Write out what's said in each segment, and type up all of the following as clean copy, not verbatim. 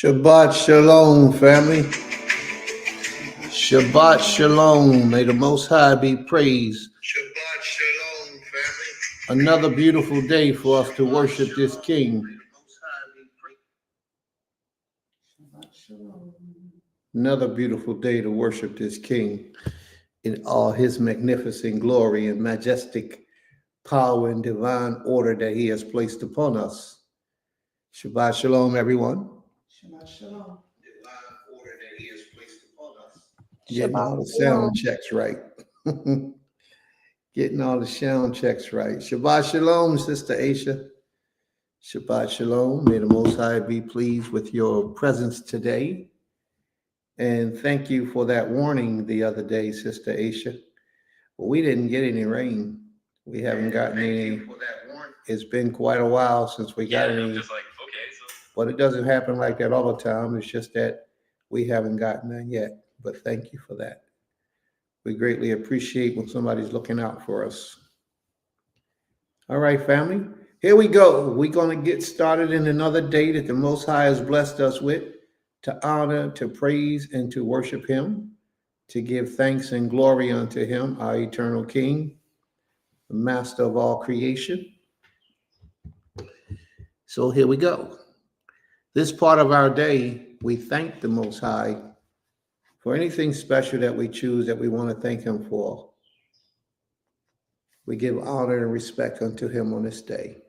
Shabbat Shalom, family. Shabbat Shalom. May the Most High be praised. Shabbat Shalom, family. Another beautiful day for us to worship this King. Another beautiful day to worship this King in all his magnificent glory and majestic power and divine order that he has placed upon us. Shabbat Shalom, everyone. Shabbat shalom. Divine order that he has placed upon us. Getting all the sound checks right. Getting all the sound checks right. Shabbat Shalom, Sister Aisha. Shabbat Shalom. May the Most High be pleased with your presence today. And thank you for that warning the other day, Sister Aisha. Well, we didn't get any rain. We haven't gotten any. It's been quite a while since we got any. But it doesn't happen like that all the time. It's just that we haven't gotten none yet. But thank you for that. We greatly appreciate when somebody's looking out for us. All right, family. Here we go. We're going to get started in another day that the Most High has blessed us with to honor, to praise, and to worship him, to give thanks and glory unto him, our eternal King, the master of all creation. So here we go. This part of our day, we thank the Most High for anything special that we choose that we want to thank him for. We give honor and respect unto him on this day.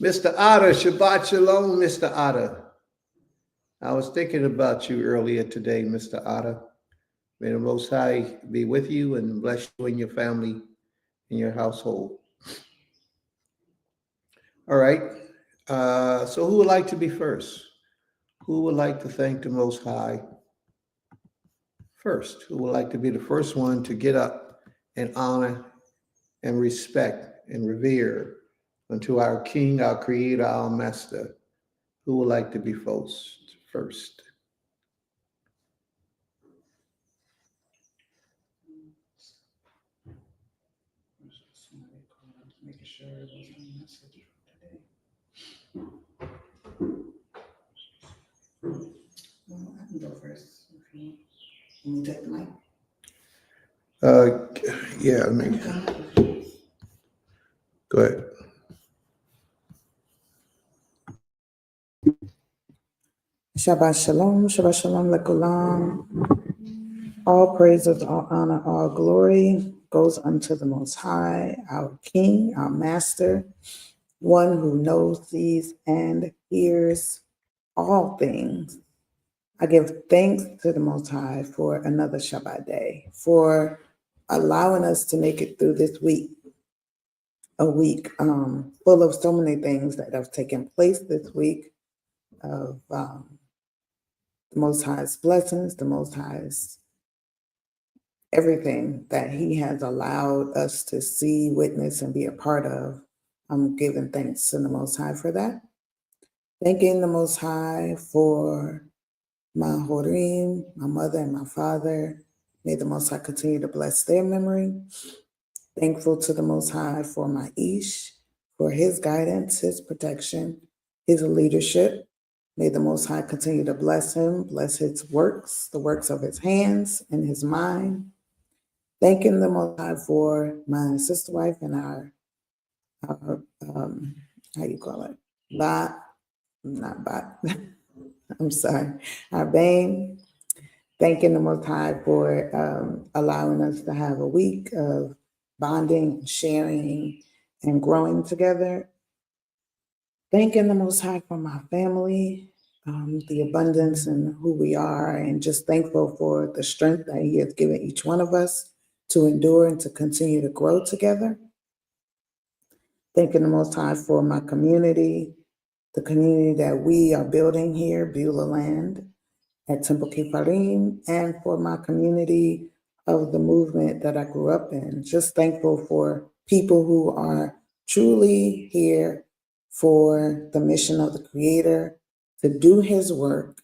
Mr. Otter, Shabbat Shalom, Mr. Otter. I was thinking about you earlier today, Mr. Otter. May the Most High be with you and bless you and your family and your household. All right. So who would like to be first? Who would like to thank the Most High first? Who would like to be the first one to get up and honor and respect and revere unto our King, our Creator, our Master? Who would like to be first? Making sure it was on the message today. Well, I can go first. Okay. Can you take the mic? Yeah, I mean, go ahead. Shabbat shalom, Shabbat shalom, lekulam. All praises, all honor, all glory goes unto the Most High, our King, our Master, one who knows, sees, and hears all things. I give thanks to the Most High for another Shabbat day, for allowing us to make it through this week, a week full of so many things that have taken place this week, of the Most High's blessings, the Most High's everything that he has allowed us to see, witness, and be a part of. I'm giving thanks to the Most High for that. Thanking the Most High for my Horim, my mother and my father. May the Most High continue to bless their memory. Thankful to the Most High for my Ish, for his guidance, his protection, his leadership. May the Most High continue to bless him, bless his works, the works of his hands and his mind. Thanking the Most High for my sister wife and our how you call it? I'm sorry, our Bane. Thanking the Most High for allowing us to have a week of bonding, sharing, and growing together. Thanking the Most High for my family, the abundance and who we are, and just thankful for the strength that he has given each one of us to endure and to continue to grow together. Thanking the Most High for my community, the community that we are building here, Beulah Land at Temple Kiparim, and for my community of the movement that I grew up in. Just thankful for people who are truly here for the mission of the Creator, to do his work,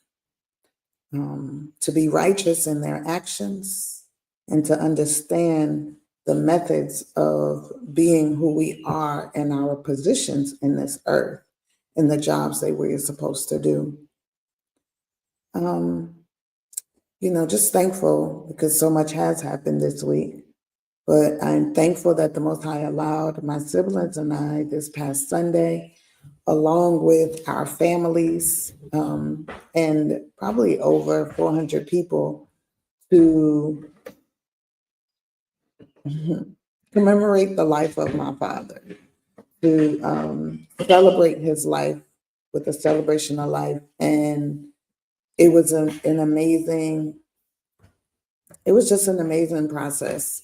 to be righteous in their actions, and to understand the methods of being who we are and our positions in this earth, in the jobs that we're supposed to do. Just thankful because so much has happened this week. But I'm thankful that the Most High allowed my siblings and I this past Sunday, along with our families, and probably over 400 people, to commemorate the life of my father, to celebrate his life with a celebration of life. And it was an amazing, it was just an amazing process.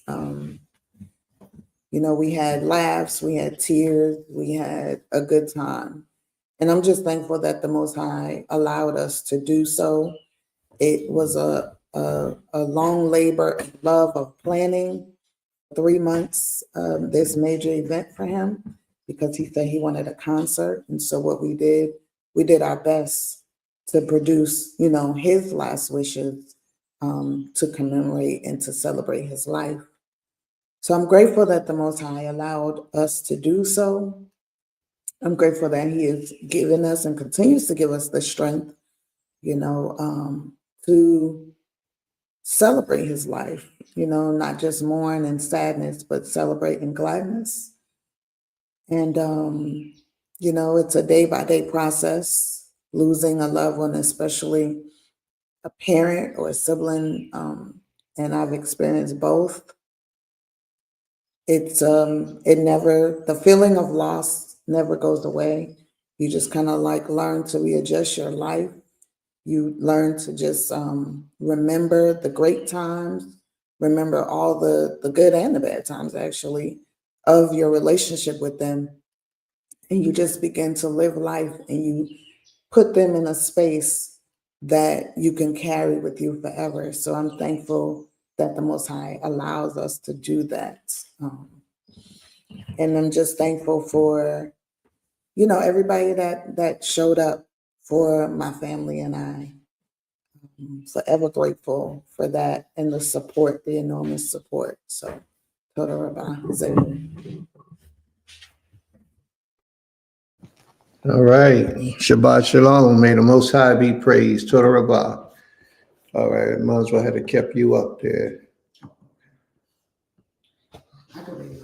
We had laughs, we had tears, we had a good time. And I'm just thankful that the Most High allowed us to do so. It was a long labor and love of planning 3 months, this major event for him, because he said he wanted a concert. And so what we did our best to produce, his last wishes, to commemorate and to celebrate his life. So I'm grateful that the Most High allowed us to do so. I'm grateful that he has given us and continues to give us the strength, to celebrate his life, not just mourn and sadness, but celebrate in gladness. And, it's a day by day process, losing a loved one, especially a parent or a sibling. And I've experienced both. The feeling of loss never goes away. You just kind of like learn to readjust your life. You learn to just remember the great times, remember all the good and the bad times, actually, of your relationship with them. And you just begin to live life, and you put them in a space that you can carry with you forever. So I'm thankful that the Most High allows us to do that. And I'm just thankful for, everybody that showed up for my family and I. I'm forever grateful for that and the support, the enormous support. So, Toda Rabah. All right. Shabbat Shalom. May the Most High be praised. Torah Rabbah. All right. Might as well have kept you up there. I can read it.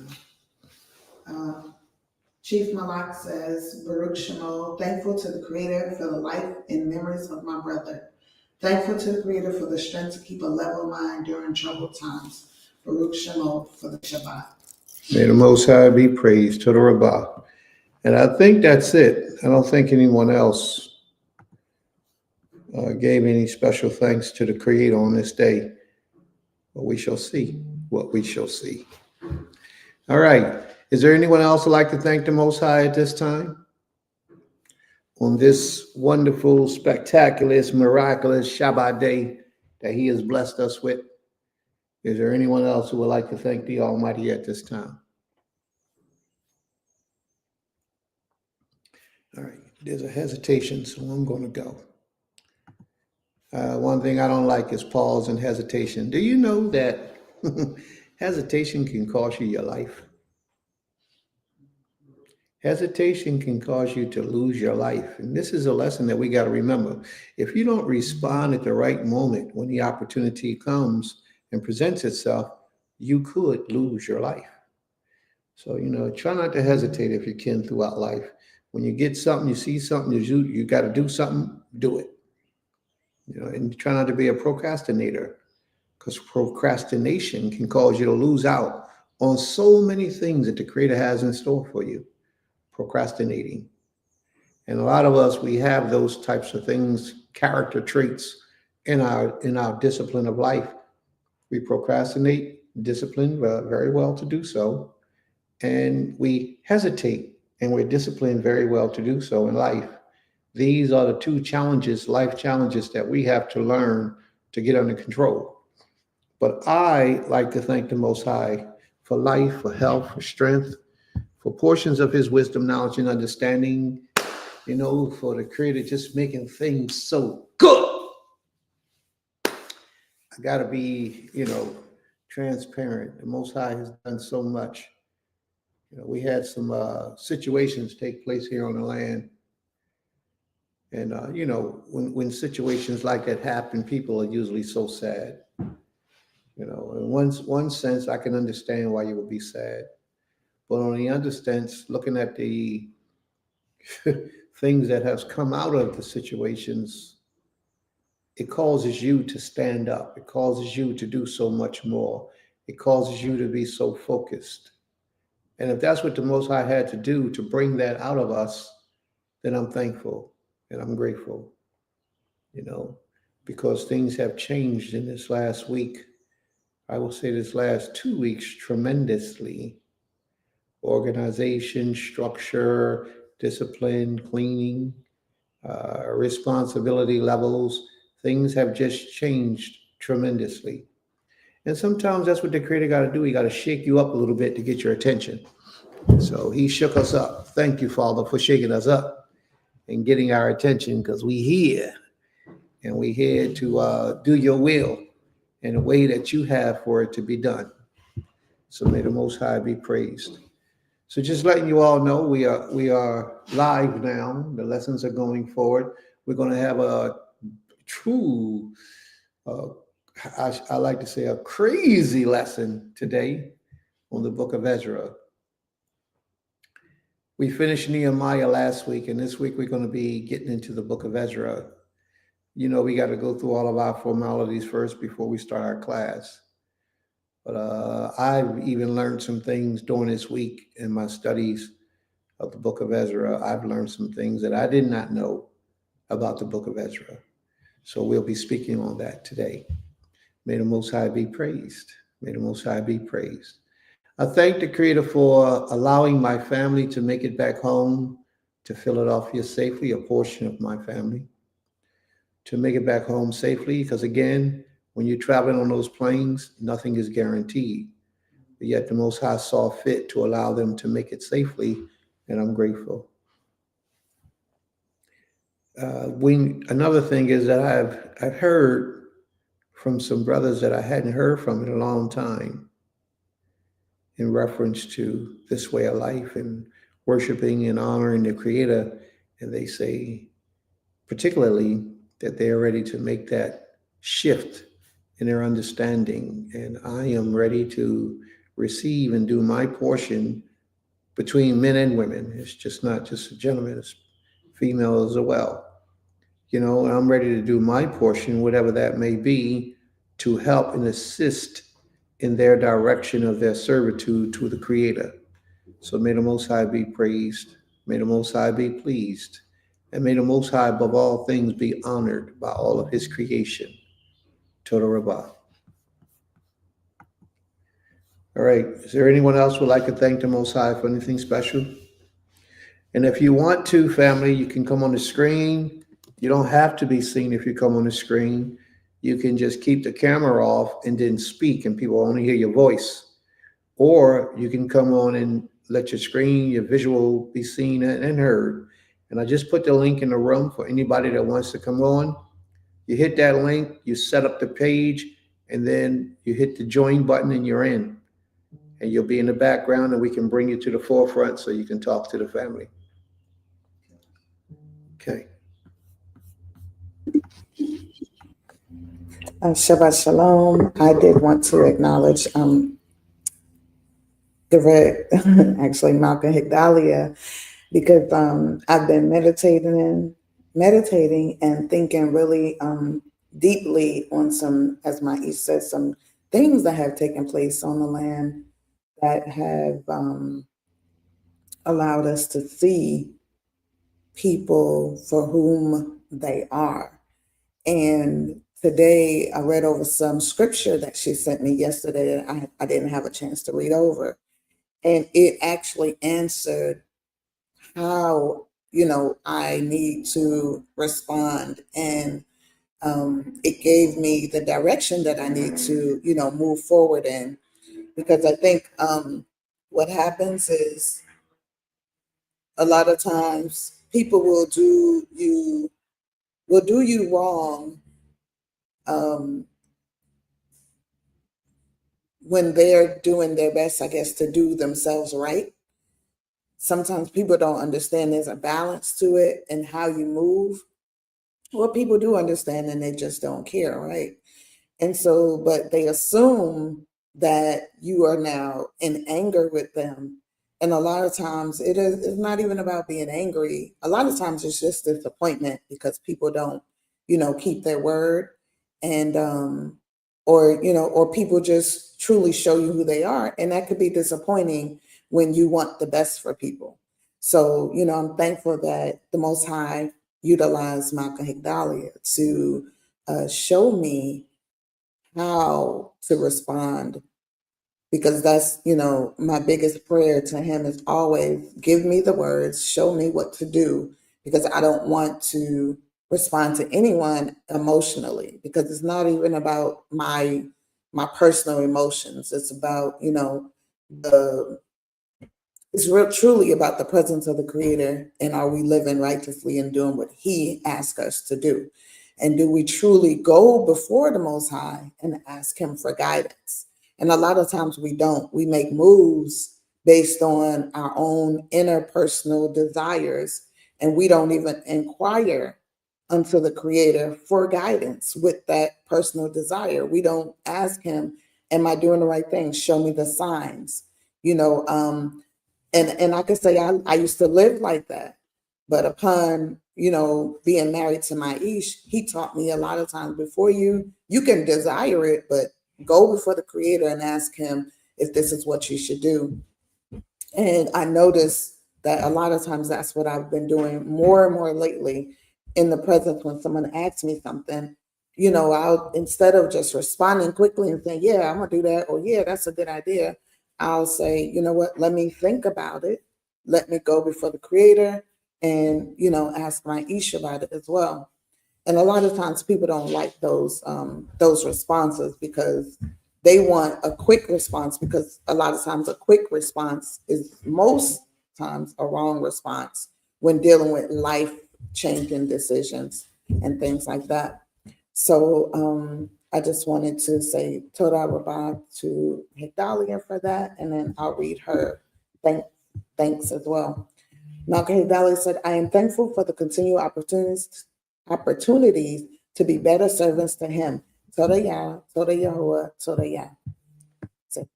Chief Malak says, Baruch Shemo, thankful to the Creator for the life and memories of my brother. Thankful to the Creator for the strength to keep a level mind during troubled times. Baruch Shemo for the Shabbat. May the Most High be praised. Torah Rabbah. And I think that's it. I don't think anyone else gave any special thanks to the Creator on this day. But we shall see what we shall see. All right. Is there anyone else who'd like to thank the Most High at this time? On this wonderful, spectacular, miraculous Shabbat day that He has blessed us with. Is there anyone else who would like to thank the Almighty at this time? All right. There's a hesitation, so I'm going to go. One thing I don't like is pause and hesitation. Do you know that hesitation can cost you your life? Hesitation can cause you to lose your life. And this is a lesson that we got to remember. If you don't respond at the right moment when the opportunity comes and presents itself, you could lose your life. So, try not to hesitate if you can throughout life. When you get something, you see something, you got to do something, do it. And try not to be a procrastinator, because procrastination can cause you to lose out on so many things that the Creator has in store for you. Procrastinating. And a lot of us, we have those types of things, character traits in our discipline of life. We procrastinate, disciplined very well to do so, and we hesitate, and we're disciplined very well to do so in life. These are the two challenges, life challenges, that we have to learn to get under control. But I like to thank the Most High for life, for health, for strength, for portions of His wisdom, knowledge, and understanding, for the Creator just making things so good. I got to be, transparent. The Most High has done so much. We had some situations take place here on the land And, when situations like that happen, people are usually so sad. In one sense, I can understand why you would be sad. But on the other sense, looking at the things that has come out of the situations, it causes you to stand up. It causes you to do so much more. It causes you to be so focused. And if that's what the Most High had to do to bring that out of us, then I'm thankful and I'm grateful, you know, because things have changed in this last week. I will say this last 2 weeks tremendously. Organization, structure, discipline, cleaning, responsibility levels, things have just changed tremendously. And sometimes that's what the Creator got to do. He got to shake you up a little bit to get your attention. So He shook us up. Thank you, Father, for shaking us up and getting our attention, because we here and we here to do your will in a way that you have for it to be done. So may the Most High be praised. So just letting you all know, we are live now. The lessons are going forward. We're going to have a true, uh, I like to say, a crazy lesson today on the book of Ezra. We finished Nehemiah last week, and this week we're going to be getting into the book of Ezra. We got to go through all of our formalities first before we start our class. But I've even learned some things during this week in my studies of the book of Ezra. I've learned some things that I did not know about the book of Ezra. So we'll be speaking on that today. May the Most High be praised. May the Most High be praised. I thank the Creator for allowing my family to make it back home to Philadelphia safely, a portion of my family, to make it back home safely. Because again, when you're traveling on those planes, nothing is guaranteed. But yet the Most High saw fit to allow them to make it safely, and I'm grateful. Another thing is that I've heard from some brothers that I hadn't heard from in a long time in reference to this way of life and worshiping and honoring the Creator, and they say particularly that they are ready to make that shift in their understanding, and I am ready to receive and do my portion between men and women. It's just not just a gentleman, it's females as well. And I'm ready to do my portion, whatever that may be, to help and assist in their direction of their servitude to the Creator. So may the Most High be praised. May the Most High be pleased. And may the Most High, above all things, be honored by all of His creation. Toda Rabbah. All right. Is there anyone else who would like to thank the Most High for anything special? And if you want to, family, you can come on the screen. You don't have to be seen if you come on the screen. You can just keep the camera off and then speak, and people only hear your voice. Or you can come on and let your screen, your visual be seen and heard. And I just put the link in the room for anybody that wants to come on. You hit that link, you set up the page, and then you hit the join button and you're in. And you'll be in the background, and we can bring you to the forefront so you can talk to the family. Okay. Shabbat Shalom. I did want to acknowledge actually Malcolm Higdalia, because I've been meditating and thinking really deeply on some, as my East says, some things that have taken place on the land that have allowed us to see people for whom they are. And today I read over some scripture that she sent me yesterday that I didn't have a chance to read over. And it actually answered how, I need to respond. And it gave me the direction that I need to, move forward in. Because I think what happens is a lot of times people will do you wrong when they're doing their best, I guess, to do themselves right. Sometimes people don't understand there's a balance to it and how you move. Well, people do understand and they just don't care, right? And so, but they assume that you are now in anger with them. And a lot of times it's not even about being angry. A lot of times it's just disappointment because people don't, keep their word. And, or people just truly show you who they are. And that could be disappointing when you want the best for people. So, I'm thankful that the Most High utilized Malcolm Higdalia to show me how to respond, because that's, my biggest prayer to him is always give me the words, show me what to do, because I don't want to respond to anyone emotionally, because it's not even about my personal emotions. It's about, the it's real truly about the presence of the creator, and are we living righteously and doing what he asked us to do, and do we truly go before the Most High and ask him for guidance? And a lot of times we don't. We make moves based on our own interpersonal desires, and we don't even inquire unto the creator for guidance with that personal desire. We don't ask him, am I doing the right thing? Show me the signs. you know um and I could say I used to live like that. But upon, being married to my Ish, he taught me a lot of times, before you can desire it, but go before the creator and ask him if this is what you should do. And I noticed that a lot of times that's what I've been doing more and more lately. In the presence, when someone asks me something, I'll, instead of just responding quickly and saying, yeah, I'm gonna do that, or yeah, that's a good idea, I'll say, you know what, let me think about it. Let me go before the creator and, ask my Ish about it as well. And a lot of times people don't like those responses, because they want a quick response, because a lot of times a quick response is most times a wrong response when dealing with life changing decisions and things like that. So I just wanted to say Toda Rabah to Higdalia for that, and then I'll read her thanks as well. Malcolm Valley said, I am thankful for the continued opportunities to be better servants to him. Toda Yah, Toda Yahuwah, Toda Yah. So,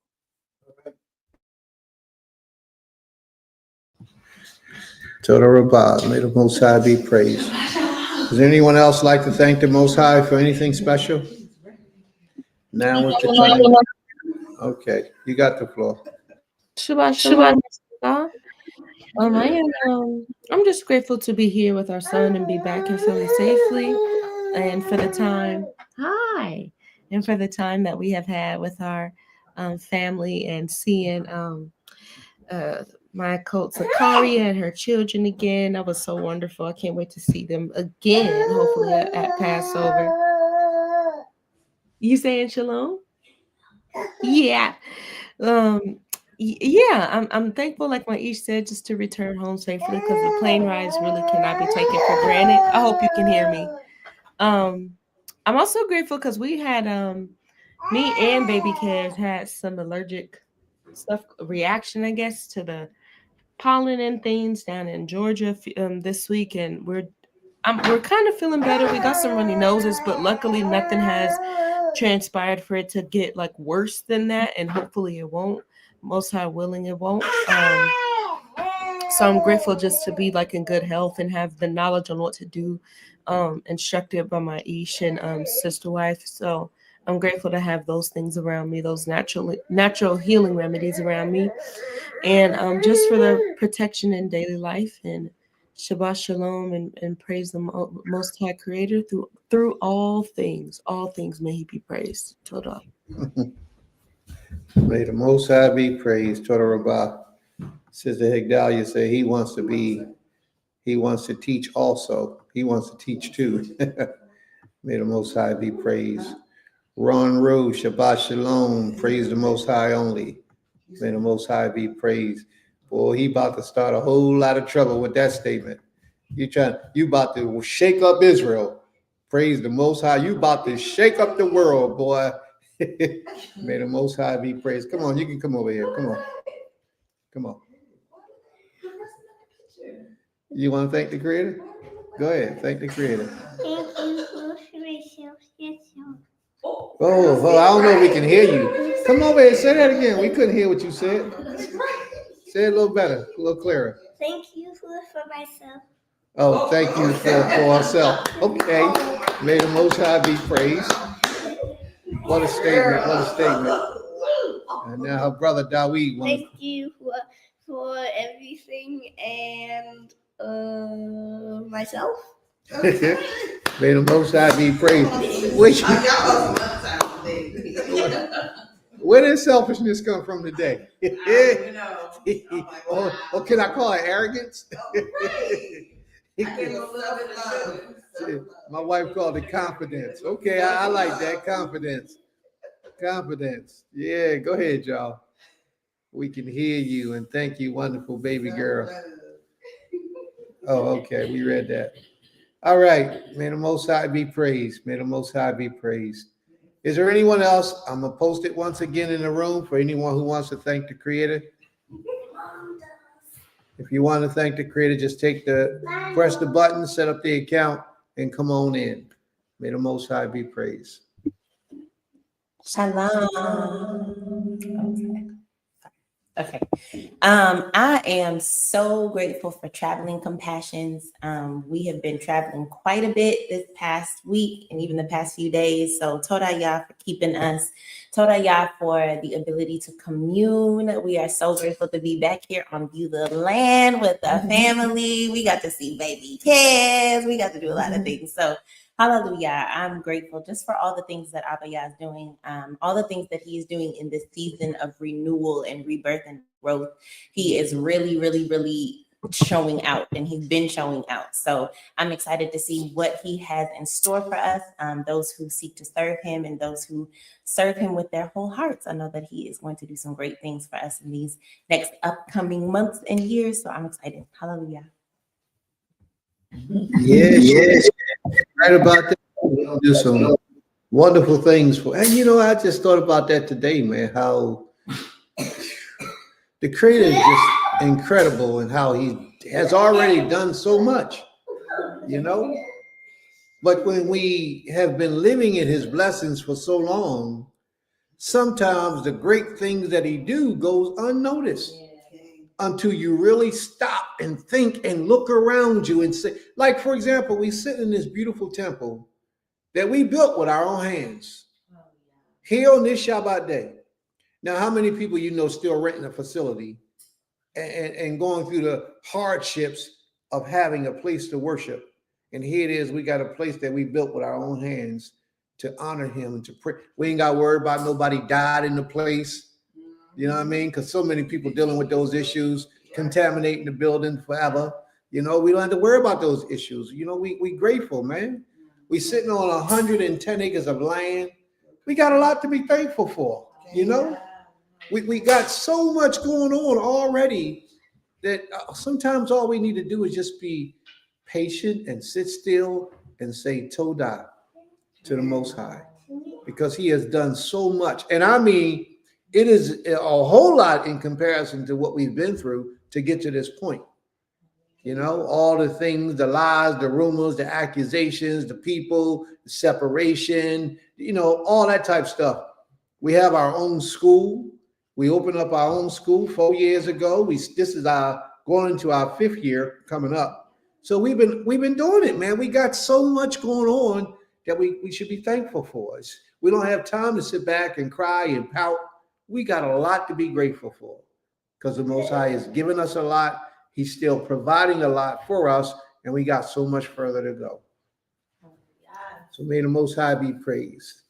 Toda Rabah, may the Most High be praised. Does anyone else like to thank the Most High for anything special? Now is the time. Okay, you got the floor. Shabbat shalom. I'm just grateful to be here with our son and be back in Philly safely, and for the time, and for the time that we have had with our family, and seeing my coach Zakaria and her children again. That was so wonderful. I can't wait to see them again, hopefully at Passover. You saying shalom? Yeah. Um, yeah, I'm thankful, like my Ish said, just to return home safely, because the plane rides really cannot be taken for granted. I hope you can hear me. I'm also grateful because we had me and baby Cares had some allergic stuff reaction, I guess, to the pollen and things down in Georgia this week, and we're kind of feeling better. We got some runny noses, but luckily nothing has transpired for it to get like worse than that, and hopefully it won't. Most high willing, it won't. So I'm grateful just to be like in good health and have the knowledge on what to do, instructed by my Ish and sister wife. So I'm grateful to have those things around me, those natural healing remedies around me, and just for the protection in daily life. And Shabbat Shalom, and praise the Most High Creator through all things. All things may He be praised. Toda. May the Most High be praised. Toda Rabah. Sister Higdalia said he wants to teach also. He wants to teach too. May the Most High be praised. Ron Rose, Shabbat Shalom. Praise the Most High only. May the Most High be praised. Boy, he about to start a whole lot of trouble with that statement. You about to shake up Israel. Praise the Most High. You about to shake up the world, boy. May the Most High be praised. Come on, you can come over here. Come on. Come on. You want to thank the Creator? Go ahead. Thank the Creator. Thank Oh, I don't know if we can hear you. Come over here and say that again. We couldn't hear what you said. Say it a little better, a little clearer. Thank you for myself. Oh, thank you for ourselves. Okay. May the Most High be praised. What a statement. What a statement. And now her brother Dawid wants. Thank you for everything and myself. May the Most High be praised. Where did selfishness come from today? Or can I call it arrogance? My wife called it confidence. Okay, I like that. Confidence. Confidence. Yeah, go ahead, y'all. We can hear you and thank you, wonderful baby girl. Oh, okay. We read that. All right. May the Most High be praised. May the Most High be praised. Is there anyone else? I'm going to post it once again in the room for anyone who wants to thank the Creator. If you want to thank the Creator, just press the button, set up the account, and come on in. May the Most High be praised. Shalom. Okay. I am so grateful for Traveling Compassions. We have been traveling quite a bit this past week and even the past few days. So Toda Yah for keeping us. Toda Yah for the ability to commune. We are so grateful to be back here on View the Land with the family. We got to see baby kids. We got to do a lot of things. So hallelujah. I'm grateful just for all the things that Abba Yah is doing, all the things that he is doing in this season of renewal and rebirth and growth. He is really, really, really showing out, and he's been showing out. So I'm excited to see what he has in store for us, those who seek to serve him and those who serve him with their whole hearts. I know that he is going to do some great things for us in these next upcoming months and years. So I'm excited. Hallelujah. Yes. Right about that. We'll do some wonderful things for, and I just thought about that today, man, how the Creator is just incredible and how he has already done so much, But when we have been living in his blessings for so long, sometimes the great things that he do goes unnoticed until you really stop and think and look around you and say, like, for example, we sit in this beautiful temple that we built with our own hands here on this Shabbat day. Now, how many people still renting a facility and going through the hardships of having a place to worship? And here it is, we got a place that we built with our own hands to honor him and to pray. We ain't got to worry about nobody died in the place. You know what I mean? Because so many people dealing with those issues, contaminating the building forever. We don't have to worry about those issues. We grateful, man. We sitting on 110 acres of land. We got a lot to be thankful for, We got so much going on already that sometimes all we need to do is just be patient and sit still and say Todah to the Most High, because he has done so much. And I mean, it is a whole lot in comparison to what we've been through to get to this point. All the things, the lies, the rumors, the accusations, the people, the separation, all that type of stuff. We have our own school. We opened up our own school 4 years ago. This is going into our 5th year coming up. So we've been doing it, man. We got so much going on that we should be thankful for. We don't have time to sit back and cry and pout. We got a lot to be grateful for, because the Most High has given us a lot. He's still providing a lot for us, and we got so much further to go. So may the Most High be praised.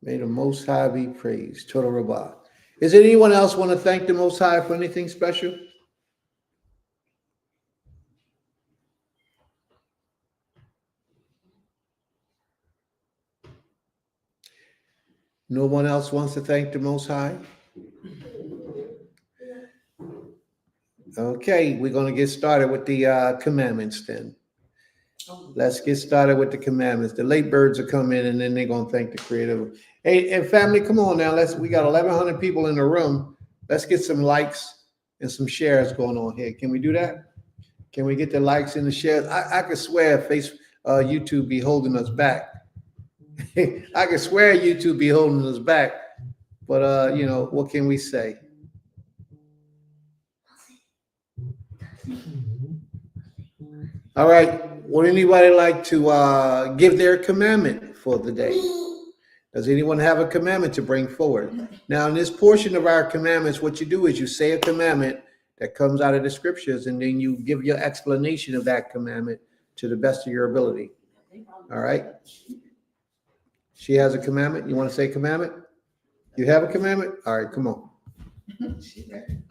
May the Most High be praised. Toda Rabbah. Is there anyone else want to thank the Most High for anything special? No one else wants to thank the Most High? Okay, we're going to get started with the commandments then. Let's get started with the commandments. The late birds are coming, and then they're going to thank the Creator. Hey, and family, come on now. We got 1,100 people in the room. Let's get some likes and some shares going on here. Can we do that? Can we get the likes and the shares? I could swear YouTube be holding us back. I could swear YouTube be holding us back. But what can we say? All right. Would anybody like to give their commandment for the day? Does anyone have a commandment to bring forward? Now, in this portion of our commandments, what you do is you say a commandment that comes out of the scriptures, and then you give your explanation of that commandment to the best of your ability. All right. She has a commandment. You want to say commandment? You have a commandment? All right, come on.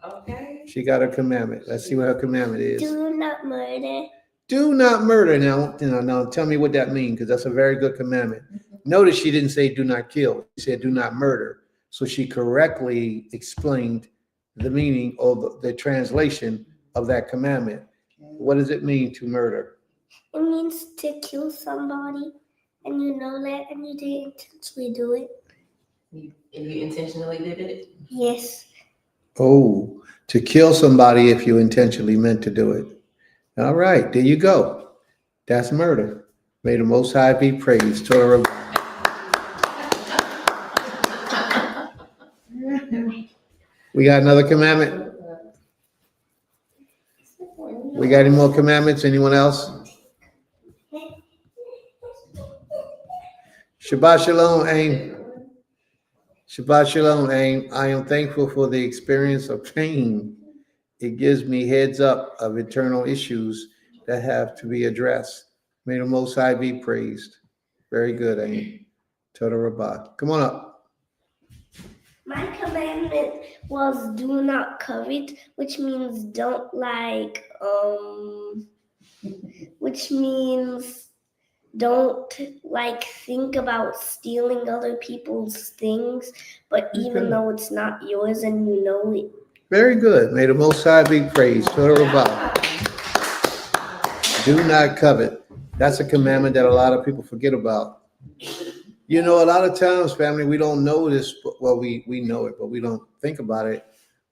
Okay. She got a commandment. Let's see what her commandment is. Do not murder. Do not murder. Now tell me what that means, because that's a very good commandment. Notice she didn't say do not kill. She said do not murder. So she correctly explained the meaning or the translation of that commandment. What does it mean to murder? It means to kill somebody, and you know that, and you didn't intentionally do it. And you intentionally did it? Yes. Oh, to kill somebody if you intentionally meant to do it. All right, there you go. That's murder. May the Most High be praised. Torah. We got another commandment? We got any more commandments? Anyone else? Shabbat Shalom, Aim. Shabbat Shalom, Aim. I am thankful for the experience of pain. It gives me heads up of eternal issues that have to be addressed. May the Most High be praised. Very good, Aim. Toda Rabbah. Come on up. My commandment was do not covet, which means don't which means don't think about stealing other people's things, but even though it's not yours and you know it. Very good. May the Most High be praised. Toda Rabbah. Do not covet. That's a commandment that a lot of people forget about. A lot of times, family, we don't know this. Well, we know it, but we don't think about it.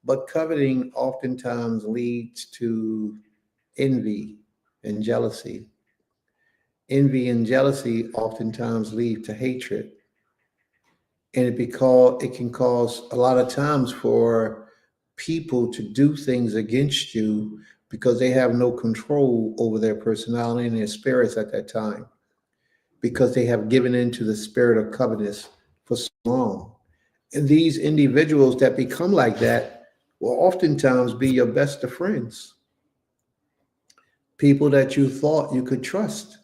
But coveting oftentimes leads to envy and jealousy. Envy and jealousy oftentimes lead to hatred. And it can cause a lot of times for people to do things against you because they have no control over their personality and their spirits at that time, because they have given into the spirit of covetousness for so long. And these individuals that become like that will oftentimes be your best of friends. People that you thought you could trust,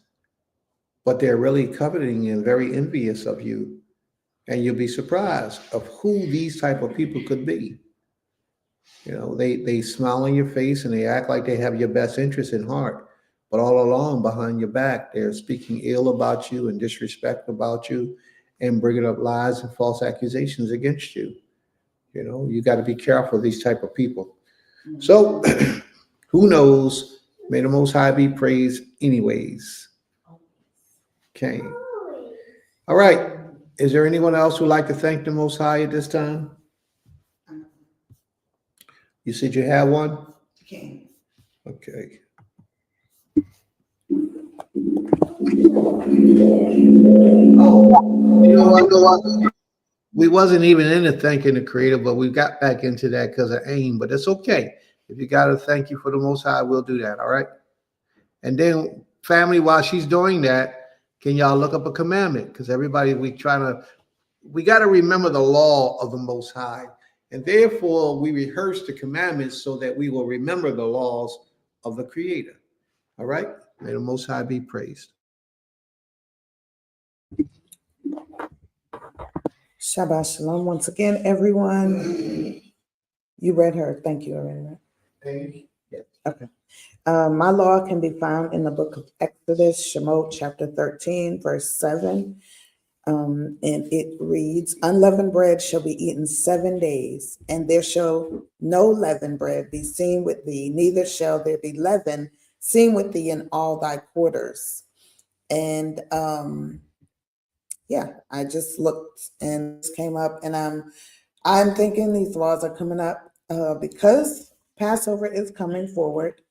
but they're really coveting and very envious of you. And you'll be surprised of who these type of people could be. They smile on your face and they act like they have your best interest in heart. But all along behind your back, they're speaking ill about you and disrespect about you and bringing up lies and false accusations against you. You got to be careful of these type of people. So who knows? May the Most High be praised anyways. Okay. All right. Is there anyone else who'd like to thank the Most High at this time? You said you have one? Okay. Okay. Oh, you know what? We wasn't even into thanking the Creator, but we got back into that because of AIM. But it's okay. If you got to thank you for the Most High, we'll do that. All right. And then, family, while she's doing that, can y'all look up a commandment? Because everybody, we got to remember the law of the Most High. And therefore, we rehearse the commandments so that we will remember the laws of the Creator. All right? May the Most High be praised. Shabbat Shalom once again, everyone. You read her. Thank you already, right? Thank you. Okay. My law can be found in the book of Exodus, Shemot, chapter 13, verse 7. And it reads, unleavened bread shall be eaten 7 days, and there shall no leavened bread be seen with thee, neither shall there be leaven seen with thee in all thy quarters. And I just looked and this came up, and I'm thinking these laws are coming up because Passover is coming forward,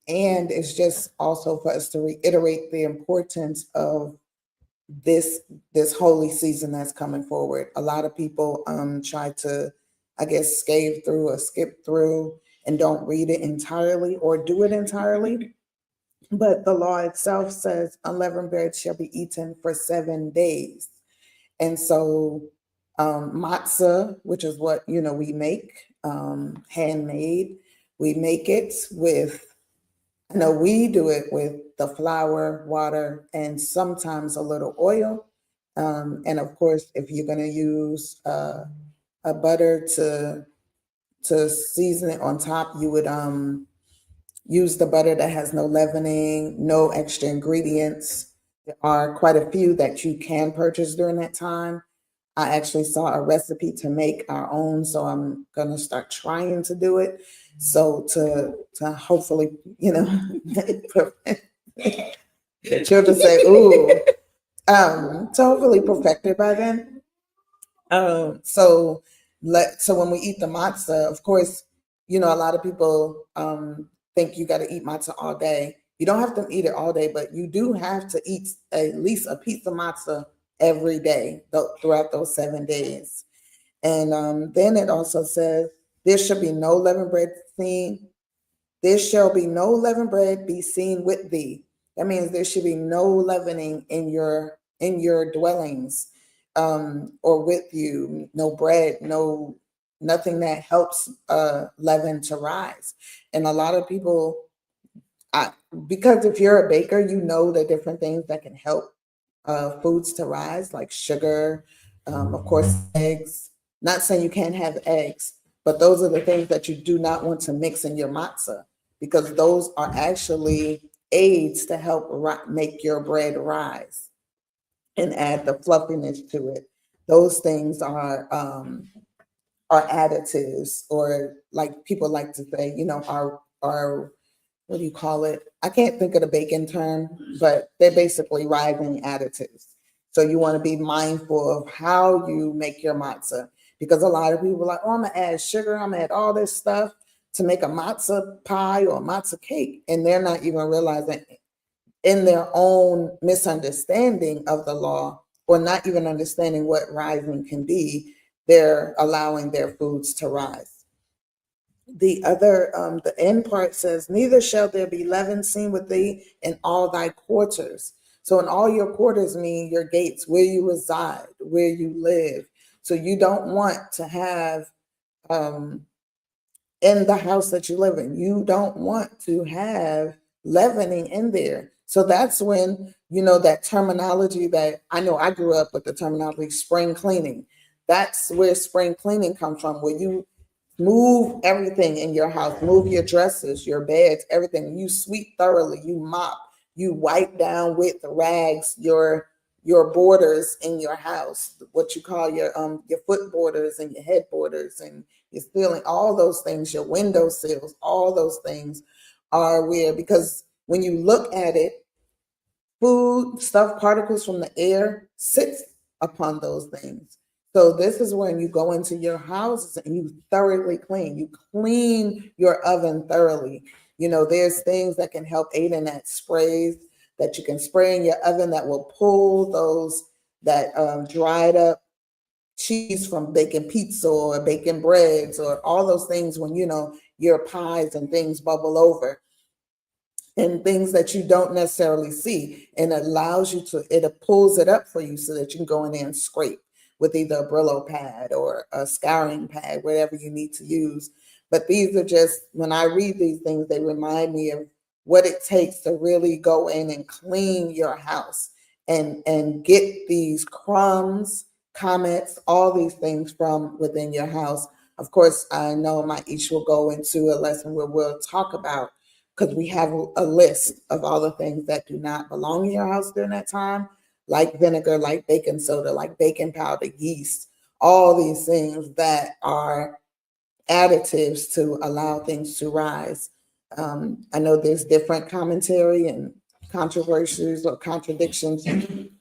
And it's just also for us to reiterate the importance of this holy season that's coming forward. A lot of people try to, I guess, scave through or skip through and don't read it entirely or do it entirely. But the law itself says unleavened bread shall be eaten for 7 days. And so matzah, which is what we make, handmade, we make it with, I know we do it with the flour, water, and sometimes a little oil. And of course, if you're going to use a butter to season it on top, you would use the butter that has no leavening, no extra ingredients. There are quite a few that you can purchase during that time. I actually saw a recipe to make our own, so I'm gonna start trying to do it. So to hopefully, the children say, "Ooh," to hopefully perfect it by then. So when we eat the matzah, of course, a lot of people think you got to eat matzah all day. You don't have to eat it all day, but you do have to eat at least a piece of matzah every day throughout those 7 days. And then it also says, there shall be no leavened bread seen. There shall be no leavened bread be seen with thee. That means there should be no leavening in your dwellings, or with you. No bread, nothing that helps leaven to rise. And a lot of people, because if you're a baker, you know the different things that can help foods to rise, like sugar, of course, eggs. Not saying you can't have eggs, but those are the things that you do not want to mix in your matzah, because those are actually aids to help make your bread rise and add the fluffiness to it. Those things are additives, or like people like to say, are what do you call it? I can't think of the baking term, but they're basically rising additives. So you want to be mindful of how you make your matzah, because a lot of people are like, oh, I'm gonna add sugar, I'm gonna add all this stuff to make a matzah pie or a matzah cake, and they're not even realizing, in their own misunderstanding of the law, or not even understanding what rising can be, they're allowing their foods to rise. The other, the end part says, neither shall there be leaven seen with thee in all thy quarters. So in all your quarters mean your gates, where you reside, where you live. So you don't want to have, in the house that you live in, you don't want to have leavening in there. So that's when, that terminology that I know I grew up with, the terminology spring cleaning. That's where spring cleaning comes from, where you move everything in your house, move your dressers, your beds, everything. You sweep thoroughly, you mop, you wipe down with rags your borders in your house, what you call your foot borders and your head borders and your ceiling, all those things, your window sills, all those things are where, because when you look at it, food, stuff, particles from the air sits upon those things. So this is when you go into your houses and you thoroughly clean. You clean your oven thoroughly. There's things that can help aid in that, sprays that you can spray in your oven that will pull those that dried up cheese from baking pizza or baking breads or all those things when your pies and things bubble over, and things that you don't necessarily see, and it pulls it up for you so that you can go in there and scrape with either a Brillo pad or a scouring pad, whatever you need to use. But these are just, when I read these things, they remind me of what it takes to really go in and clean your house and get these crumbs, comments, all these things from within your house. Of course, I know my Ish will go into a lesson where we'll talk about, because we have a list of all the things that do not belong in your house during that time, like vinegar, like baking soda, like baking powder, yeast, all these things that are additives to allow things to rise. I know there's different commentary and controversies or contradictions.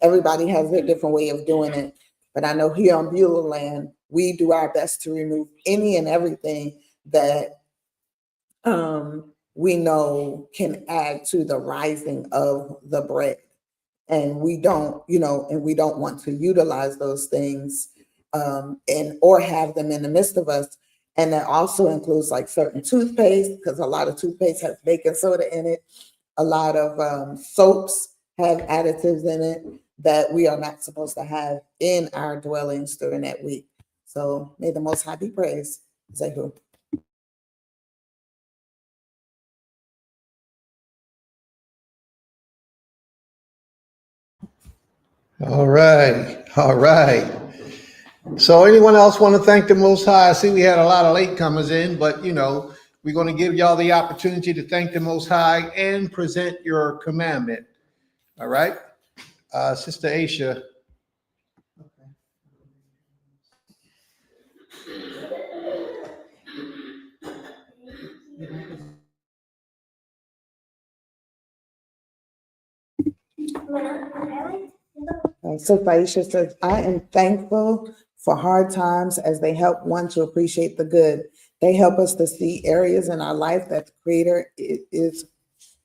Everybody has their different way of doing it. But I know here on Beulah Land, we do our best to remove any and everything that we know can add to the rising of the bread. And we don't, and we don't want to utilize those things and or have them in the midst of us. And that also includes like certain toothpaste, because a lot of toothpaste has baking soda in it. A lot of soaps have additives in it that we are not supposed to have in our dwellings during that week. So may the Most High be praised. Zehu. All right. All right. So anyone else want to thank the Most High? I see we had a lot of latecomers in, but we're going to give y'all the opportunity to thank the Most High and present your commandment. All right. Sister Aisha. So Taisha says, I am thankful for hard times as they help one to appreciate the good. They help us to see areas in our life that the Creator is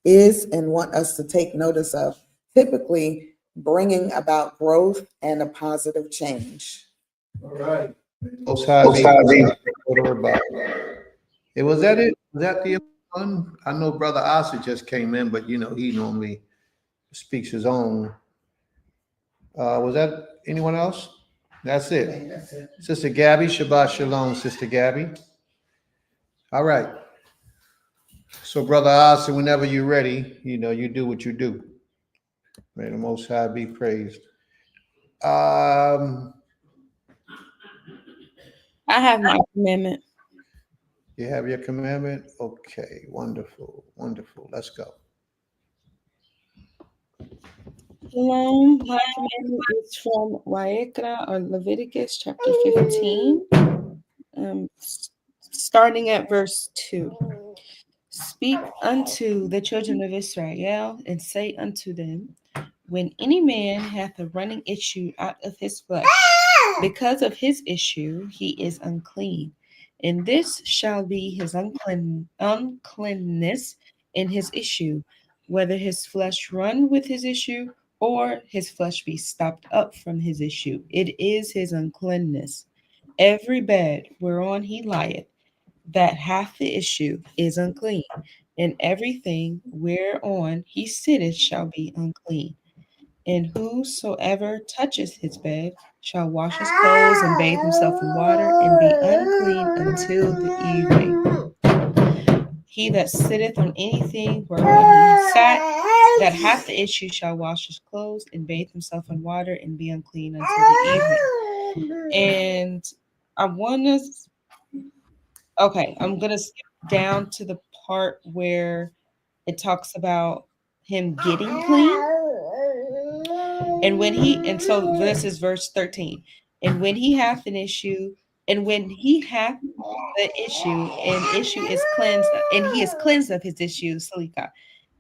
and want us to take notice of, typically bringing about growth and a positive change. All right. Most High be about. Hey, was that it? Was that the one? I know Brother Asa just came in, but he normally speaks his own. Was that anyone else? That's it. That's it. Sister Gabby, Shabbat Shalom, Sister Gabby. All right. So, Brother Asa, whenever you're ready, you do what you do. May the Most High be praised. I have my commandment. You have your commandment? Okay, wonderful, wonderful. Let's go. Shalom. My commandment is from Wayikra or Leviticus chapter 15, starting at verse 2. Speak unto the children of Israel and say unto them, when any man hath a running issue out of his flesh, because of his issue he is unclean. And this shall be his uncleanness in his issue, whether his flesh run with his issue, or his flesh be stopped up from his issue. It is his uncleanness. Every bed whereon he lieth, that hath the issue, is unclean, and everything whereon he sitteth shall be unclean. And whosoever touches his bed shall wash his clothes and bathe himself in water and be unclean until the evening. He that sitteth on anything whereon he sat, that hath the issue, shall wash his clothes and bathe himself in water and be unclean until the evening. And I want to, I'm going to skip down to the part where it talks about him getting clean. And so this is verse 13. And when he hath an issue, and when he hath the issue, and issue is cleansed, and he is cleansed of his issue, Salika,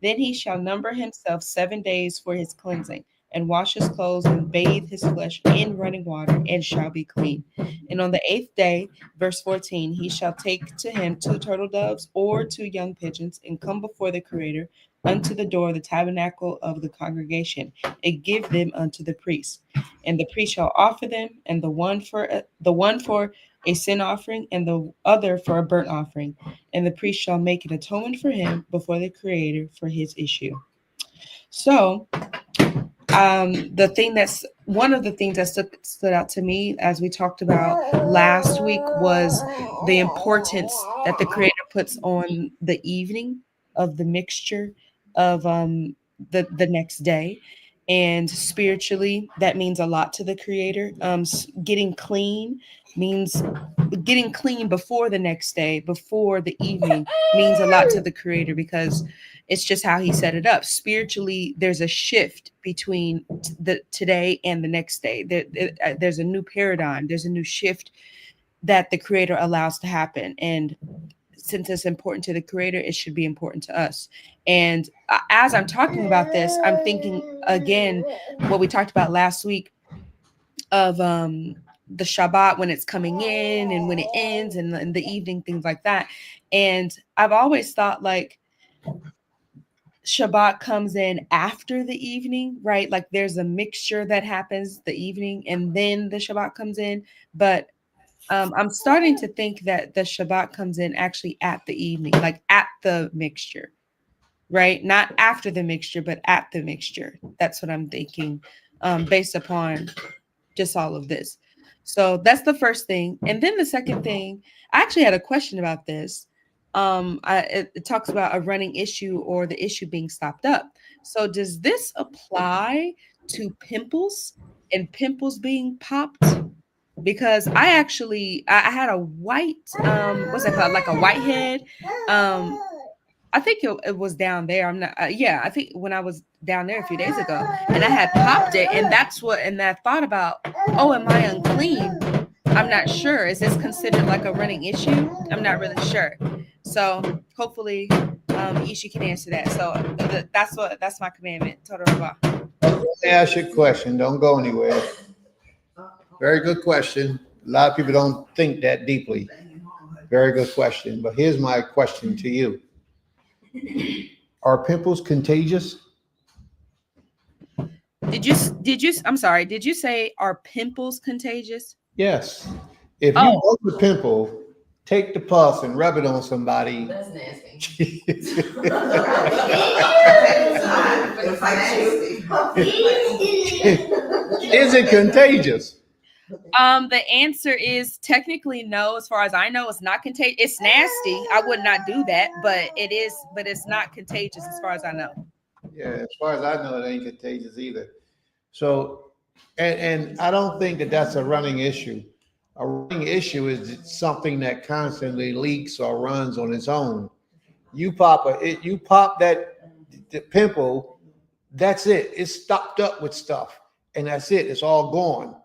then he shall number himself 7 days for his cleansing, and wash his clothes and bathe his flesh in running water, and shall be clean. And on the 8th day, verse 14, he shall take to him 2 turtle doves or 2 young pigeons, and come before the Creator unto the door of the tabernacle of the congregation, and give them unto the priest. And the priest shall offer them, and the one for a sin offering, and the other for a burnt offering. And the priest shall make an atonement for him before the Creator for his issue. So, the thing that's one of the things that stood out to me, as we talked about last week, was the importance that the Creator puts on the evening of the mixture of the next day. And spiritually, that means a lot to the Creator. Getting clean means getting clean before the next day, before the evening, means a lot to the Creator, because it's just how he set it up. Spiritually, there's a shift between the today and the next day. There's a new paradigm. There's a new shift that the Creator allows to happen. And since it's important to the Creator, it should be important to us. And as I'm talking about this, I'm thinking again what we talked about last week of the Shabbat, when it's coming in and when it ends, and the evening, things like that. And I've always thought, like, Shabbat comes in after the evening, right? Like there's a mixture that happens the evening and then the Shabbat comes in. But I'm starting to think that the Shabbat comes in actually at the evening, like at the mixture, right? Not after the mixture, but at the mixture. That's what I'm thinking, based upon just all of this. So that's the first thing. And then the second thing, I actually had a question about this. It talks about a running issue or the issue being stopped up. So does this apply to pimples and pimples being popped? Because I had a white, what's that called? Like a whitehead. I think it was down there. I'm not, yeah, I think when I was down there a few days ago and I had popped it, and I thought about, oh, am I unclean? I'm not sure. Is this considered like a running issue? I'm not really sure. So hopefully, Ishi can answer that. So that's my commandment. Total Rabah. Let me ask you a question. Don't go anywhere. Very good question. A lot of people don't think that deeply. Very good question. But here's my question to you. Are pimples contagious? Did you I'm sorry, did you say are pimples contagious? Yes. If you Oh. broke the pimple, take the pus and rub it on somebody. That's nasty. Is it contagious? The answer is technically no. As far as I know, it's not contagious. It's nasty. I would not do that, but it's not contagious as far as I know. Yeah, as far as I know, it ain't contagious either. So, and I don't think that that's a running issue. A running issue is something that constantly leaks or runs on its own. You pop that the pimple, that's it. It's stopped up with stuff, and that's it. It's all gone.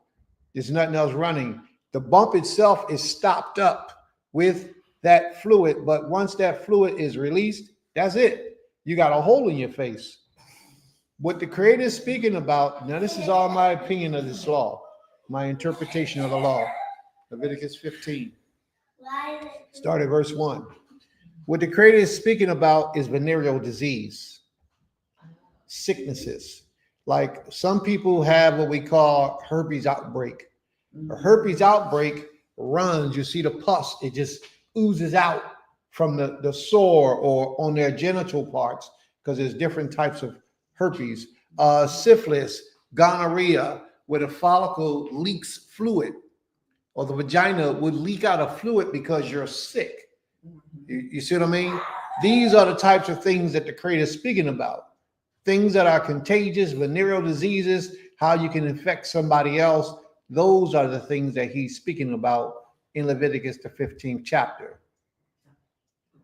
There's nothing else running. The bump itself is stopped up with that fluid, but once that fluid is released, that's it. You got a hole in your face. What the Creator is speaking about, now this is all my opinion of this law, my interpretation of the law. Leviticus 15. Start at verse 1. What the Creator is speaking about is venereal disease, sicknesses. Like some people have what we call herpes outbreak. A herpes outbreak runs, you see the pus, it just oozes out from the sore or on their genital parts, because there's different types of herpes. Syphilis, gonorrhea, where the follicle leaks fluid, or the vagina would leak out a fluid because you're sick. You see what I mean? These are the types of things that the Creator is speaking about. Things that are contagious, venereal diseases, how you can infect somebody else. Those are the things that he's speaking about in Leviticus, the 15th chapter.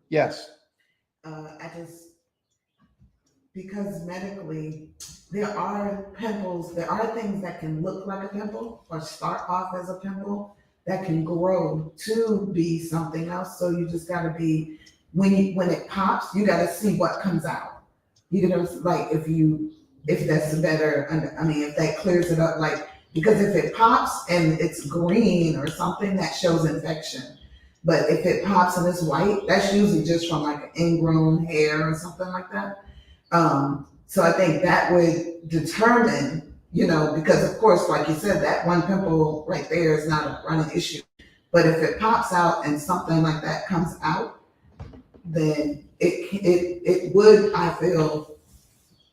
Yes. Because medically, there are pimples, there are things that can look like a pimple or start off as a pimple that can grow to be something else. So you just gotta be, when it pops, you gotta see what comes out. You know, like if that's better, I mean, if that clears it up, like, because if it pops and it's green or something, that shows infection. But if it pops and it's white, that's usually just from like an ingrown hair or something like that. So I think that would determine, because of course, like you said, that one pimple right there is not a running issue. But if it pops out and something like that comes out, then it would, I feel,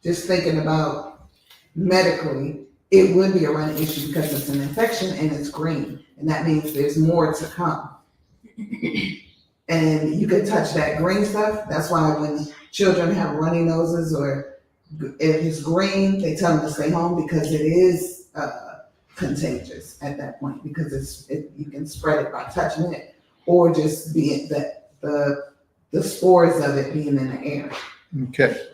just thinking about medically, it would be a running issue because it's an infection and it's green. And that means there's more to come. And you could touch that green stuff. That's why when children have runny noses or if it's green, they tell them to stay home because it is contagious at that point, because you can spread it by touching it or just being the spores of it being in the air. Okay.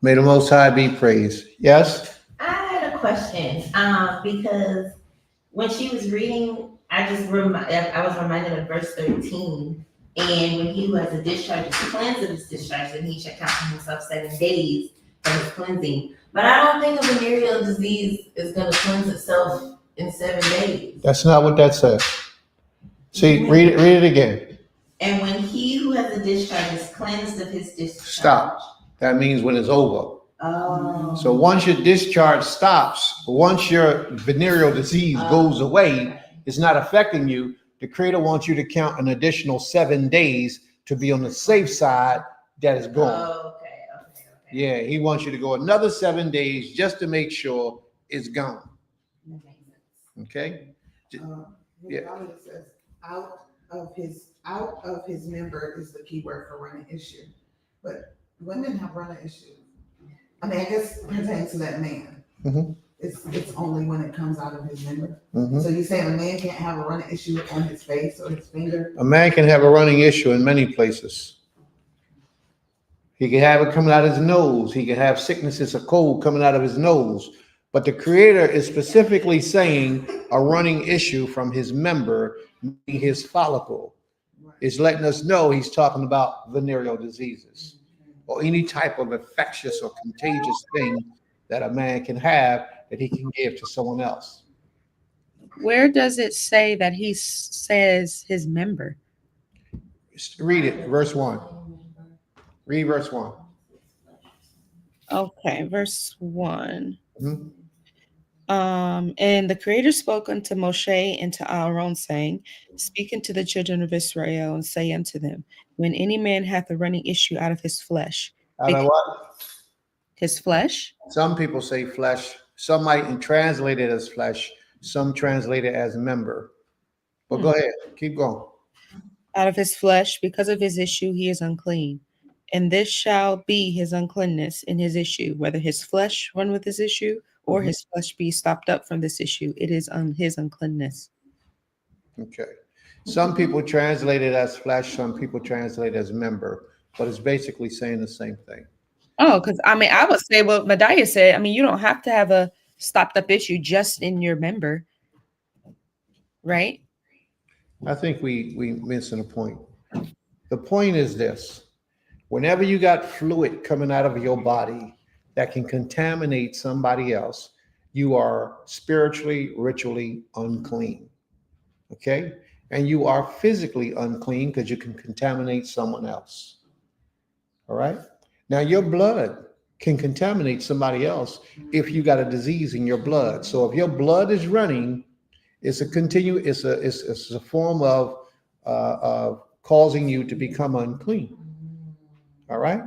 May the Most High be praised. Yes? I had a question because when she was reading, I was reminded of verse 13. And when he who has a discharge is cleansed of his discharge, then he shall count for himself 7 days for his cleansing. But I don't think a venereal disease is going to cleanse itself in 7 days. That's not what that says. See, read it again. And when he who has a discharge is cleansed of his discharge. Stop. That means when it's over. Oh. So once your discharge stops, once your venereal disease goes away, it's not affecting you. The Creator wants you to count an additional 7 days to be on the safe side that is gone. Okay. Yeah, He wants you to go another 7 days just to make sure it's gone. That makes sense. Okay? Yeah. It says out of his member is the key word for running issue. But women have running issue. I mean, I guess it pertains to that man. Mhm. It's only when it comes out of his member. Mhm. So you saying a man can't have a running issue on his face or his finger? A man can have a running issue in many places. He can have it coming out of his nose. He can have sicknesses, a cold coming out of his nose. But the Creator is specifically saying a running issue from his member, meaning his follicle. Is letting us know He's talking about venereal diseases or any type of infectious or contagious thing that a man can have that he can give to someone else. Where does it say that he says his member? Read it, verse 1. Read verse 1. Okay, verse 1. Mhm. And the Creator spoke unto Moshe and to Aaron, saying, Speak unto the children of Israel, and say unto them, When any man hath a running issue out of his flesh, Out of what? his flesh, Some people say flesh. Some might translate it as flesh. Some translate it as member. But go ahead, keep going. out of his flesh, because of his issue, he is unclean. And this shall be his uncleanness in his issue, whether his flesh run with his issue, or his flesh be stopped up from this issue. It is his uncleanness. Okay. Some people translate it as flesh. Some people translate it as member. But it's basically saying the same thing. Oh, because I mean, I would say what Madiah said. I mean, you don't have to have a stopped up issue just in your member, right? I think we missing a point. The point is this. Whenever you got fluid coming out of your body that can contaminate somebody else, you are spiritually, ritually unclean. Okay? And you are physically unclean because you can contaminate someone else. All right? Now, your blood can contaminate somebody else if you got a disease in your blood. So if your blood is running, it's a form of causing you to become unclean. All right?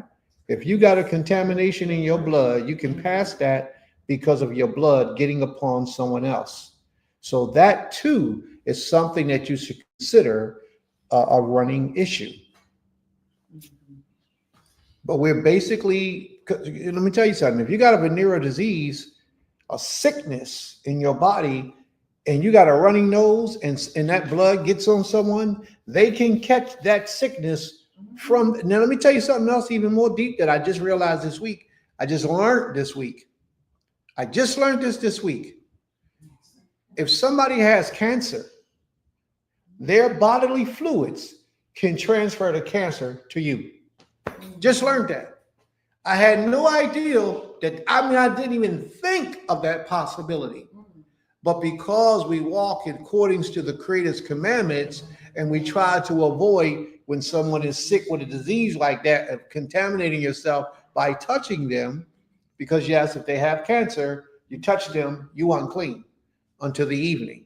If you got a contamination in your blood, you can pass that because of your blood getting upon someone else. So that too is something that you should consider a running issue. But we're basically, let me tell you something. If you got a venereal disease, a sickness in your body, and you got a running nose and that blood gets on someone, they can catch that sickness from. Now, let me tell you something else even more deep that I just realized this week. I just learned this week. I just learned this week. If somebody has cancer, their bodily fluids can transfer the cancer to you. Just learned that. I had no idea that, I didn't even think of that possibility. But because we walk in accordance to the Creator's commandments and we try to avoid when someone is sick with a disease like that, of contaminating yourself by touching them, because yes, if they have cancer, you touch them, you unclean until the evening.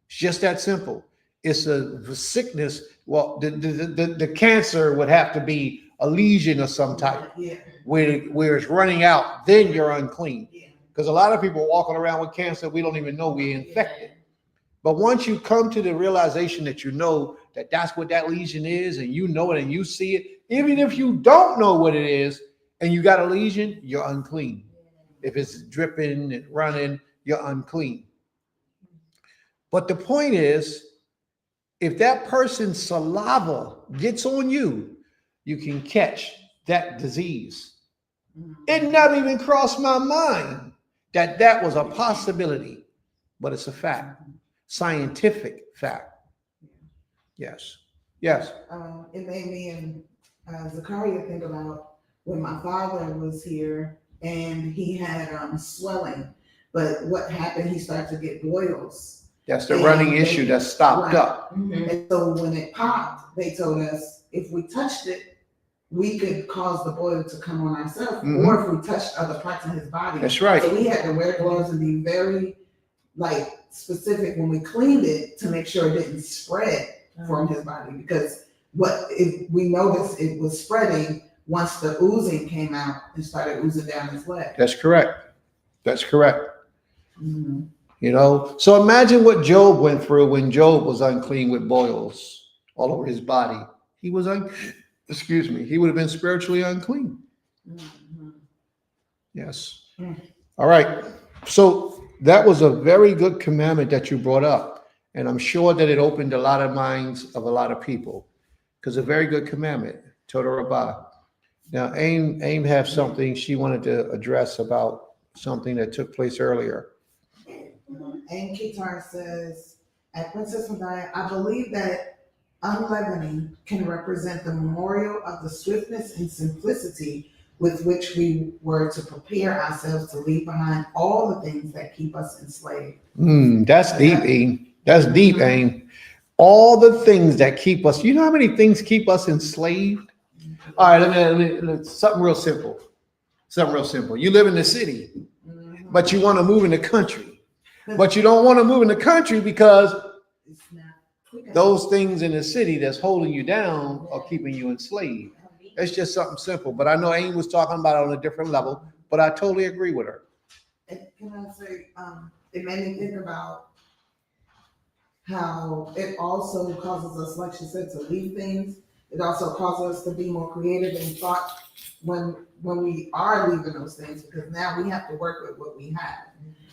It's just that simple. It's a sickness. Well, the cancer would have to be a lesion of some type, where it's running out, then you're unclean. Because a lot of people walking around with cancer, we don't even know we're infected. But once you come to the realization that you know that that's what that lesion is, and you know it and you see it, even if you don't know what it is and you got a lesion, you're unclean. If it's dripping and running, you're unclean. But the point is, if that person's saliva gets on you, you can catch that disease. It never even crossed my mind that was a possibility, but it's a fact, scientific fact. Yes. It made me and Zachariah think about when my father was here and he had swelling, but what happened? He started to get boils. That's the running issue that stopped up. And so when it popped, they told us if we touched it, we could cause the boil to come on ourselves, Mhm. or if we touched other parts of his body. That's right. So we had to wear gloves and be very like specific when we cleaned it to make sure it didn't spread from his body, because what if we noticed it was spreading once the oozing came out and started oozing down his leg. That's correct. That's correct. Mhm. You know, so imagine what Job went through when Job was unclean with boils all over his body. He was excuse me, he would have been spiritually unclean. Mhm. Yes. Mm. All right. So that was a very good commandment that you brought up. And I'm sure that it opened a lot of minds of a lot of people, because a very good commandment, Toda Rabbah. Now, Aim have something she wanted to address about something that took place earlier. And Kitar says, at Princess Medaya, I believe that unleavening can represent the memorial of the swiftness and simplicity with which we were to prepare ourselves to leave behind all the things that keep us enslaved. That's deep, Aim. That's deep, Aim. All the things that keep us, you know how many things keep us enslaved? All right, let me something real simple. Something real simple. You live in the city, Mhm. but you want to move in the country. But you don't want to move in the country because It's not quick those things in the city that's holding you down are keeping you enslaved. It's just something simple. But I know Amy was talking about it on a different level, but I totally agree with her. And can I say, it made me think about how it also causes us, like she said, to leave things. It also causes us to be more creative in thought when we are leaving those things, because now we have to work with what we have.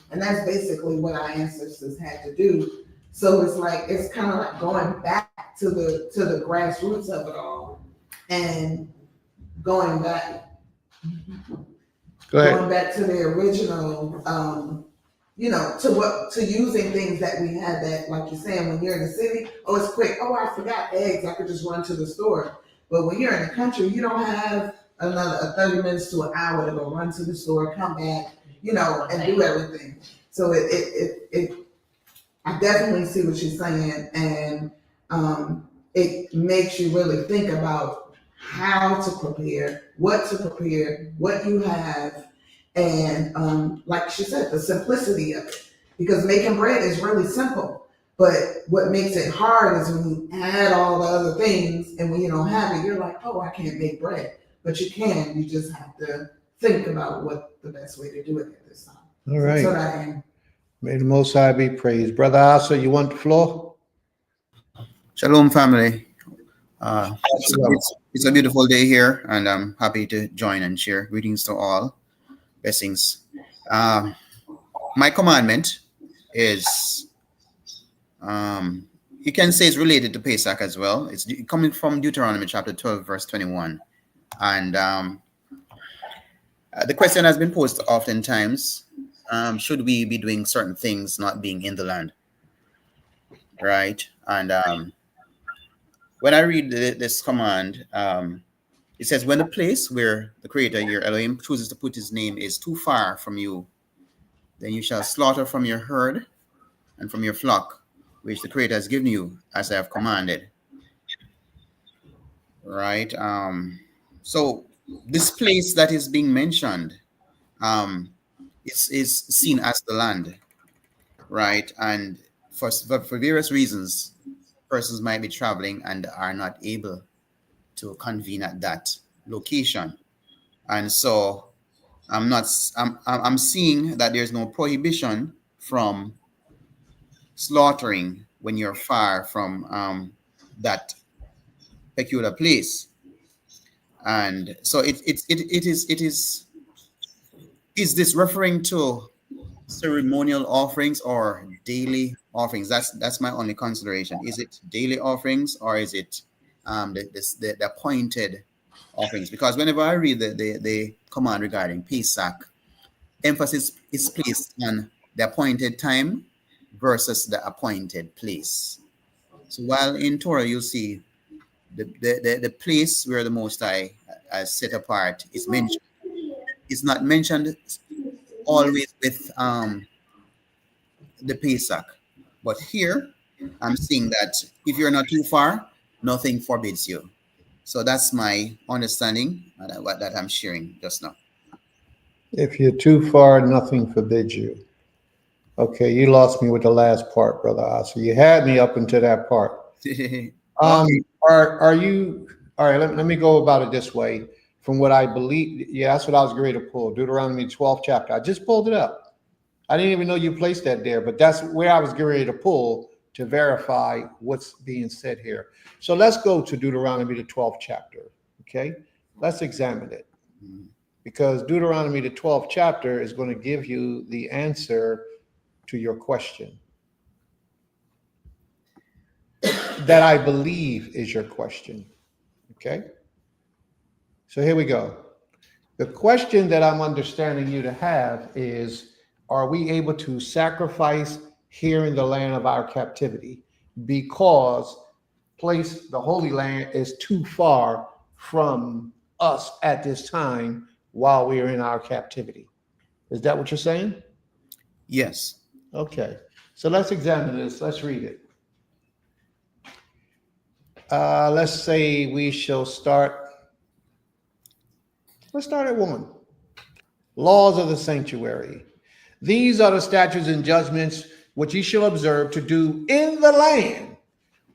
And that's basically what our ancestors had to do. So it's like, it's kind of like going back to the grassroots of it all, and going back Go ahead. going back to the original, to using things that we had, that, like you're saying, when you're in the city, oh, it's quick. Oh, I forgot eggs. I could just run to the store. But when you're in the country, you don't have another 30 minutes to an hour to go run to the store, come back, and do everything. So I definitely see what you're saying, and it makes you really think about how to prepare, what you have, and like she said, the simplicity of it. Because making bread is really simple, but what makes it hard is when you add all the other things, and when you don't have it, you're like, oh, I can't make bread. But you can. You just have to think about what the best way to do it at this time. All right. So that I am. May the Most High be praised. Brother Asa, you want the floor? Shalom, family. Shalom. It's a beautiful day here, and I'm happy to join and share. Greetings to all. Blessings. My commandment is, you can say it's related to Pesach as well. It's coming from Deuteronomy chapter 12, verse 21. And the question has been posed oftentimes, should we be doing certain things not being in the land? Right? And when I read this command, it says, when the place where the Creator, your Elohim, chooses to put his name is too far from you, then you shall slaughter from your herd and from your flock, which the Creator has given you, as I have commanded. Right? So this place that is being mentioned is seen as the land, right? And for various reasons, persons might be traveling and are not able to convene at that location. And so I'm seeing that there's no prohibition from slaughtering when you're far from that peculiar place. And so it is this referring to ceremonial offerings or daily offerings? That's my only consideration. Is it daily offerings, or is it the appointed offerings? Because whenever I read the command regarding Pesach, emphasis is placed on the appointed time versus the appointed place. So while in Torah you'll see the place where the Most High has set apart is mentioned, it's not mentioned always with the Pesach. But here I'm seeing that if you're not too far, nothing forbids you. So that's my understanding and what that I'm sharing just now. If you're too far, nothing forbids you. Okay, you lost me with the last part, Brother Asa. You had me up until that part. Okay. Are you all right? Let me go about it this way. From what I believe, yeah, that's what I was going to pull. Deuteronomy 12th chapter. I just pulled it up. I didn't even know you placed that there, but that's where I was getting ready to pull to verify what's being said here. So let's go to Deuteronomy the 12th chapter. Okay, let's examine it, because Deuteronomy the 12th chapter is going to give you the answer to your question that I believe is your question. Okay, so here we go. The question that I'm understanding you to have is, are we able to sacrifice here in the land of our captivity? Because the Holy Land is too far from us at this time while we are in our captivity. Is that what you're saying? Yes. Okay. So let's examine this. Let's read it. Let's say we shall start. Let's start at 1. Laws of the sanctuary. These are the statutes and judgments which ye shall observe to do in the land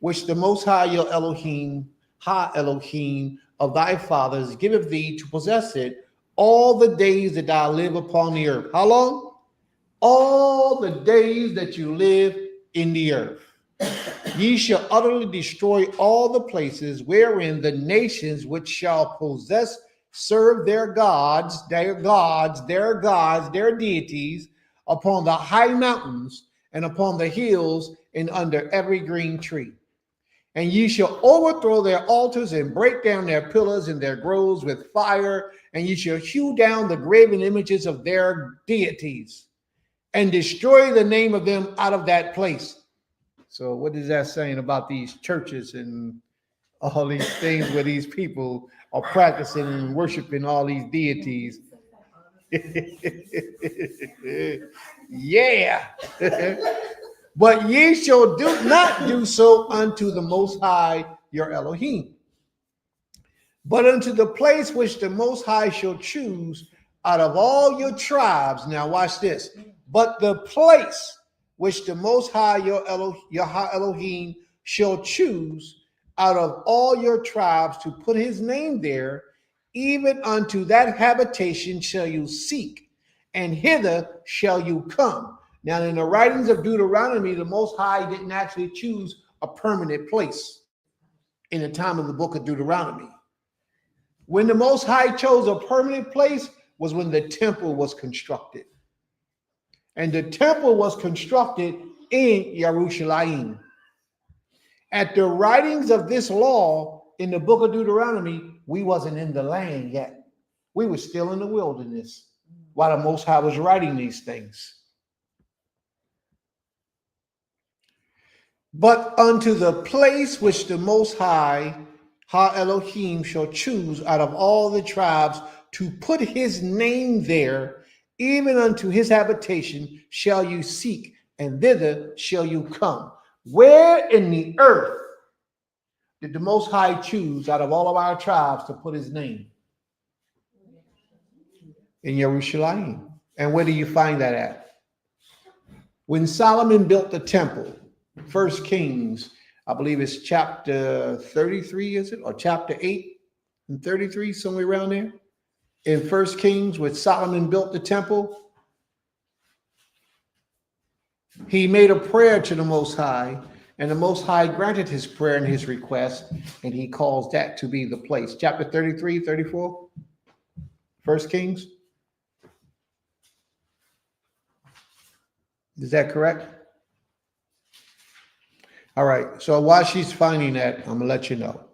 which the Most High your Elohim, Ha Elohim of thy fathers, giveth thee to possess it all the days that thou live upon the earth. How long? All the days that you live in the earth. Ye shall utterly destroy all the places wherein the nations which shall possess serve their gods, their deities, upon the high mountains and upon the hills and under every green tree. And ye shall overthrow their altars and break down their pillars and their groves with fire, and ye shall hew down the graven images of their deities and destroy the name of them out of that place. So what is that saying about these churches and all these things where these people are practicing and worshiping all these deities? Yeah. But ye shall not do so unto the Most High your Elohim, but unto the place which the Most High shall choose out of all your tribes. Now watch this. But the place which the Most High your Elohim shall choose out of all your tribes to put his name there, even unto that habitation shall you seek, and hither shall you come. Now, in the writings of Deuteronomy, the Most High didn't actually choose a permanent place in the time of the book of Deuteronomy. When the Most High chose a permanent place was when the temple was constructed. And the temple was constructed in Jerusalem. At the writings of this law in the book of Deuteronomy, we wasn't in the land yet. We were still in the wilderness while the Most High was writing these things. But unto the place which the Most High, Ha Elohim, shall choose out of all the tribes to put his name there, even unto his habitation shall you seek, and thither shall you come. Where in the earth did the Most High choose out of all of our tribes to put his name? In Jerusalem. And where do you find that at? When Solomon built the temple, 1 Kings, I believe it's chapter 33, is it? Or chapter 8 and 33, somewhere around there. In 1 Kings, when Solomon built the temple, he made a prayer to the Most High, and the Most High granted his prayer and his request, and he calls that to be the place. Chapter 33, 34, 1 Kings. Is that correct? All right. So while she's finding that, I'm going to let you know.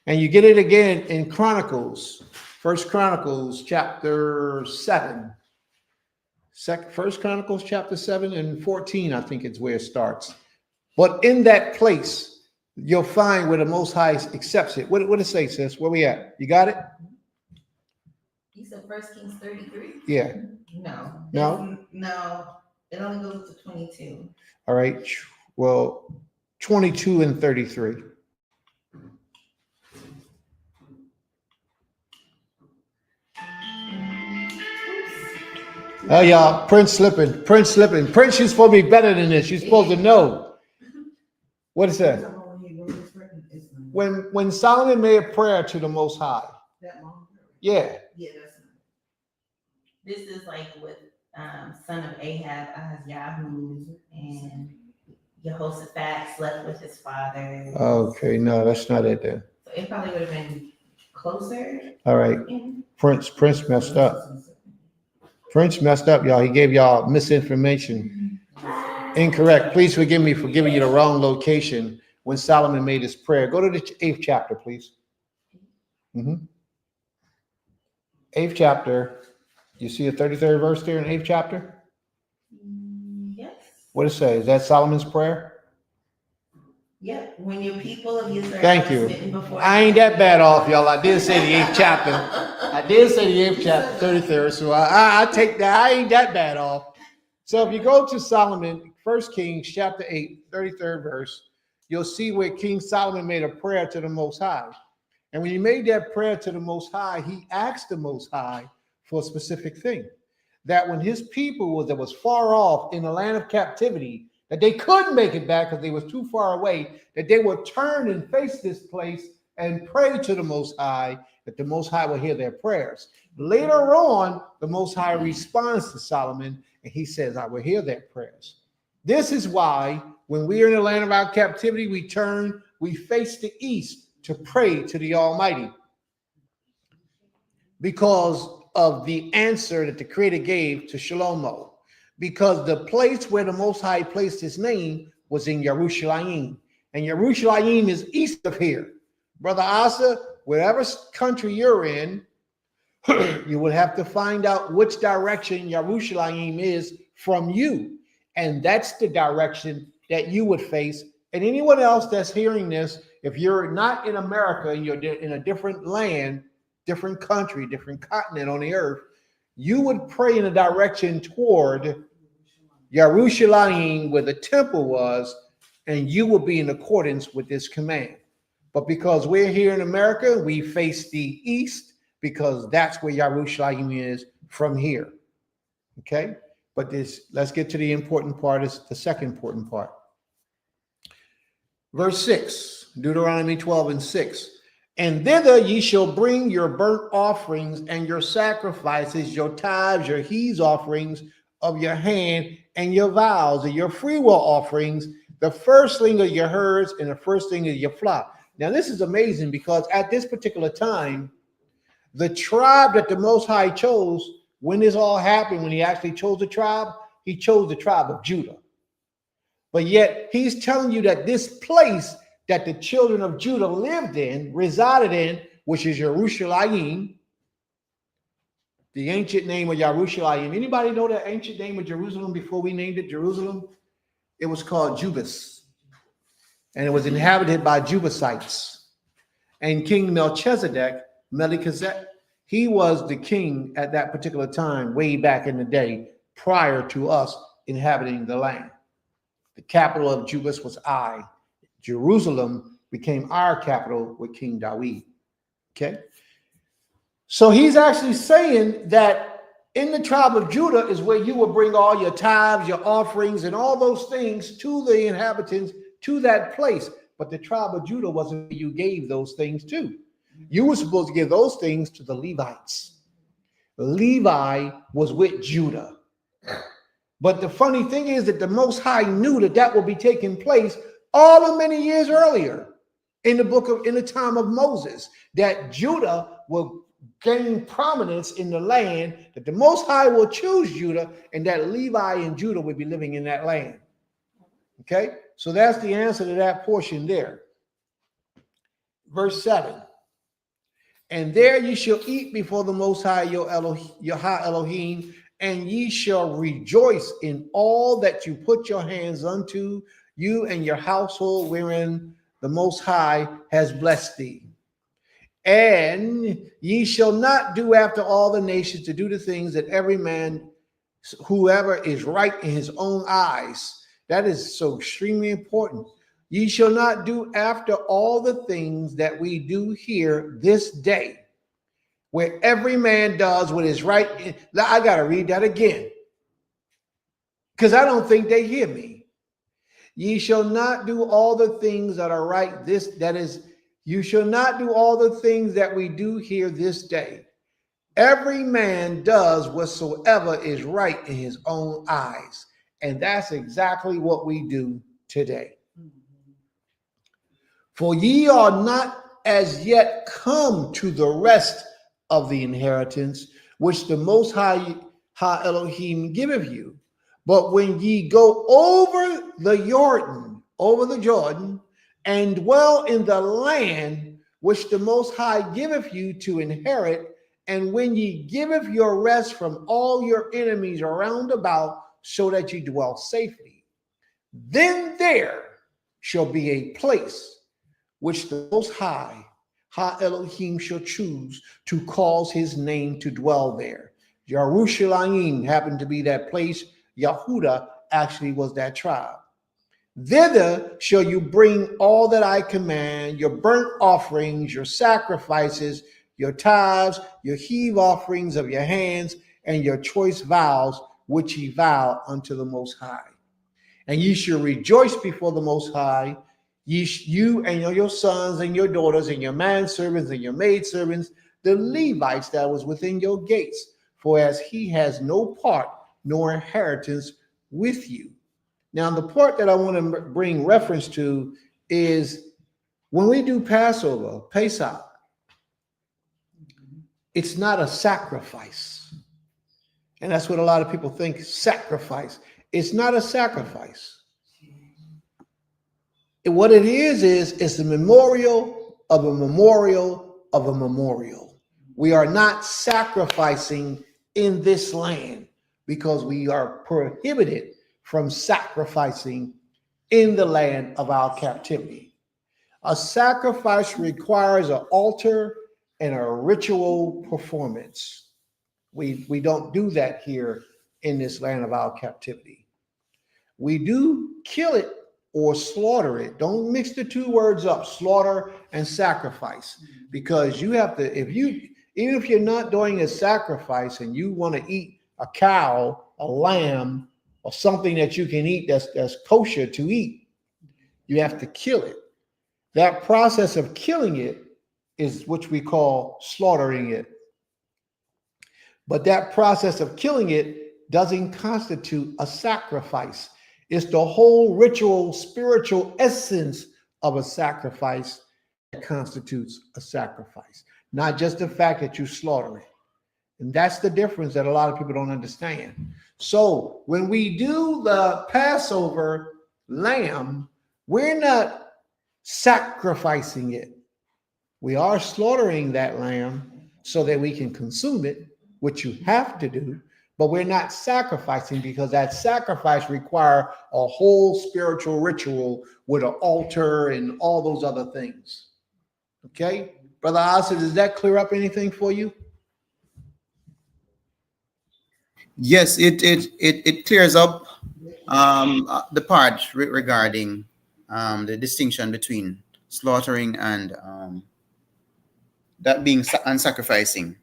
And you get it again in Chronicles, 1 Chronicles chapter 7. First Chronicles chapter 7 and 14, I think it's where it starts. But in that place, you'll find where the Most High accepts it. What did it say, sis? Where we at? You got it? You said 1 Kings 33? Yeah. No. No? No. It only goes to 22. All right. Well, 22 and 33. Oh, y'all, Prince slipping. Prince, you're supposed to be better than this. You're supposed to know. What is that? When Solomon made a prayer to the Most High. Yeah. This is like with son of Ahab, Yahoo, and Jehoshaphat slept with his father. Okay, no, that's not it then. So it probably would have been closer. All right. Prince messed up. Prince messed up, y'all. He gave y'all misinformation. Incorrect. Please forgive me for giving you the wrong location when Solomon made his prayer. Go to the 8th chapter, please. 8th chapter. You see the 33rd verse there in 8th chapter? Yes. What does it say? Is that Solomon's prayer? Yep. When your people of Israel. Thank you. I ain't that bad off, y'all. I did say the 8th chapter. I did say the 8th chapter, 33rd. So I take that. I ain't that bad off. So if you go to Solomon, 1 Kings chapter 8, 33rd verse, you'll see where King Solomon made a prayer to the Most High. And when he made that prayer to the Most High, he asked the Most High for a specific thing. That when his people that was far off in the land of captivity, that they couldn't make it back because they was too far away, that they would turn and face this place and pray to the Most High, that the Most High will hear their prayers. Later on, the Most High responds to Solomon, and he says, I will hear their prayers. This is why when we are in the land of our captivity, we turn, we face the east to pray to the Almighty. Because of the answer that the Creator gave to Shlomo. Because the place where the Most High placed his name was in Yerushalayim. And Yerushalayim is east of here. Brother Asa, whatever country you're in, you would have to find out which direction Yerushalayim is from you. And that's the direction that you would face. And anyone else that's hearing this, if you're not in America and you're in a different land, different country, different continent on the earth, you would pray in a direction toward Yerushalayim, where the temple was, and you will be in accordance with this command. But because we're here in America, we face the east because that's where Yerushalayim is from here. Okay? But let's get to the important part, is the second important part. Verse 6, Deuteronomy 12:6. And thither ye shall bring your burnt offerings and your sacrifices, your tithes, your heave offerings of your hand, and your vows, and your freewill offerings, the firstling of your herds and the firstling of your flock. Now, this is amazing because at this particular time, the tribe that the Most High chose, when this all happened, when he actually chose the tribe, he chose the tribe of Judah. But yet he's telling you that this place that the children of Judah lived in, resided in, which is Yerushalayim, the ancient name of Yerushalayim. Anybody know the ancient name of Jerusalem before we named it Jerusalem? It was called Jubas, and it was inhabited by Jebusites. And King Melchizedek, he was the king at that particular time, way back in the day, prior to us inhabiting the land. The capital of Jubas was Ai. Jerusalem became our capital with King David. Okay. So he's actually saying that in the tribe of Judah is where you will bring all your tithes, your offerings, and all those things to the inhabitants, to that place. But the tribe of Judah wasn't where you gave those things to. You were supposed to give those things to the Levites. Levi was with Judah. But the funny thing is that the Most High knew that that would be taking place all of many years earlier in the time of Moses, that Judah will gain prominence in the land, that the Most High will choose Judah, and that Levi and Judah will be living in that land. Okay, so that's the answer to that portion there. Verse 7. And there ye shall eat before the Most High your Elohim, and ye shall rejoice in all that you put your hands unto, you and your household wherein the Most High has blessed thee. And ye shall not do after all the nations to do the things that every man, whoever is right in his own eyes. That is so extremely important. Ye shall not do after all the things that we do here this day. where every man does what is right. I got to read that again because I don't think they hear me. Ye shall not do all the things that are right. You shall not do all the things that we do here this day. Every man does whatsoever is right in his own eyes. And that's exactly what we do today. For ye are not as yet come to the rest of the inheritance, which the Most High Elohim giveth you. But when ye go over the Jordan, and dwell in the land which the Most High giveth you to inherit, and when ye giveth your rest from all your enemies around about, so that ye dwell safely, then there shall be a place which the Most High, Elohim, shall choose to cause his name to dwell there. Jerusalem happened to be that place. Yehuda actually was that tribe. Thither shall you bring all that I command, your burnt offerings, your sacrifices, your tithes, your heave offerings of your hands, and your choice vows, which ye vow unto the Most High. And ye shall rejoice before the Most High, you and your sons and your daughters and your manservants and your maidservants, the Levites that was within your gates, for as he has no part nor inheritance with you. Now, the part that I want to bring reference to is when we do Passover, Pesach, it's not a sacrifice. And that's what a lot of people think, sacrifice. It's not a sacrifice. What it is it's a memorial of a memorial of a memorial. We are not sacrificing in this land because we are prohibited from sacrificing in the land of our captivity. A sacrifice requires an altar and a ritual performance. We don't do that here in this land of our captivity. We do kill it or slaughter it. Don't mix the two words up, slaughter and sacrifice, because you have to, even if you're not doing a sacrifice and you want to eat a cow, a lamb, or something that you can eat that's kosher to eat, you have to kill it. That process of killing it is what we call slaughtering it. But that process of killing it doesn't constitute a sacrifice. It's the whole ritual, spiritual essence of a sacrifice that constitutes a sacrifice, not just the fact that you slaughter it. And that's the difference that a lot of people don't understand. So when we do the Passover lamb, we're not sacrificing it. We are slaughtering that lamb so that we can consume it, which you have to do, but we're not sacrificing because that sacrifice requires a whole spiritual ritual with an altar and all those other things. Okay? Brother Asa, does that clear up anything for you? Yes, it clears up the part regarding the distinction between slaughtering and that being and sacrificing,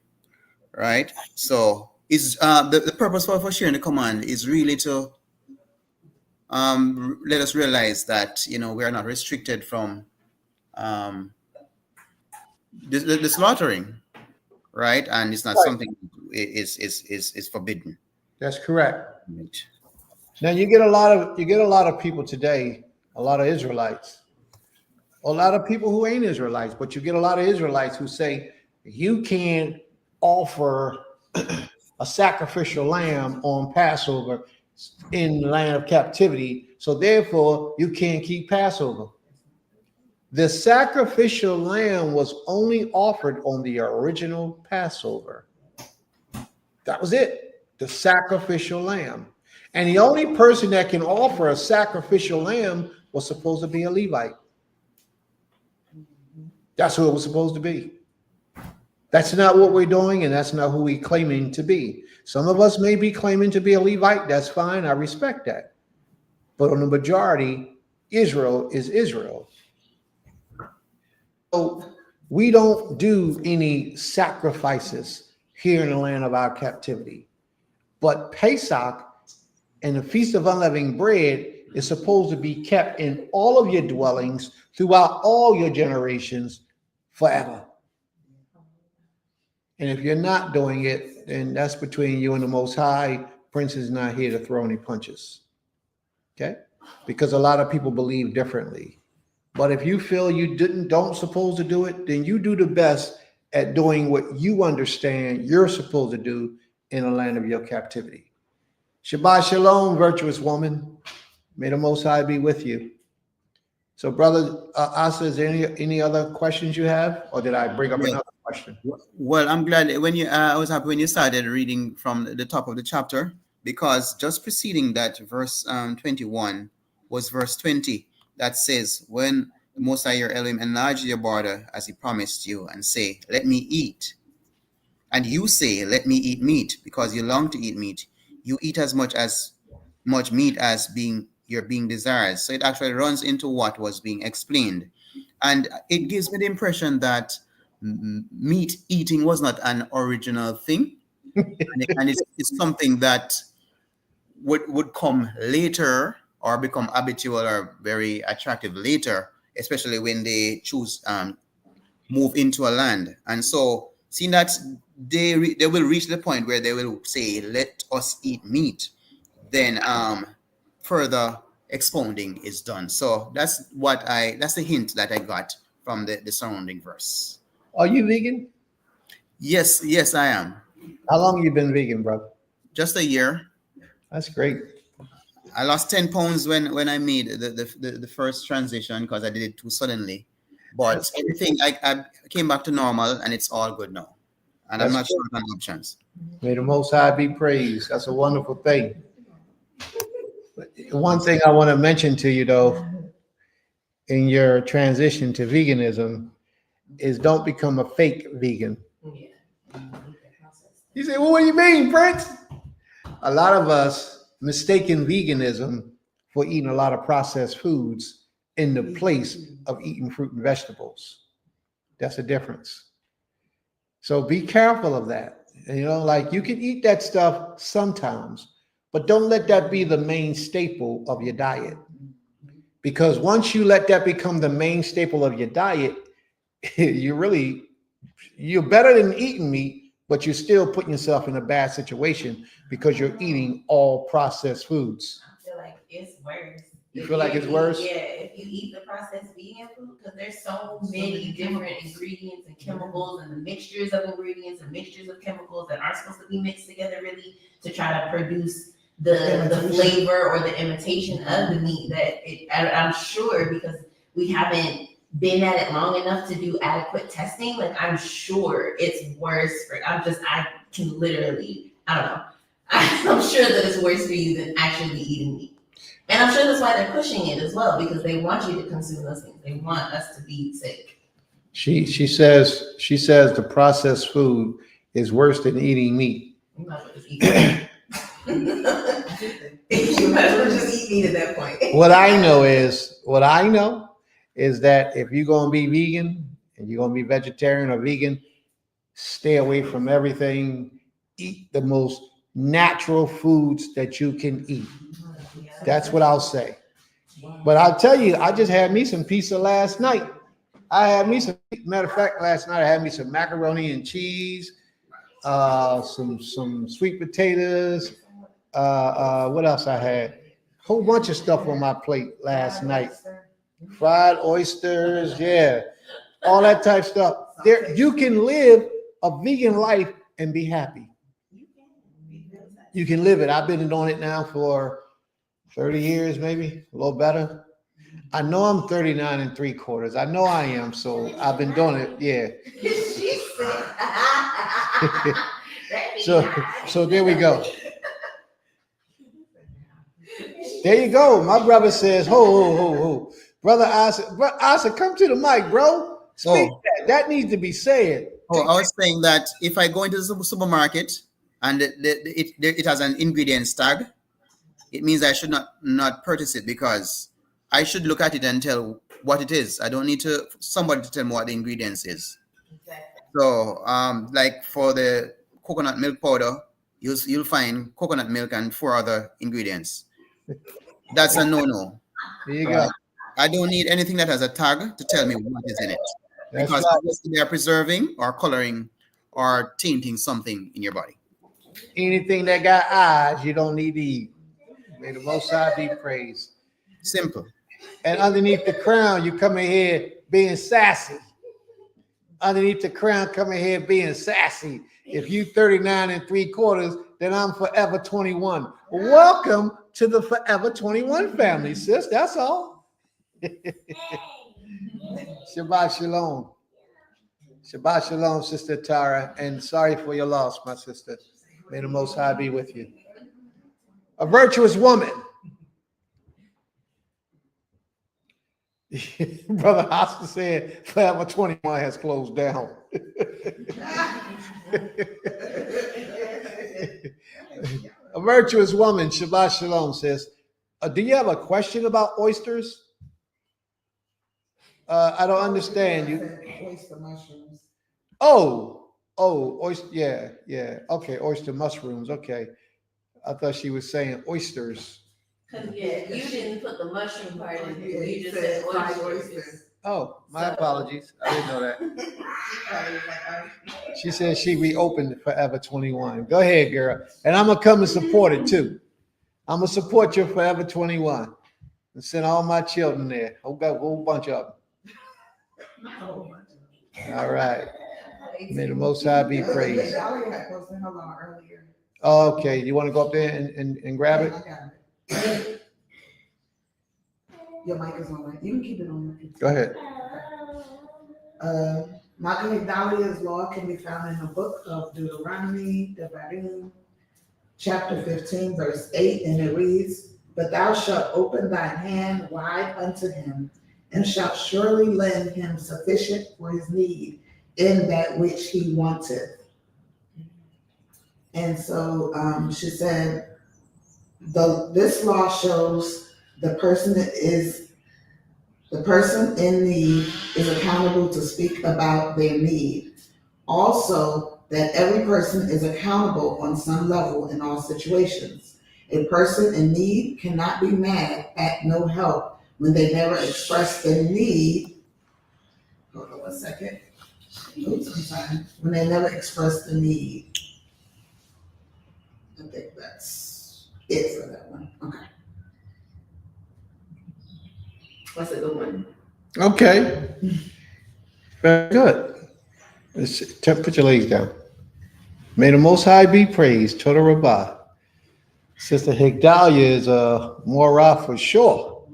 right? So is the purpose for sharing the command is really to let us realize that we are not restricted from the slaughtering, right? And it's not something is forbidden. That's correct. Right. Now you get a lot of people today, a lot of Israelites, a lot of people who ain't Israelites, but you get a lot of Israelites who say you can't offer a sacrificial lamb on Passover in the land of captivity, so therefore you can't keep Passover. The sacrificial lamb was only offered on the original Passover. That was it, the sacrificial lamb. And the only person that can offer a sacrificial lamb was supposed to be a Levite. That's who it was supposed to be. That's not what we're doing, and that's not who we're claiming to be. Some of us may be claiming to be a Levite. That's fine. I respect that. But on the majority, Israel is Israel. So We don't do any sacrifices here in the land of our captivity. But Pesach and the Feast of Unleavened Bread is supposed to be kept in all of your dwellings throughout all your generations forever. And if you're not doing it, then that's between you and the Most High. Prince is not here to throw any punches. Okay? Because a lot of people believe differently. But if you feel you don't supposed to do it, then you do the best at doing what you understand you're supposed to do in the land of your captivity. Shabbat shalom, virtuous woman. May the Most High be with you. So, brother Asa, is there any other questions you have, or did I bring up another question? Well, I'm glad when you. I was happy when you started reading from the top of the chapter, because just preceding that, verse 21 was verse 20 that says, "When the Most High your Elohim enlarge your border as He promised you, and say, 'Let me eat,' and you say, 'Let me eat meat,' because you long to eat meat, you eat as much meat as you're being desired." So it actually runs into what was being explained, and it gives me the impression that meat eating was not an original thing, and it's something that would come later or become habitual or very attractive later, especially when they choose move into a land. And so, seeing that they will reach the point where they will say, "Let us eat meat," then further expounding is done. So that's the hint that I got from the surrounding verse. Are you vegan? Yes, I am. How long you been vegan, brother? Just a year. That's great. I lost 10 pounds when I made the first transition because I did it too suddenly. But everything, I came back to normal, and it's all good now. And I'm not short on options. May the Most High be praised. That's a wonderful thing. One thing I want to mention to you, though, in your transition to veganism, is don't become a fake vegan. You say, "Well, what do you mean, Prince?" A lot of us mistaken veganism for eating a lot of processed foods in the place of eating fruit and vegetables. That's a difference. So be careful of that. You know, like you can eat that stuff sometimes, but don't let that be the main staple of your diet. Because once you let that become the main staple of your diet, you're better than eating meat, but you're still putting yourself in a bad situation because you're eating all processed foods. I feel like it's worse. You feel like it's worse? Yeah, if you eat the processed vegan food, because there's so many different ingredients and chemicals and the mixtures of ingredients and mixtures of chemicals that aren't supposed to be mixed together really to try to produce the flavor or the imitation of the meat I'm sure, because we haven't been at it long enough to do adequate testing, like I'm sure it's worse I can literally, I don't know. I'm sure that it's worse for you than actually eating meat. And I'm sure that's why they're pushing it as well, because they want you to consume those things. They want us to be sick. She says the processed food is worse than eating meat. You might as well just eat meat. You might as well just eat meat at that point. What I know is that if you're gonna be vegan and you're gonna be vegetarian or vegan, stay away from everything. Eat the most natural foods that you can eat. That's what I'll say. But I'll tell you, I just had me some pizza last night. Matter of fact, last night I had me some macaroni and cheese, some sweet potatoes. What else I had? A whole bunch of stuff on my plate last night. Fried oysters, yeah, all that type of stuff. There, you can live a vegan life and be happy. You can live it. I've been doing it now for 30 years, maybe a little better. I know I'm 39 3/4. I know I am. So I've been doing it. Yeah. So there we go. There you go. My brother says, ho. Brother Asa, come to the mic, bro. Speak that needs to be said. I was saying that if I go into the supermarket and it has an ingredients tag, it means I should not purchase it, because I should look at it and tell what it is. I don't need somebody to tell me what the ingredients is. Exactly. So, like for the coconut milk powder, you'll find coconut milk and 4 other ingredients. That's a no-no. There you Right? go. I don't need anything that has a tag to tell me what is in it, That's because right. they are preserving or coloring or tainting something in your body. Anything that got eyes, you don't need to eat. May the Most High be praised. Simple. And underneath the crown, you come in here being sassy. Underneath the crown, come in here being sassy. If you 39 3/4, then I'm forever 21. Welcome to the forever 21 family, sis. That's all. Shabbat shalom. Shabbat shalom, Sister Tara. And sorry for your loss, my sister. May the Most High be with you. A virtuous woman. Brother Oscar said Forever 21 has closed down. A virtuous woman, Shabbat Shalom, says, do you have a question about oysters? I don't understand you. Oyster mushrooms. Oyster, yeah. Okay, oyster mushrooms. Okay. I thought she was saying oysters. Cause you didn't put the mushroom part in there. You just said said fried oysters. Oh, my apologies. I didn't know that. Oh, She said she reopened Forever 21. Go ahead, girl. And I'm going to come and support it too. I'm going to support your Forever 21 and send all my children there. I've got a whole bunch of them. All right. May the Most High be praised. Okay. You want to go up there and grab it? Your mic is on. You can keep it on. Go ahead. Malcolm McDowell's law can be found in the book of Deuteronomy, Devarim, chapter 15, verse 8, and it reads, "But thou shalt open thine hand wide unto him, and shalt surely lend him sufficient for his need in that which he wanteth." And so she said, this law shows the person in need is accountable to speak about their need. Also, that every person is accountable on some level in all situations. A person in need cannot be mad at no help when they never express their need. Hold on 1 second. Oops, I'm sorry. When they never express the need. I think that's it for that one. Okay. That's a good one. Okay. Very good. Put your legs down. May the Most High be praised. Toda Rabbah. Sister Higdalia is more raw for sure.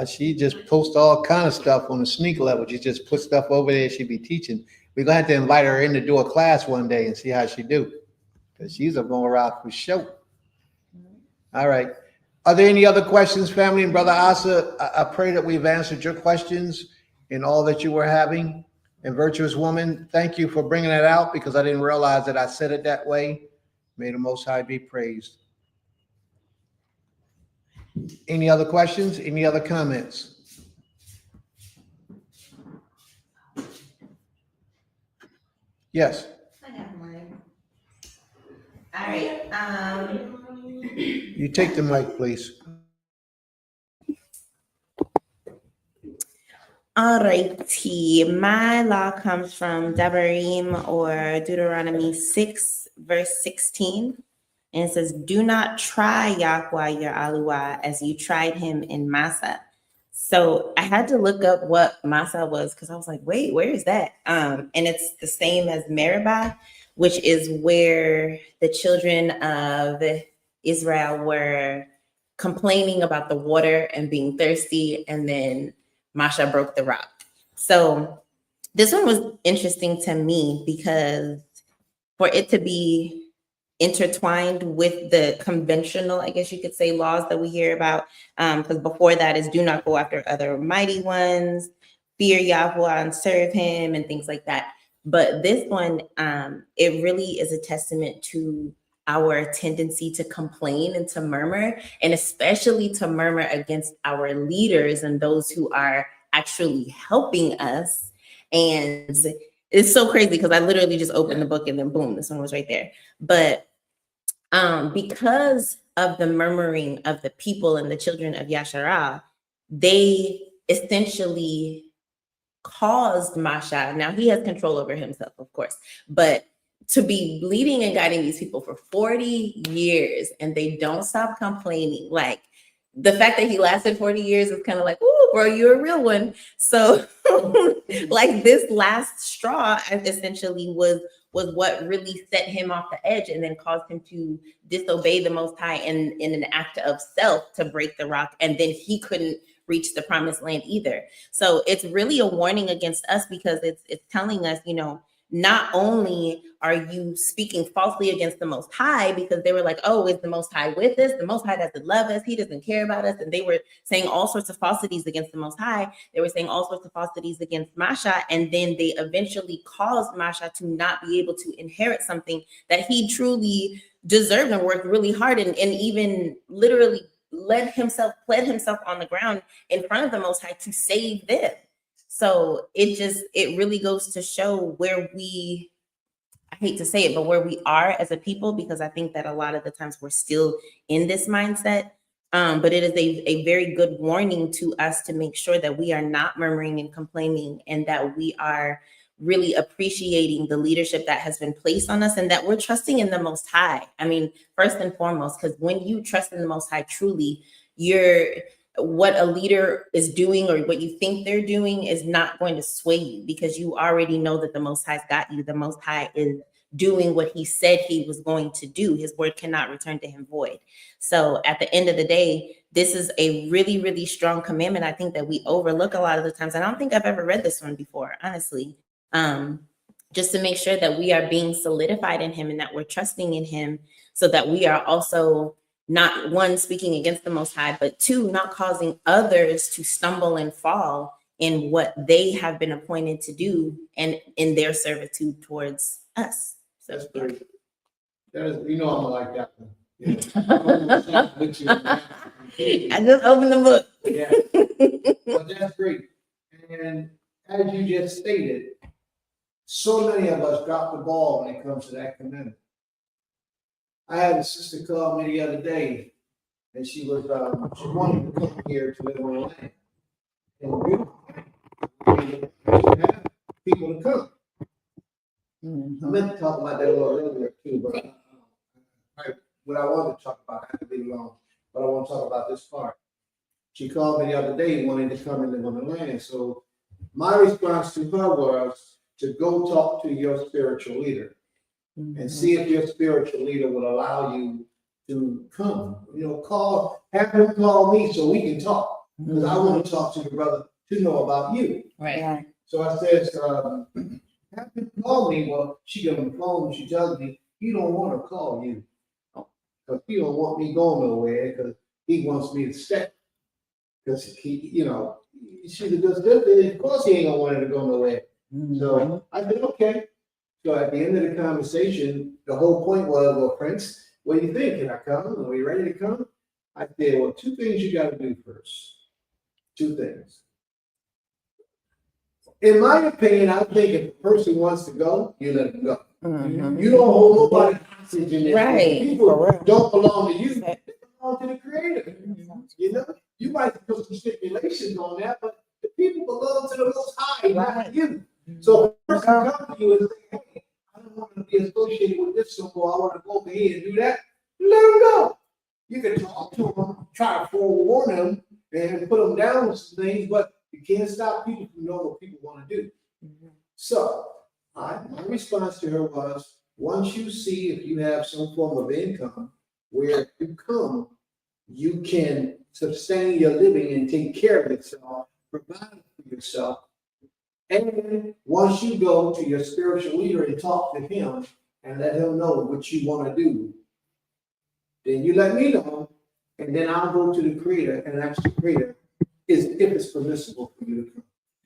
She just posts all kind of stuff on the sneak level. She just puts stuff over there. She be teaching. We're gonna have to invite her in to do a class one day and see how she do. Because she's a more raw for sure. All right. Are there any other questions, family? And Brother Asa, I pray that we've answered your questions in all that you were having. And Virtuous Woman, thank you for bringing that out because I didn't realize that I said it that way. May the Most High be praised. Any other questions? Any other comments? Yes. I have mine. All right. You take the mic, please. Alrighty, my law comes from Devarim or Deuteronomy 6, verse 16. And it says, "Do not try Yahweh your Aluah as you tried him in Massa." So I had to look up what Massa was because I was like, wait, where is that? And it's the same as Meribah, which is where the children of Israel were complaining about the water and being thirsty, and then Masha broke the rock. So this one was interesting to me because for it to be intertwined with the conventional, I guess you could say, laws that we hear about, because before that is do not go after other mighty ones, fear Yahweh and serve him, and things like that. But this one, it really is a testament to our tendency to complain and to murmur, and especially to murmur against our leaders and those who are actually helping us. And it's so crazy because I literally just opened the book and then boom, this one was right there. But because of the murmuring of the people and the children of Yasharah, they essentially caused Masha. Now he has control over himself, of course, but to be leading and guiding these people for 40 years and they don't stop complaining, like the fact that he lasted 40 years is kind of like, oh, bro, you're a real one. So like this last straw essentially was what really set him off the edge and then caused him to disobey the Most High in an act of self to break the rock. And then he couldn't reach the promised land either. So it's really a warning against us because it's telling us, you know, not only are you speaking falsely against the Most High, because they were like, oh, is the Most High with us? The Most High doesn't love us. He doesn't care about us. And they were saying all sorts of falsities against the Most High. They were saying all sorts of falsities against Masha. And then they eventually caused Masha to not be able to inherit something that he truly deserved and worked really hard and even literally pled himself on the ground in front of the Most High to save them. So it really goes to show where we, I hate to say it, but where we are as a people, because I think that a lot of the times we're still in this mindset. But it is a very good warning to us to make sure that we are not murmuring and complaining and that we are really appreciating the leadership that has been placed on us and that we're trusting in the Most High. I mean, first and foremost, because when you trust in the Most High, truly, what a leader is doing or what you think they're doing is not going to sway you because you already know that the Most High's got you. The Most High is doing what he said he was going to do. His word cannot return to him void. So at the end of the day, this is a really, really strong commandment. I think that we overlook a lot of the times. I don't think I've ever read this one before, honestly. Just to make sure that we are being solidified in him and that we're trusting in him so that we are also not one, speaking against the Most High, but two, not causing others to stumble and fall in what they have been appointed to do and in their servitude towards us. So, That's great. That is, you know, I'm like that one. Yeah. I just opened the book. Yeah. But that's great. And as you just stated, so many of us drop the ball when it comes to that commandment. I had a sister call me the other day, and she wanted to come here to live on the land. And we have people to come. I meant to talk about that a little earlier too, but what I wanted to talk about, I have to be long, but I want to talk about this part. She called me the other day wanting to come and live on the land. So my response to her was to go talk to your spiritual leader and see if your spiritual leader will allow you to come. You know, have him call me so we can talk. Because I want to talk to your brother to know about you. Right. So I said, have him call me. Well, she gave him the phone. She tells me he don't want to call you because he don't want me going nowhere because he wants me to stay. Because he, you know, she's a good sister. Of course, he ain't gonna want her to go nowhere. So I said, okay. So at the end of the conversation, the whole point was, well, Prince, what do you think? Can I come? Are we ready to come? I said, well, two things you got to do first. Two things. In my opinion, I think if a person wants to go, you let them go. You don't hold nobody hostage in this. Right. People don't belong to you. They belong to the Creator. You know, you might put some stipulations on that, but the people belong to the Most High, not you. So if a person comes to you and say, hey, I don't want to be associated with this so I want to go over here and do that, let them go. You can talk to them, try to forewarn them, and put them down with some things, but you can't stop people from knowing what people want to do. So my response to her was, once you see if you have some form of income where you come, you can sustain your living and take care of yourself, provide for yourself. And once you go to your spiritual leader and talk to him and let him know what you want to do, then you let me know, and then I'll go to the Creator and ask the Creator if it's permissible for you to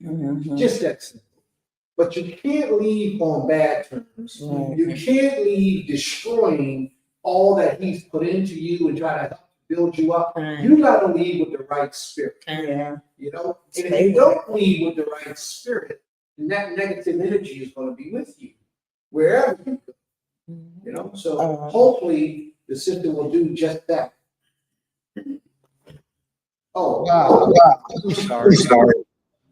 come. Just that simple. But you can't leave on bad terms. You can't leave destroying all that he's put into you and try to help build you up. Right. You got to lead with the right spirit. Yeah. You know, and if you don't lead with the right spirit, then that negative energy is going to be with you wherever you go. You know, so hopefully the system will do just that. Oh, wow. I'm sorry.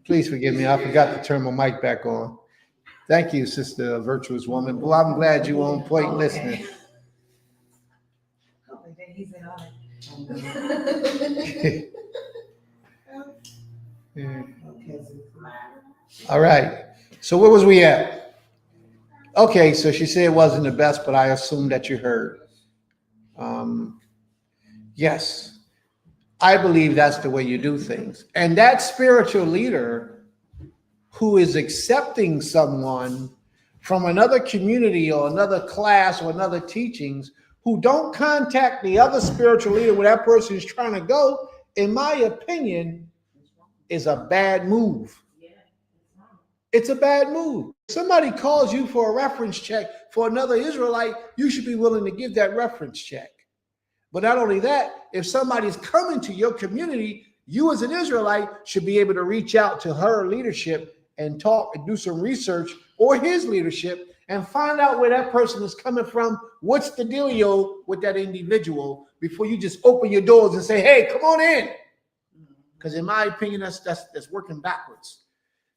Please forgive me. I forgot to turn my mic back on. Thank you, Sister Virtuous Woman. Well, I'm glad you were on point listening. Yeah. All right. So where was we at? Okay, so she said it wasn't the best, but I assume that you heard. Yes, I believe that's the way you do things. And that spiritual leader who is accepting someone from another community or another class or another teachings who don't contact the other spiritual leader where that person is trying to go, in my opinion, is a bad move. It's a bad move. If somebody calls you for a reference check for another Israelite, you should be willing to give that reference check. But not only that, if somebody's coming to your community, you as an Israelite should be able to reach out to her leadership and talk and do some research, or his leadership, and find out where that person is coming from. What's the dealio with that individual before you just open your doors and say, hey, come on in. Because in my opinion, that's working backwards.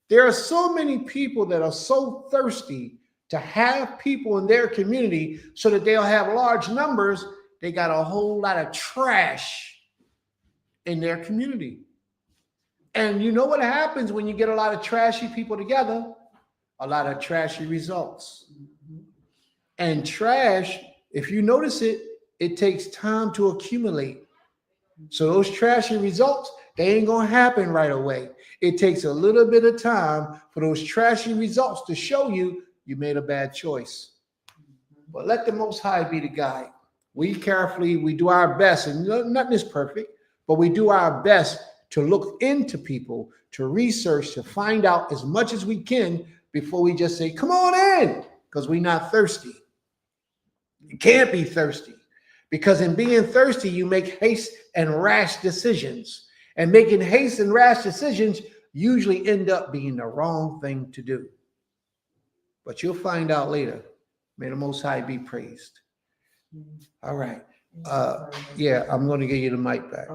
There are so many people that are so thirsty to have people in their community so that they'll have large numbers. They got a whole lot of trash in their community. And you know what happens when you get a lot of trashy people together? A lot of trashy results. And trash, if you notice it, it takes time to accumulate. So those trashy results, they ain't gonna happen right away. It takes a little bit of time for those trashy results to show you you made a bad choice. But let the Most High be the guide. We do our best, and nothing is perfect, but we do our best to look into people, to research, to find out as much as we can before we just say, come on in, because we're not thirsty. You can't be thirsty, because in being thirsty, you make haste and rash decisions. And making haste and rash decisions usually end up being the wrong thing to do. But you'll find out later. May the Most High be praised. All right. Yeah, I'm going to give you the mic back.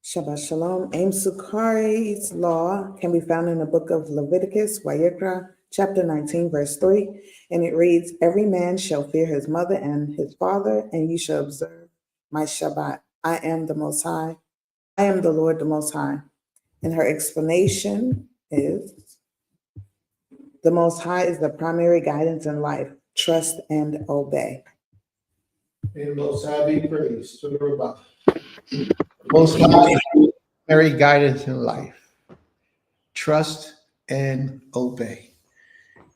Shabbat Shalom. Aim Sukkari's law can be found in the book of Leviticus, Vayikra, chapter 19, verse 3. And it reads, every man shall fear his mother and his father, and you shall observe my Shabbat. I am the Most High. I am the Lord the Most High. And her explanation is, the Most High is the primary guidance in life. Trust and obey. May the Most High be praised. Most High, primary guidance in life. Trust and obey.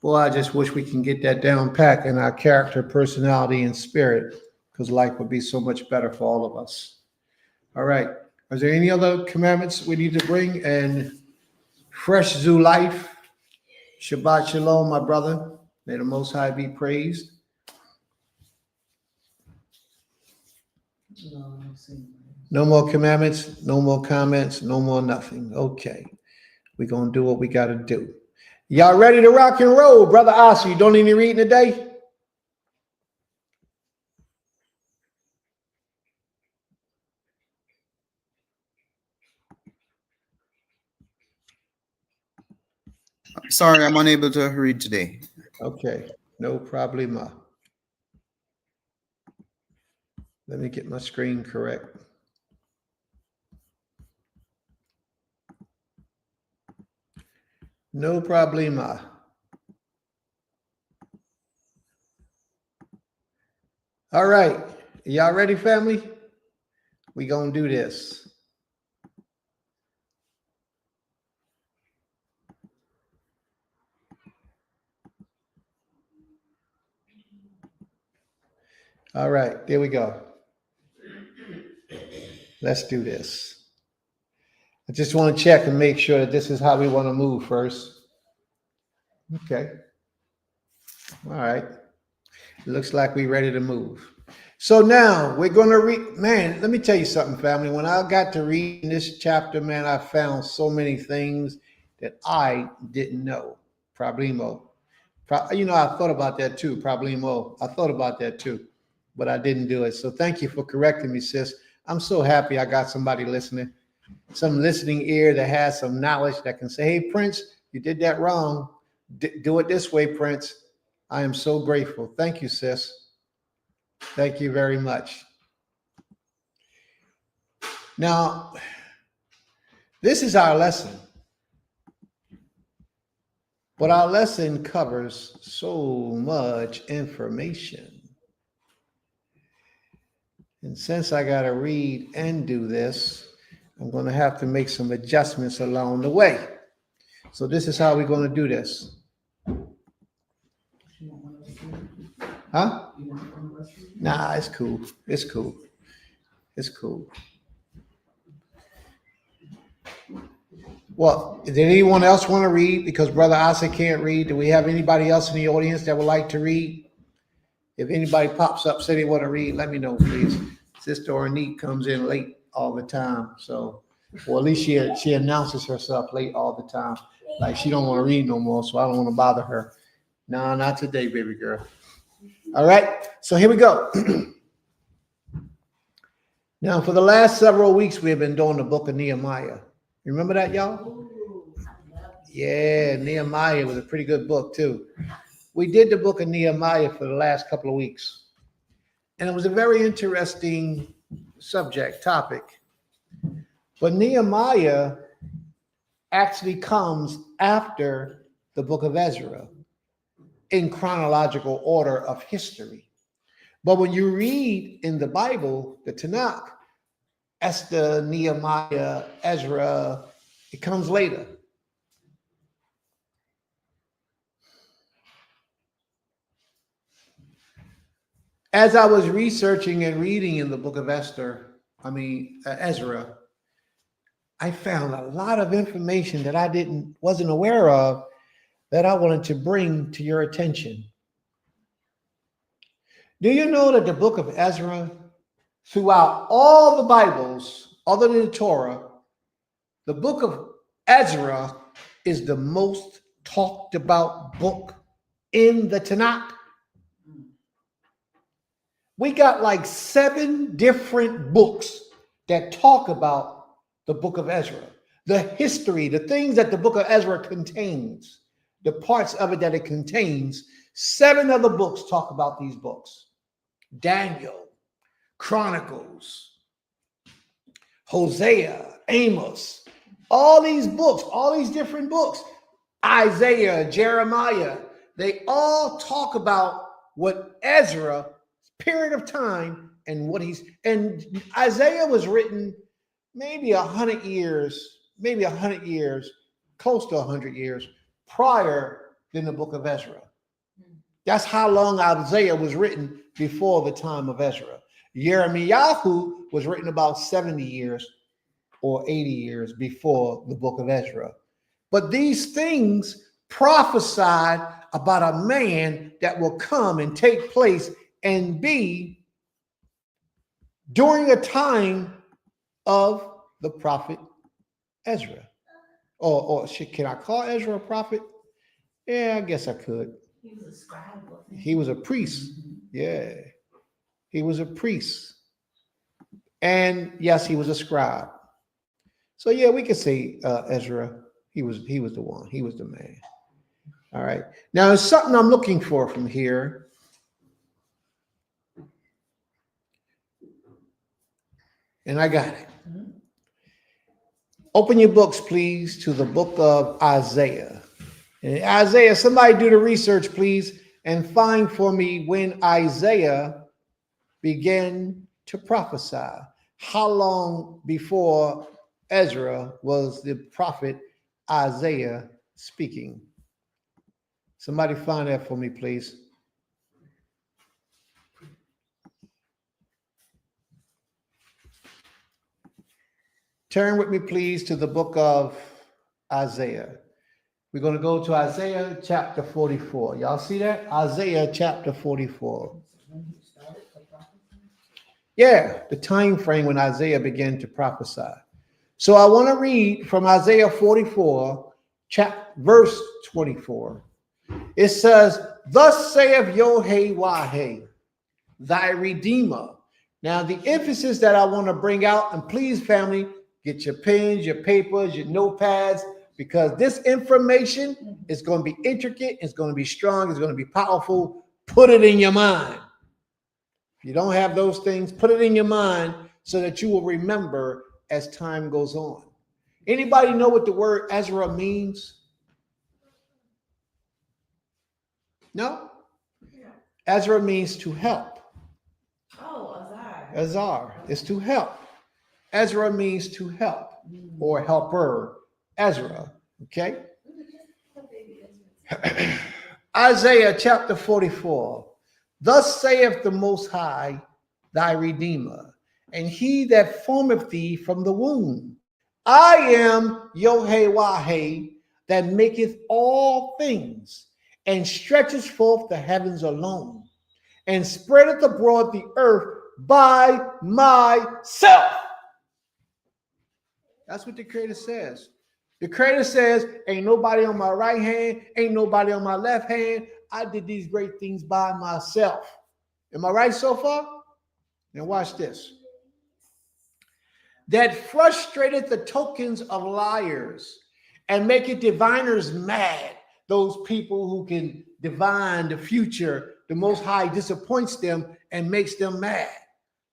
Boy, I just wish we can get that down pat in our character, personality, and spirit, because life would be so much better for all of us. All right. Is there any other commandments we need to bring? And fresh zoo life. Shabbat Shalom, my brother. May the Most High be praised. No more commandments, no more comments, no more nothing. Okay. We're going to do what we got to do. Y'all ready to rock and roll? Brother Asa, you don't need any reading today? Sorry, I'm unable to read today. Okay. No problema. Let me get my screen correct. No problema. All right. Y'all ready, family? We gonna do this. All right, there we go. Let's do this. I just want to check and make sure that this is how we want to move first. Okay. All right. Looks like we're ready to move. So now we're going to read. Man, let me tell you something, family. When I got to read this chapter, man, I found so many things that I didn't know. Problemo. I thought about that too. Problemo. I thought about that too, but I didn't do it. So thank you for correcting me, sis. I'm so happy I got somebody listening, some listening ear that has some knowledge that can say, hey, Prince, you did that wrong. Do it this way, Prince. I am so grateful. Thank you, sis. Thank you very much. Now, this is our lesson, but our lesson covers so much information. And since I got to read and do this, I'm going to have to make some adjustments along the way. So this is how we're going to do this. Huh? Nah, it's cool. It's cool. It's cool. Well, did anyone else want to read? Because Brother Asa can't read. Do we have anybody else in the audience that would like to read? If anybody pops up, say they want to read, let me know, please. Sister Ornette comes in late all the time. So, or at least she announces herself late all the time. Like she don't want to read no more, so I don't want to bother her. No, not today, baby girl. All right, so here we go. Now, for the last several weeks, we have been doing the book of Nehemiah. Remember that, y'all? Yeah, Nehemiah was a pretty good book, too. We did the book of Nehemiah for the last couple of weeks. And it was a very interesting topic. But Nehemiah actually comes after the book of Ezra in chronological order of history. But when you read in the Bible, the Tanakh, Esther, Nehemiah, Ezra, it comes later. As I was researching and reading in the book of Ezra, I found a lot of information that I wasn't aware of that I wanted to bring to your attention. Do you know that the book of Ezra, throughout all the Bibles, other than the Torah, the book of Ezra is the most talked about book in the Tanakh? We got like 7 different books that talk about the book of Ezra, the history, the things that the book of Ezra contains, the parts of it that it contains. 7 other books talk about these books. Daniel, Chronicles, Hosea, Amos, all these books, all these different books, Isaiah, Jeremiah, they all talk about what Ezra period of time and and Isaiah was written maybe 100 years, close to 100 years prior than the book of Ezra. That's how long Isaiah was written before the time of Ezra. Jeremiah was written about 70 years or 80 years before the book of Ezra. But these things prophesied about a man that will come and take place and be during a time of the prophet Ezra. Can I call Ezra a prophet? Yeah, I guess I could. He was a scribe. He was a priest. Yeah, he was a priest. And yes, he was a scribe. So yeah, we could say Ezra. He was the one. He was the man. All right. Now, there's something I'm looking for from here. And I got it. Open your books, please, to the book of Isaiah. And Isaiah, somebody do the research, please, and find for me when Isaiah began to prophesy. How long before Ezra was the prophet Isaiah speaking? Somebody find that for me, please. Turn with me, please, to the book of Isaiah. We're going to go to Isaiah chapter 44. Y'all see that? Isaiah chapter 44. Yeah, the time frame when Isaiah began to prophesy. So I want to read from Isaiah 44, verse 24. It says, "Thus saith Yahweh, thy Redeemer." Now, the emphasis that I want to bring out, and please, family, get your pens, your papers, your notepads, because this information is going to be intricate, it's going to be strong, it's going to be powerful. Put it in your mind. If you don't have those things, put it in your mind so that you will remember as time goes on. Anybody know what the word Ezra means? No? Ezra means to help. Oh, Azar. Azar is to help. Ezra means to help or helper. Ezra. Okay? Isaiah chapter 44. "Thus saith the Most High, thy Redeemer, and he that formeth thee from the womb. I am Yahweh that maketh all things, and stretches forth the heavens alone, and spreadeth abroad the earth by myself." That's what the Creator says. The Creator says, ain't nobody on my right hand, ain't nobody on my left hand. I did these great things by myself. Am I right so far? Now watch this. "That frustrated the tokens of liars and maketh diviners mad." Those people who can divine the future, the Most High disappoints them and makes them mad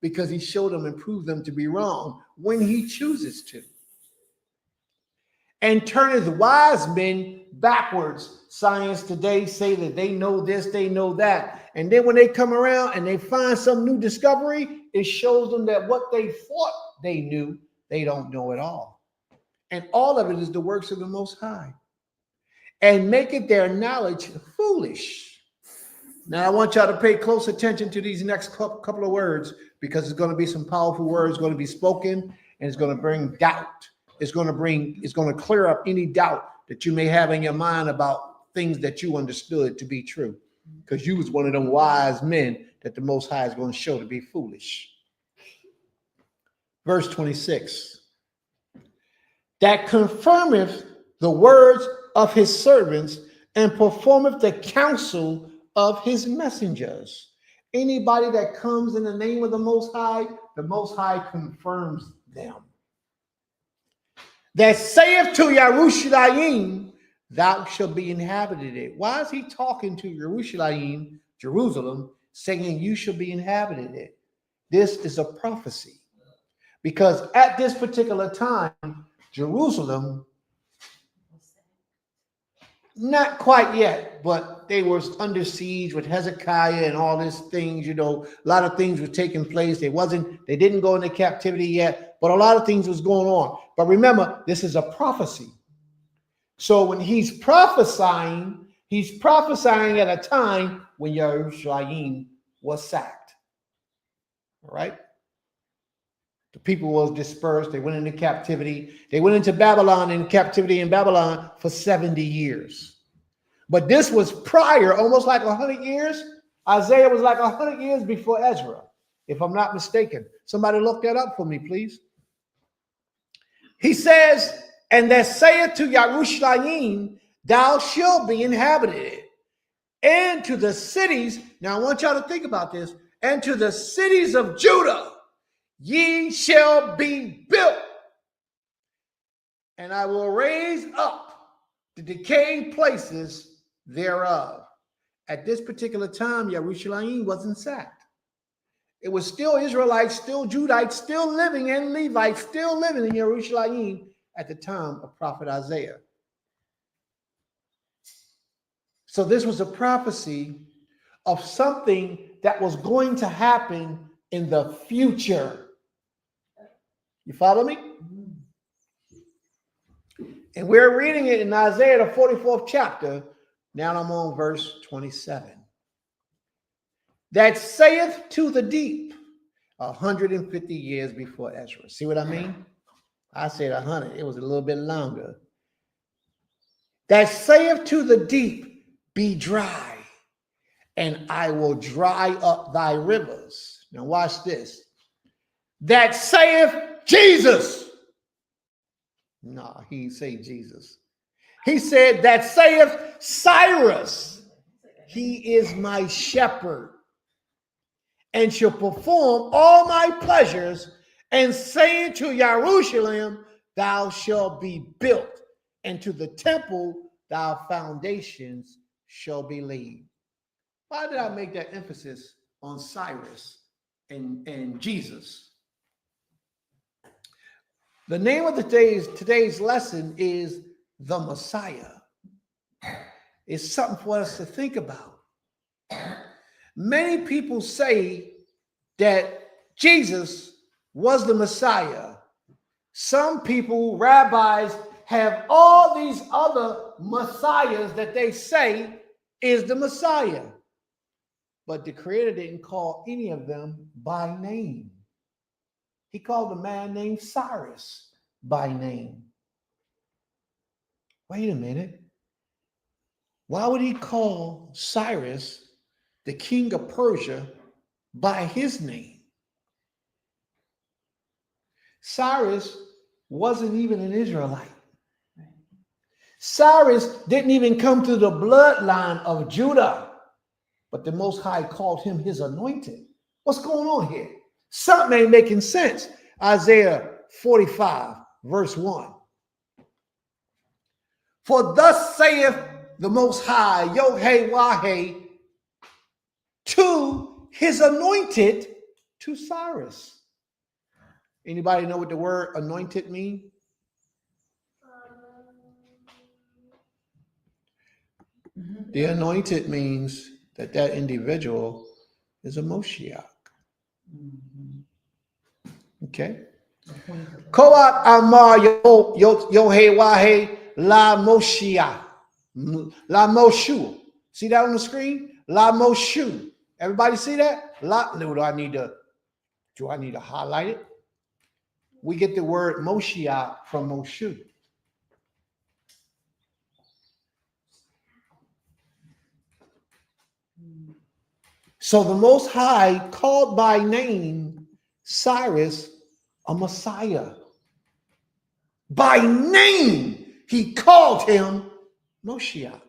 because he showed them and proved them to be wrong when he chooses to. "And turneth wise men backwards." Science today say that they know this, they know that. And then when they come around and they find some new discovery, it shows them that what they thought they knew, they don't know at all. And all of it is the works of the Most High. "And maketh their knowledge foolish." Now I want y'all to pay close attention to these next couple of words, because it's going to be some powerful words going to be spoken, and it's going to bring doubt. It's going to clear up any doubt that you may have in your mind about things that you understood to be true, because you was one of them wise men that the Most High is going to show to be foolish. Verse 26. "That confirmeth the words of his servants and performeth the counsel of his messengers." Anybody that comes in the name of the Most High confirms them. "That saith to Yerushalayim, thou shalt be inhabited it." Why is he talking to Yerushalayim, Jerusalem, saying you shall be inhabited it? This is a prophecy, because at this particular time, Jerusalem, not quite yet, but they were under siege with Hezekiah and all these things, a lot of things were taking place. They didn't go into captivity yet, but a lot of things was going on. But remember, this is a prophecy. So when he's prophesying at a time when Yerushalayim was sacked. All right? The people was dispersed. They went into captivity. They went into Babylon, in captivity in Babylon for 70 years. But this was prior, almost like 100 years. Isaiah was like 100 years before Ezra, if I'm not mistaken. Somebody look that up for me, please. He says, "And that saith to Yerushalayim, thou shalt be inhabited, and to the cities," now I want y'all to think about this, "and to the cities of Judah, ye shall be built, and I will raise up the decayed places thereof." At this particular time, Yerushalayim wasn't sacked. It was still Israelites, still Judites, still living, and Levites still living in Yerushalayim at the time of prophet Isaiah. So this was a prophecy of something that was going to happen in the future. You follow me? And we're reading it in Isaiah, the 44th chapter. Now I'm on verse 27. "That saith to the deep," 150 years before Ezra. See what I mean? I said 100. It was a little bit longer. that saith to the deep, be dry, and I will dry up thy rivers. Now watch this. That saith Jesus. No, he didn't say Jesus. He said that saith Cyrus. He is my shepherd and shall perform all my pleasures, and saying to Jerusalem, thou shalt be built, and to the temple thy foundations shall be laid. Why did I make that emphasis on Cyrus and Jesus? The name of today's lesson is the Messiah. It's something for us to think about. Many people say that Jesus was the Messiah. Some people, rabbis, have all these other messiahs that they say is the Messiah. But the Creator didn't call any of them by name. He called a man named Cyrus by name. Wait a minute. Why would he call Cyrus, the king of Persia, by his name? Cyrus wasn't even an Israelite. Cyrus didn't even come through the bloodline of Judah, but the Most High called him his anointed. What's going on here? Something ain't making sense. Isaiah 45, verse 1. For thus saith the Most High, Yod-Heh-Wah-Heh, to his anointed, to Cyrus. Anybody know what the word anointed means? The anointed means that that individual is a Moshiach. Okay? Koat Amar Yod-Heh-Wah-Heh La Moshiach. La Moshu. See that on the screen? La Moshu. Everybody see that? Do I need to highlight it? We get the word Moshiach from Moshu. So the Most High called by name Cyrus a Messiah. By name, he called him Moshiach.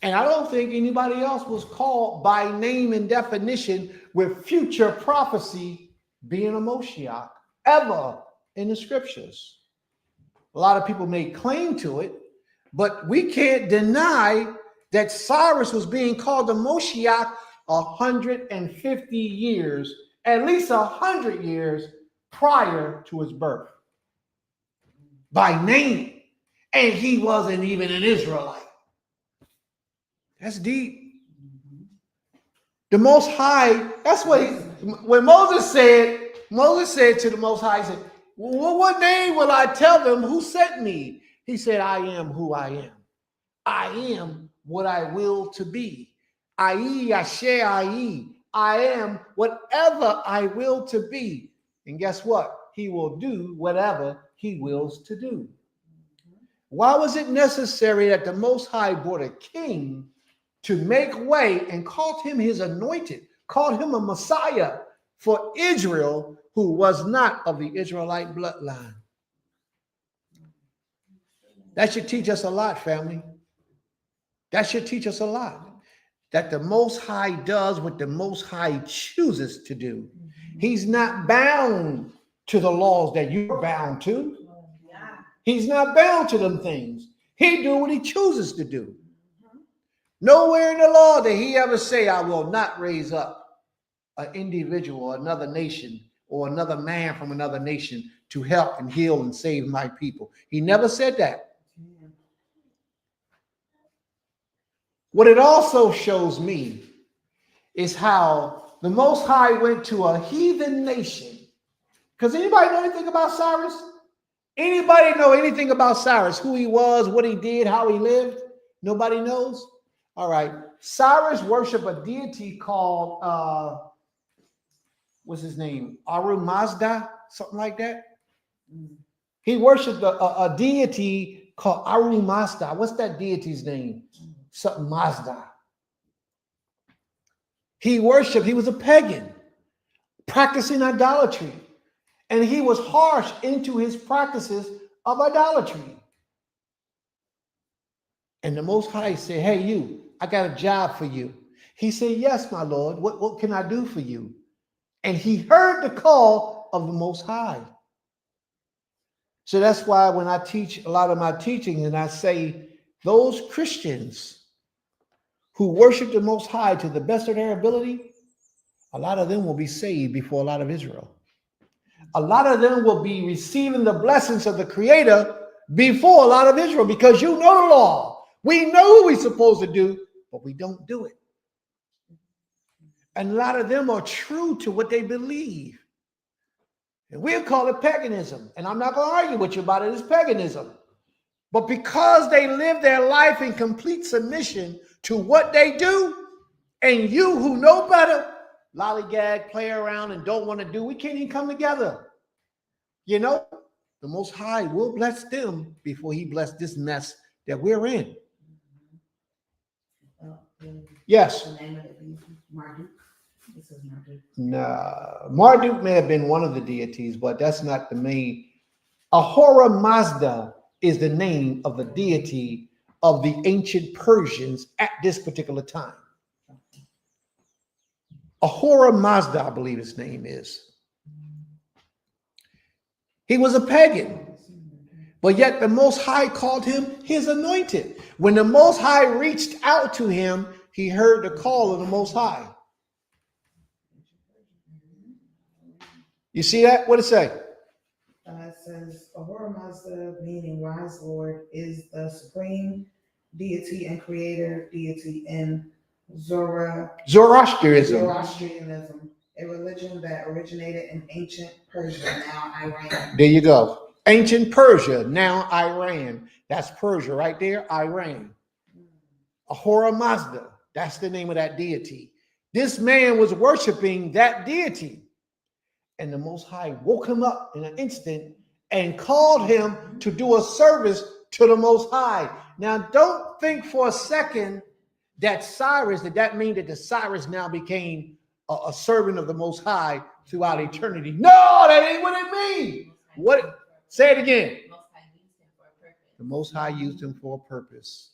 And I don't think anybody else was called by name and definition with future prophecy being a Moshiach ever in the scriptures. A lot of people may claim to it, but we can't deny that Cyrus was being called a Moshiach 150 years, at least 100 years prior to his birth. By name. And he wasn't even an Israelite. That's deep. The Most High, that's what when Moses said to the Most High, he said, well, what name will I tell them who sent me? He said, I am who I am. I am what I will to be. I am whatever I will to be. And guess what? He will do whatever he wills to do. Why was it necessary that the Most High brought a king to make way and called him his anointed, called him a Messiah for Israel, who was not of the Israelite bloodline? That should teach us a lot, family. That should teach us a lot. That the Most High does what the Most High chooses to do. He's not bound to the laws that you're bound to. He's not bound to them things. He do what he chooses to do. Nowhere in the law did he ever say, I will not raise up an individual or another nation or another man from another nation to help and heal and save my people. He never said that. What it also shows me is how the Most High went to a heathen nation. Because anybody know anything about Cyrus? Anybody know anything about Cyrus? Who he was, what he did, how he lived? Nobody knows? All right. Cyrus worshiped a deity called, what's his name? Aru Mazda, something like that. He worshiped a deity called Aru Mazda. What's that deity's name? Something Mazda. He worshiped, he was a pagan, practicing idolatry. And he was harsh into his practices of idolatry. And the Most High said, hey, you, I got a job for you. He said, yes, my Lord, what can I do for you? And he heard the call of the Most High. So that's why when I teach a lot of my teachings and I say those Christians who worship the Most High to the best of their ability, a lot of them will be saved before a lot of Israel. A lot of them will be receiving the blessings of the Creator before a lot of Israel, because you know the law. We know what we're supposed to do, but we don't do it. And a lot of them are true to what they believe. And we'll call it paganism. And I'm not going to argue with you about it. It's paganism. But because they live their life in complete submission to what they do, and you who know better, lollygag, play around, and don't want to do, we can't even come together. You know, the Most High will bless them before he bless this mess that we're in. Yes. The name of the beast, Marduk. This is Marduk. Nah, Marduk may have been one of the deities, but that's not the main. Ahura Mazda is the name of the deity of the ancient Persians at this particular time. Ahura Mazda, I believe his name is. He was a pagan, but yet the Most High called him his anointed. When the Most High reached out to him, he heard the call of the Most High. You see that? What does it say? It says, Ahura Mazda, meaning wise Lord, is the supreme deity and creator deity in Zoroastrianism. Zoroastrianism, a religion that originated in ancient Persia, now Iran. There you go. Ancient Persia, now Iran. That's Persia right there, Iran. Ahura Mazda, that's the name of that deity. This man was worshiping that deity. And the Most High woke him up in an instant and called him to do a service to the Most High. Now, don't think for a second that Cyrus, that means that the Cyrus now became a servant of the Most High throughout eternity. No, that ain't what it means. What? Say it again. The Most High used him for a purpose.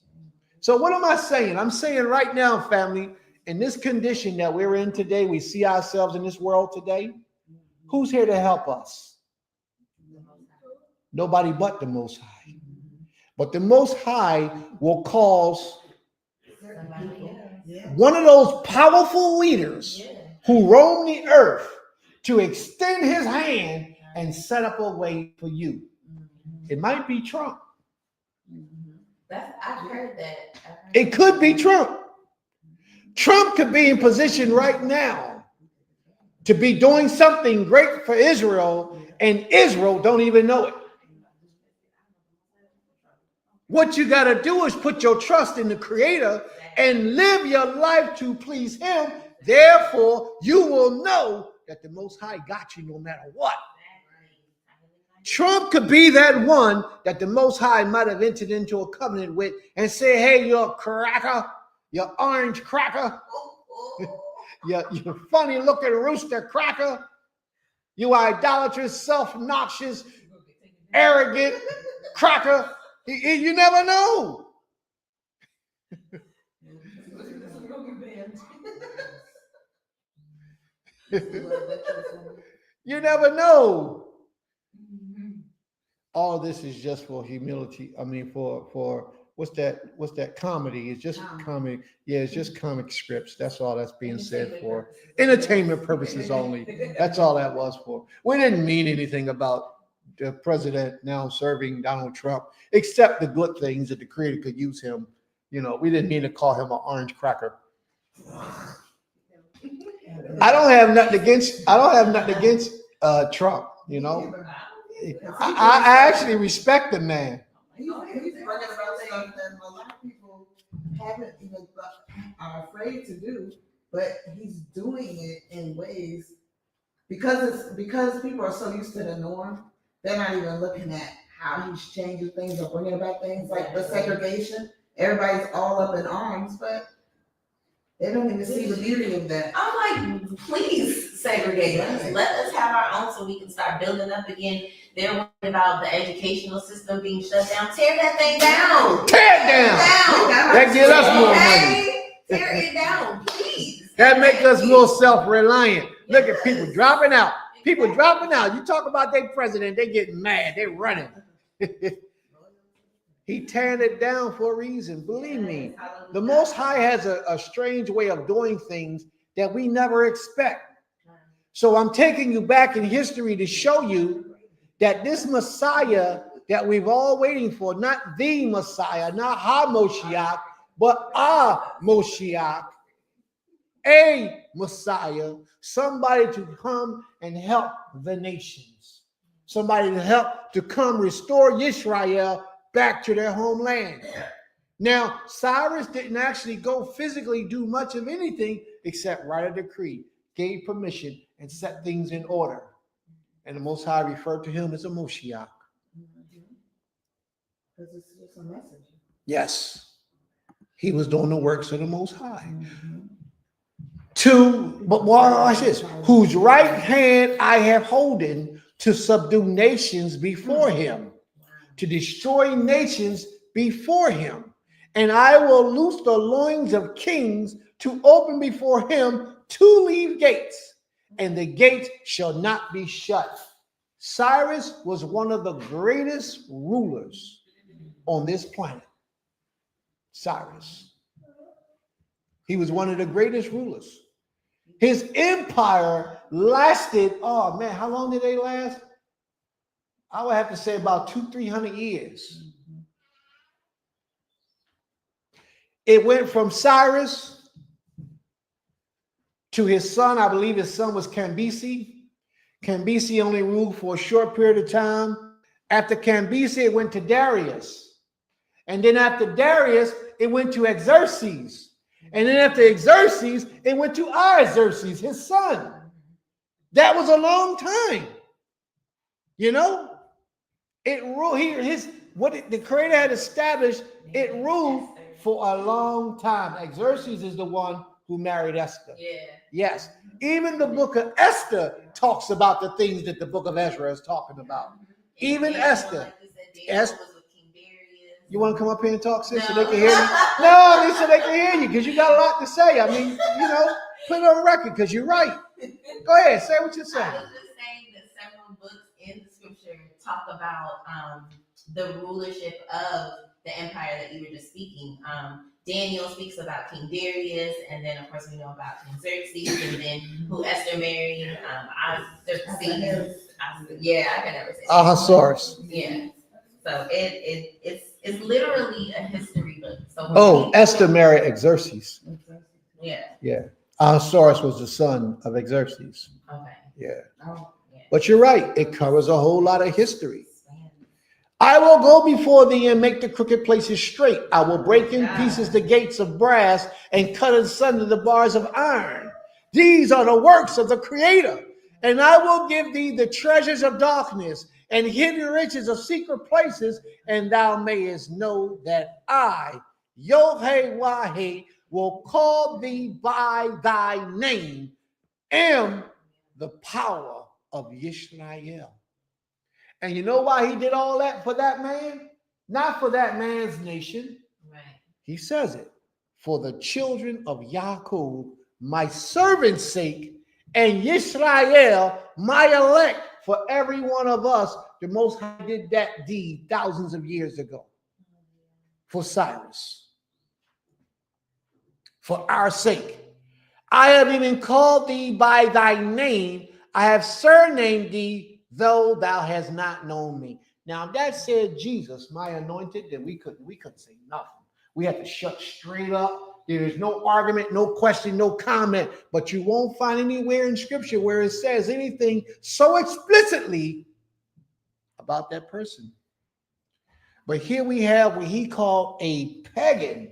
So what am I saying? I'm saying right now, family, in this condition that we're in today, we see ourselves in this world today. Who's here to help us? Nobody but the Most High. But the Most High will cause one of those powerful leaders who roam the earth to extend his hand and set up a way for you. It might be Trump. I've heard that. It could be Trump. Trump could be in position right now to be doing something great for Israel, and Israel don't even know it. What you got to do is put your trust in the Creator and live your life to please him. Therefore, you will know that the Most High got you no matter what. Trump could be that one that the Most High might have entered into a covenant with and say, hey, you're a cracker, you're orange cracker, you're funny looking rooster cracker, you idolatrous, self-noxious, arrogant cracker. You never know. You never know. All this is just for humility. I mean, for what's that comedy? It's just comic. Yeah, it's just comic scripts. That's all that's being said for. Entertainment purposes only. That's all that was for. We didn't mean anything about the president now serving Donald Trump, except the good things that the Creator could use him. You know, we didn't mean to call him an orange cracker. I don't have nothing against Trump, you know. I actually respect the man. He's bringing about stuff that a lot of people haven't even are afraid to do, but he's doing it in ways because people are so used to the norm, they're not even looking at how he's changing things or bringing about things like the segregation. Everybody's all up in arms, but they don't even see the beauty of that. I'm like, please segregate us. Let us have our own so we can start building up again. They're worried about the educational system being shut down. Tear that thing down. Tear it down. That gives us more money. Tear it down, please. That make us more self-reliant. Look at people dropping out. People dropping out. You talk about their president, they getting mad. They running. He tearing it down for a reason. Believe me, the Most High has a strange way of doing things that we never expect. So I'm taking you back in history to show you that this Messiah that we've all waiting for, not the Messiah, not HaMoshiach, but Moshiach, a Messiah, somebody to come and help the nations, somebody to help to come restore Israel back to their homeland. Now, Cyrus didn't actually go physically do much of anything except write a decree, gave permission, and set things in order. And the Most High referred to him as a Moshiach. Because it's just a message. Yes, he was doing the works of the Most High. But watch this, whose right hand I have holden to subdue nations before him, to destroy nations before him. And I will loose the loins of kings to open before him 2 leave gates, and the gates shall not be shut. Cyrus was one of the greatest rulers on this planet. Cyrus. He was one of the greatest rulers. His empire lasted, oh man, how long did they last? I would have to say about 200-300 years. It went from Cyrus to his son. I believe his son was Cambyses. Cambyses only ruled for a short period of time. After Cambyses, it went to Darius. And then after Darius, it went to Xerxes. And then after Xerxes, it went to Artaxerxes, his son. That was a long time. You know, it ruled the Creator had established, it ruled for a long time. Xerxes is the one who married Esther. Yeah. Yes. Even the book of Esther talks about the things that the book of Ezra is talking about. Even Esther. Esther. You want to come up here and talk, sis, so they can hear you? No, so they can hear you because you got a lot to say. I mean, put it on record because you're right. Go ahead, say what you're saying. I was just saying that several books in the scripture talk about the rulership of the empire that you were just speaking. Daniel speaks about King Darius, and then of course we know about King Xerxes, and then who Esther married, Artaxerxes. Yeah, I can never say. Ahasuerus. Yeah. So it's literally a history book. So Esther married Xerxes. Yeah. Yeah. Ahasuerus was the son of Xerxes. Okay. Yeah. Oh, yeah. But you're right. It covers a whole lot of history. I will go before thee and make the crooked places straight. I will break in pieces the gates of brass and cut asunder the bars of iron. These are the works of the Creator. And I will give thee the treasures of darkness and hidden riches of secret places, and thou mayest know that I, Yod-Heh-Wah-Heh, will call thee by thy name, am the power of Yisrael. And you know why he did all that for that man? Not for that man's nation. Right. He says it for the children of Yaakov, my servant's sake, and Yisrael, my elect. For every one of us, the Most High did that deed thousands of years ago. For Cyrus. For our sake. I have even called thee by thy name. I have surnamed thee, though thou hast not known me. Now, if that said Jesus, my anointed, then we couldn't say nothing. We had to shut straight up. There is no argument, no question, no comment. But you won't find anywhere in Scripture where it says anything so explicitly about that person. But here we have what he called a pagan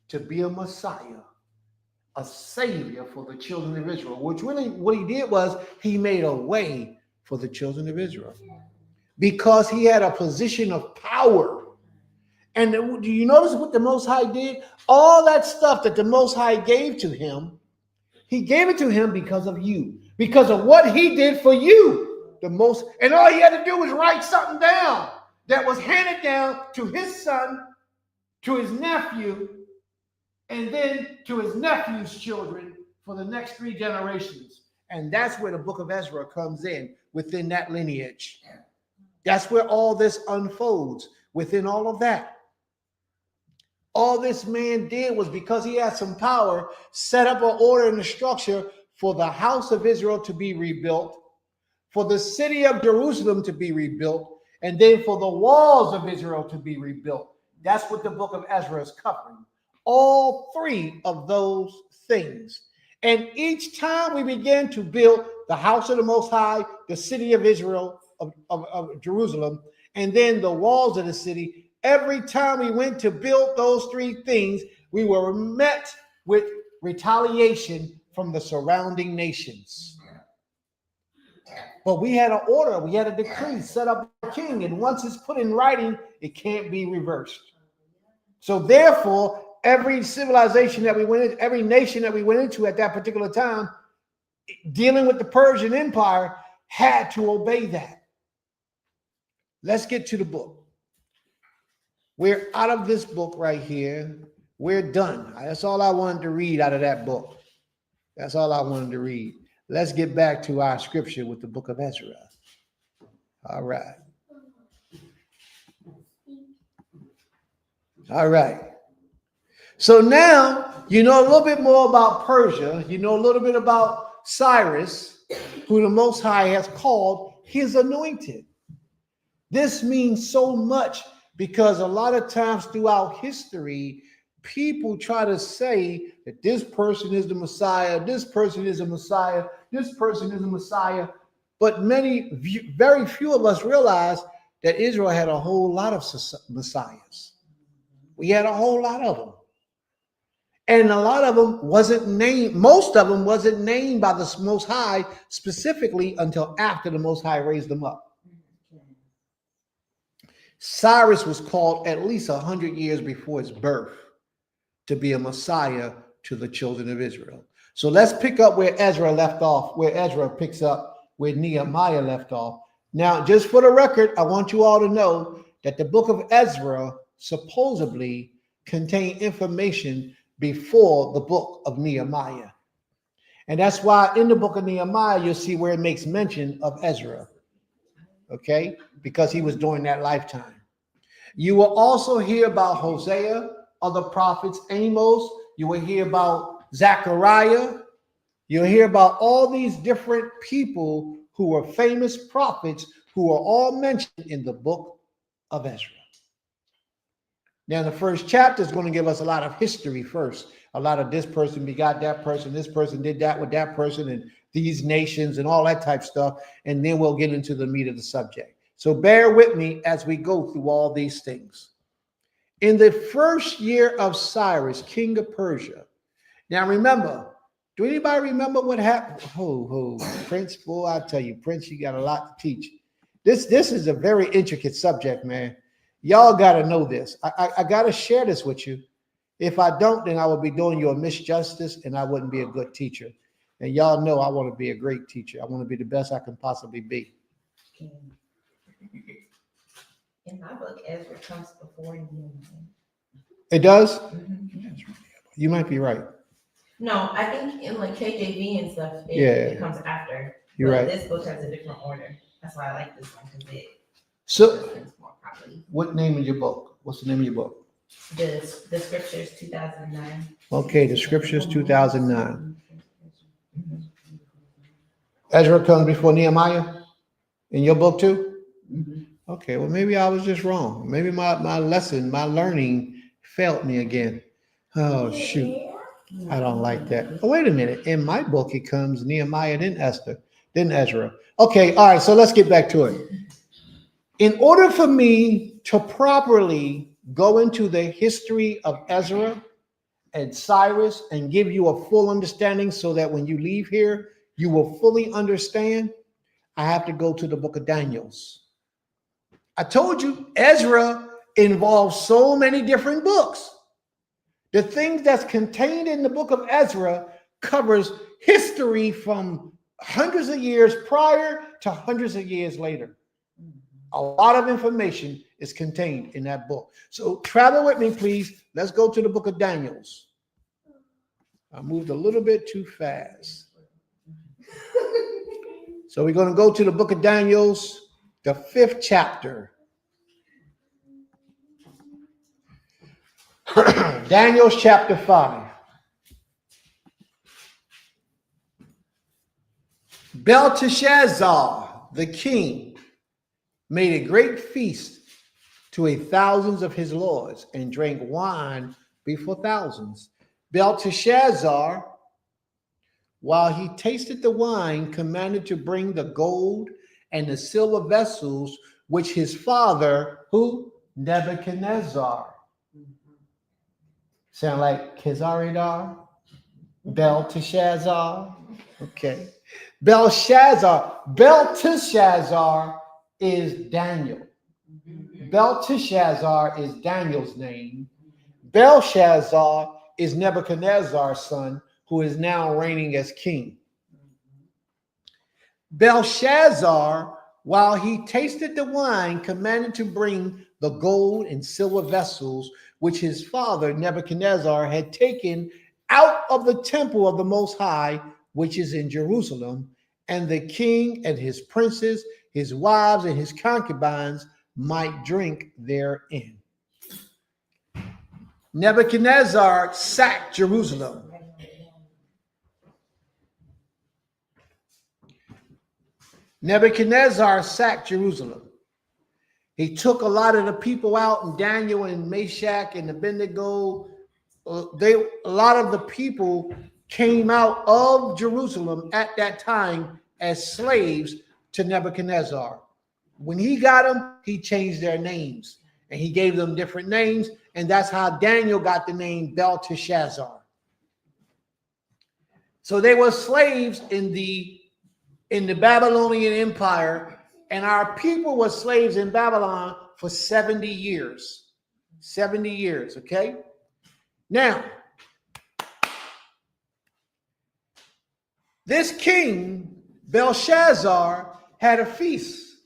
to be a Messiah, a savior for the children of Israel, which really what he did was he made a way for the children of Israel. because he had a position of power. And do you notice what the Most High did? All that stuff that the Most High gave to him, he gave it to him because of you, because of what he did for you. And all he had to do was write something down that was handed down to his son, to his nephew, and then to his nephew's children for the next 3 generations. And that's where the book of Ezra comes in, within that lineage. That's where all this unfolds, within all of that. All this man did was, because he had some power, set up an order and a structure for the house of Israel to be rebuilt, for the city of Jerusalem to be rebuilt, and then for the walls of Israel to be rebuilt. That's what the book of Ezra is covering. All 3 of those things. And each time we begin to build the house of the Most High, the city of Israel, of Jerusalem, and then the walls of the city, every time we went to build those 3 things, we were met with retaliation from the surrounding nations. But we had an order, we had a decree, set up a king, and once it's put in writing, it can't be reversed. So therefore, every civilization that we went into, every nation that we went into at that particular time, dealing with the Persian Empire, had to obey that. Let's get to the book. We're out of this book right here. We're done. That's all I wanted to read out of that book. That's all I wanted to read. Let's get back to our scripture with the book of Ezra. All right. All right. So now you know a little bit more about Persia. You know a little bit about Cyrus, who the Most High has called his anointed. This means so much because a lot of times throughout history, people try to say that this person is the Messiah, this person is a Messiah, this person is a Messiah. But very few of us realize that Israel had a whole lot of Messiahs. We had a whole lot of them. And a lot of them wasn't named, most of them wasn't named by the Most High specifically until after the Most High raised them up. Cyrus was called at least 100 years before his birth to be a Messiah to the children of Israel. So let's pick up where Ezra left off, where Ezra picks up where Nehemiah left off. Now, just for the record, I want you all to know that the book of Ezra supposedly contained information before the book of Nehemiah. And that's why in the book of Nehemiah, you'll see where it makes mention of Ezra. Okay? Because he was during that lifetime. You will also hear about Hosea, other prophets, Amos. You will hear about Zechariah. You'll hear about all these different people who were famous prophets who are all mentioned in the book of Ezra. Now, the first chapter is going to give us a lot of history first. A lot of this person begot that person, this person did that with that person, and these nations and all that type of stuff. And then we'll get into the meat of the subject. So bear with me as we go through all these things. In the first year of Cyrus, king of Persia. Now remember, do anybody remember what happened? Prince, boy, I tell you, Prince, you got a lot to teach. This is a very intricate subject, man. Y'all got to know this. I got to share this with you. If I don't, then I would be doing you a misjustice and I wouldn't be a good teacher. And y'all know I want to be a great teacher. I want to be the best I can possibly be. In my book, Ezra comes before Nehemiah. It does? Mm-hmm. You might be right. No, I think in like KJV and stuff, it comes after. You're right. This book has a different order. That's why I like this one because it more properly. What name is your book? What's the name of your book? The Scriptures 2009. Okay, the Scriptures 2009. Ezra comes before Nehemiah in your book too? Mm-hmm. Okay, well, maybe I was just wrong. Maybe my lesson, my learning failed me again. Oh, shoot. I don't like that. Oh, wait a minute. In my book, it comes Nehemiah, then Esther, then Ezra. Okay, all right, so let's get back to it. In order for me to properly go into the history of Ezra and Cyrus and give you a full understanding so that when you leave here, you will fully understand, I have to go to the book of Daniel. I told you Ezra involves so many different books. The things that's contained in the book of Ezra covers history from hundreds of years prior to hundreds of years later. A lot of information is contained in that book. So travel with me, please. Let's go to the book of Daniels. I moved a little bit too fast. So we're going to go to the book of Daniels, the 5th chapter. Daniel's chapter 5. Belteshazzar, the king, made a great feast to thousands of his lords and drank wine before thousands. Belteshazzar, while he tasted the wine, commanded to bring the gold and the silver vessels which his father, who? Nebuchadnezzar. Sound like Kezaridar? Belteshazzar? Okay. Belteshazzar is Daniel. Belteshazzar is Daniel's name. Belshazzar is Nebuchadnezzar's son, who is now reigning as king. Belshazzar, while he tasted the wine, commanded to bring the gold and silver vessels which his father Nebuchadnezzar had taken out of the temple of the Most High, which is in Jerusalem, and the king and his princes, his wives, and his concubines might drink therein. Nebuchadnezzar sacked Jerusalem. Nebuchadnezzar sacked Jerusalem. He took a lot of the people out, and Daniel and Meshach and Abednego, a lot of the people came out of Jerusalem at that time as slaves to Nebuchadnezzar. When he got them, he changed their names and he gave them different names, and that's how Daniel got the name Belteshazzar. So they were slaves in the Babylonian Empire, and our people were slaves in Babylon for 70 years. 70 years, okay? Now, this king, Belshazzar, had a feast.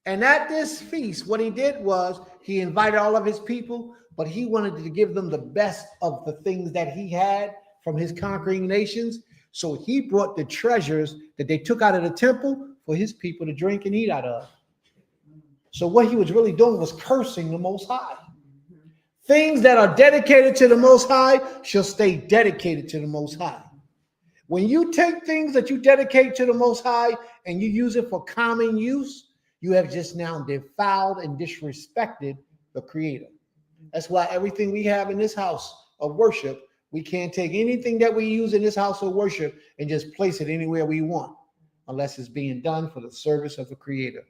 And at this feast, what he did was he invited all of his people, but he wanted to give them the best of the things that he had from his conquering nations. So he brought the treasures that they took out of the temple for his people to drink and eat out of. So what he was really doing was cursing the Most High. Things that are dedicated to the Most High shall stay dedicated to the Most High. When you take things that you dedicate to the Most High and you use it for common use, you have just now defiled and disrespected the Creator. That's why everything we have in this house of worship, we can't take anything that we use in this house of worship and just place it anywhere we want, unless it's being done for the service of the Creator.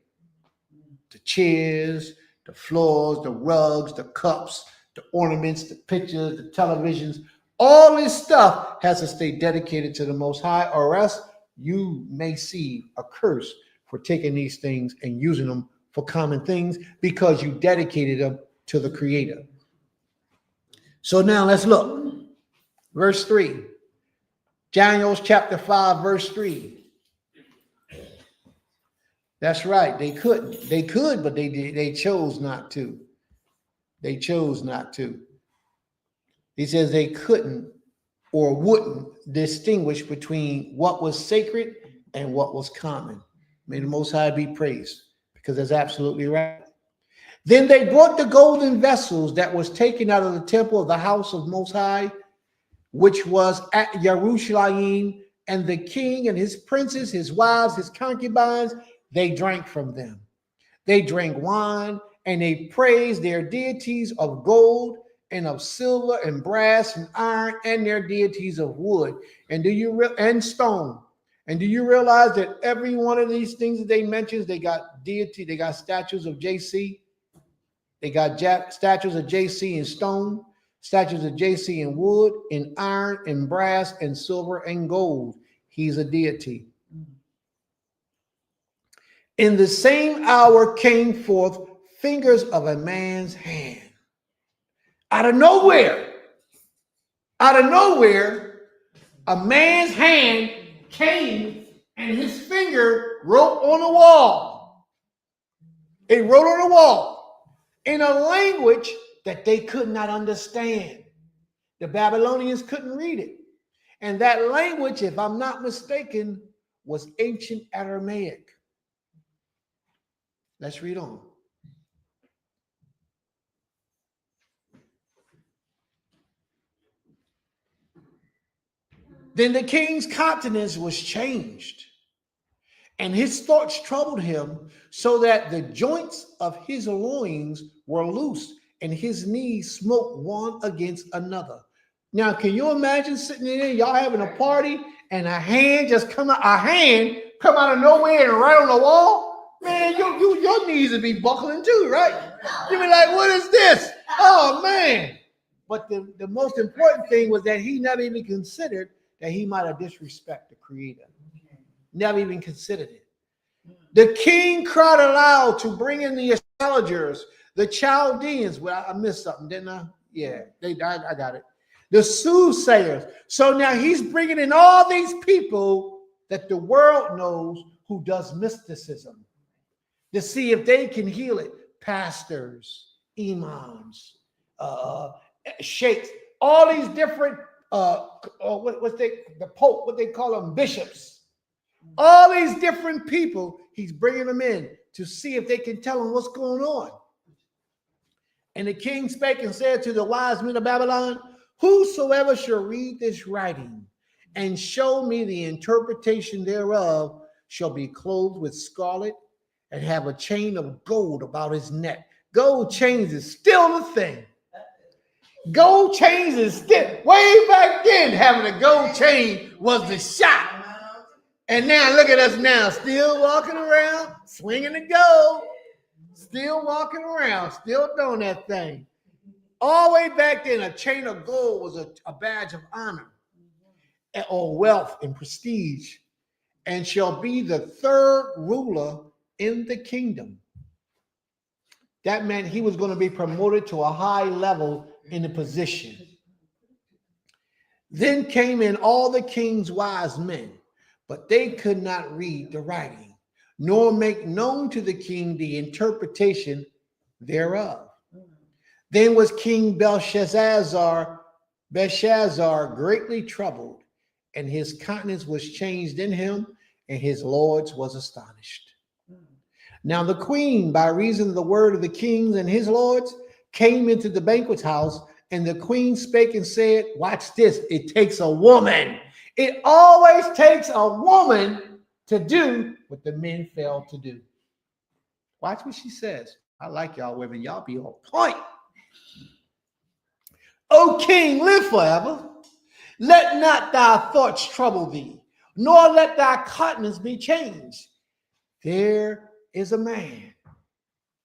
The chairs, the floors, the rugs, the cups, the ornaments, the pictures, the televisions, all this stuff has to stay dedicated to the Most High, or else you may see a curse for taking these things and using them for common things because you dedicated them to the Creator. So now let's look. Verse 3. Daniel chapter 5, verse 3. That's right. They couldn't. They could, but they chose not to. They chose not to. He says they couldn't or wouldn't distinguish between what was sacred and what was common. May the Most High be praised, because that's absolutely right. Then they brought the golden vessels that was taken out of the temple of the house of Most High, which was at Jerusalem, and the king and his princes, his wives, his concubines, they drank from them. They drank wine, and they praised their deities of gold and of silver and brass and iron, and their deities of wood and stone. And do you realize that every one of these things that they mentioned, they got deity, they got statues of JC, they got statues of JC in stone, statues of JC in wood, in iron, in brass, and silver, and gold. He's a deity. In the same hour came forth fingers of a man's hand. Out of nowhere, a man's hand came and his finger wrote on the wall. It wrote on the wall in a language that they could not understand. The Babylonians couldn't read it. And that language, if I'm not mistaken, was ancient Aramaic. Let's read on. Then the king's countenance was changed, and his thoughts troubled him, so that the joints of his loins were loose, and his knees smote one against another. Now, can you imagine sitting there, y'all having a party, and a hand come out of nowhere and right on the wall? Man, your knees would be buckling too, right? You'd be like, what is this? Oh, man. But the most important thing was that he never even considered that he might have disrespected the Creator. Never even considered it. The king cried aloud to bring in the astrologers, the Chaldeans. Well, I missed something, didn't I? Yeah, I got it. The soothsayers. So now he's bringing in all these people that the world knows who does mysticism to see if they can heal it. Pastors, imams, sheikhs, all these different the Pope, what they call them, bishops. All these different people, he's bringing them in to see if they can tell him what's going on. And the king spake and said to the wise men of Babylon, whosoever shall read this writing and show me the interpretation thereof shall be clothed with scarlet and have a chain of gold about his neck. Gold chains is still the thing. Gold chains is still, way back then, having a gold chain was the shot. And now look at us now, still walking around, swinging the gold, still walking around, still doing that thing. All the way back then, a chain of gold was a badge of honor or wealth and prestige, and shall be the third ruler in the kingdom. That meant he was going to be promoted to a high level in the position. Then came in all the king's wise men, but they could not read the writing, nor make known to the king the interpretation thereof. Then was King Belshazzar greatly troubled, and his countenance was changed in him, and his lords was astonished. Now the queen, by reason of the word of the kings and his lords, came into the banquet house, and the queen spake and said, watch this, it takes a woman. It always takes a woman to do what the men fail to do. Watch what she says. I like y'all women. Y'all be on point. O king, live forever. Let not thy thoughts trouble thee, nor let thy countenance be changed. There is a man.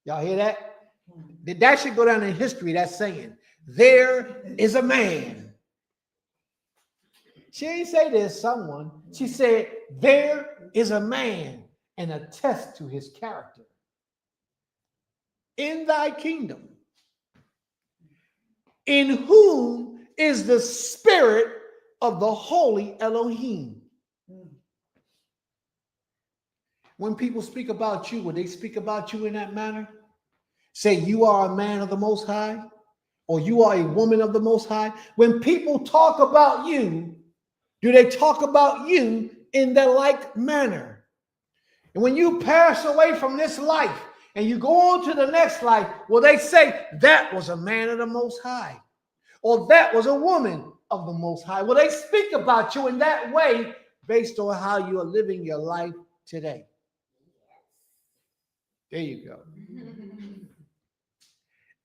Y'all hear that? That should go down in history, that saying. There is a man. She didn't say there's someone. She said, there is a man, and attest to his character. In thy kingdom, in whom is the spirit of the holy Elohim. When people speak about you, when they speak about you in that manner, say you are a man of the Most High, or you are a woman of the Most High. When people talk about you, do they talk about you in the like manner? And when you pass away from this life and you go on to the next life, will they say that was a man of the Most High, or that was a woman of the Most High? Will they speak about you in that way based on how you are living your life today? There you go.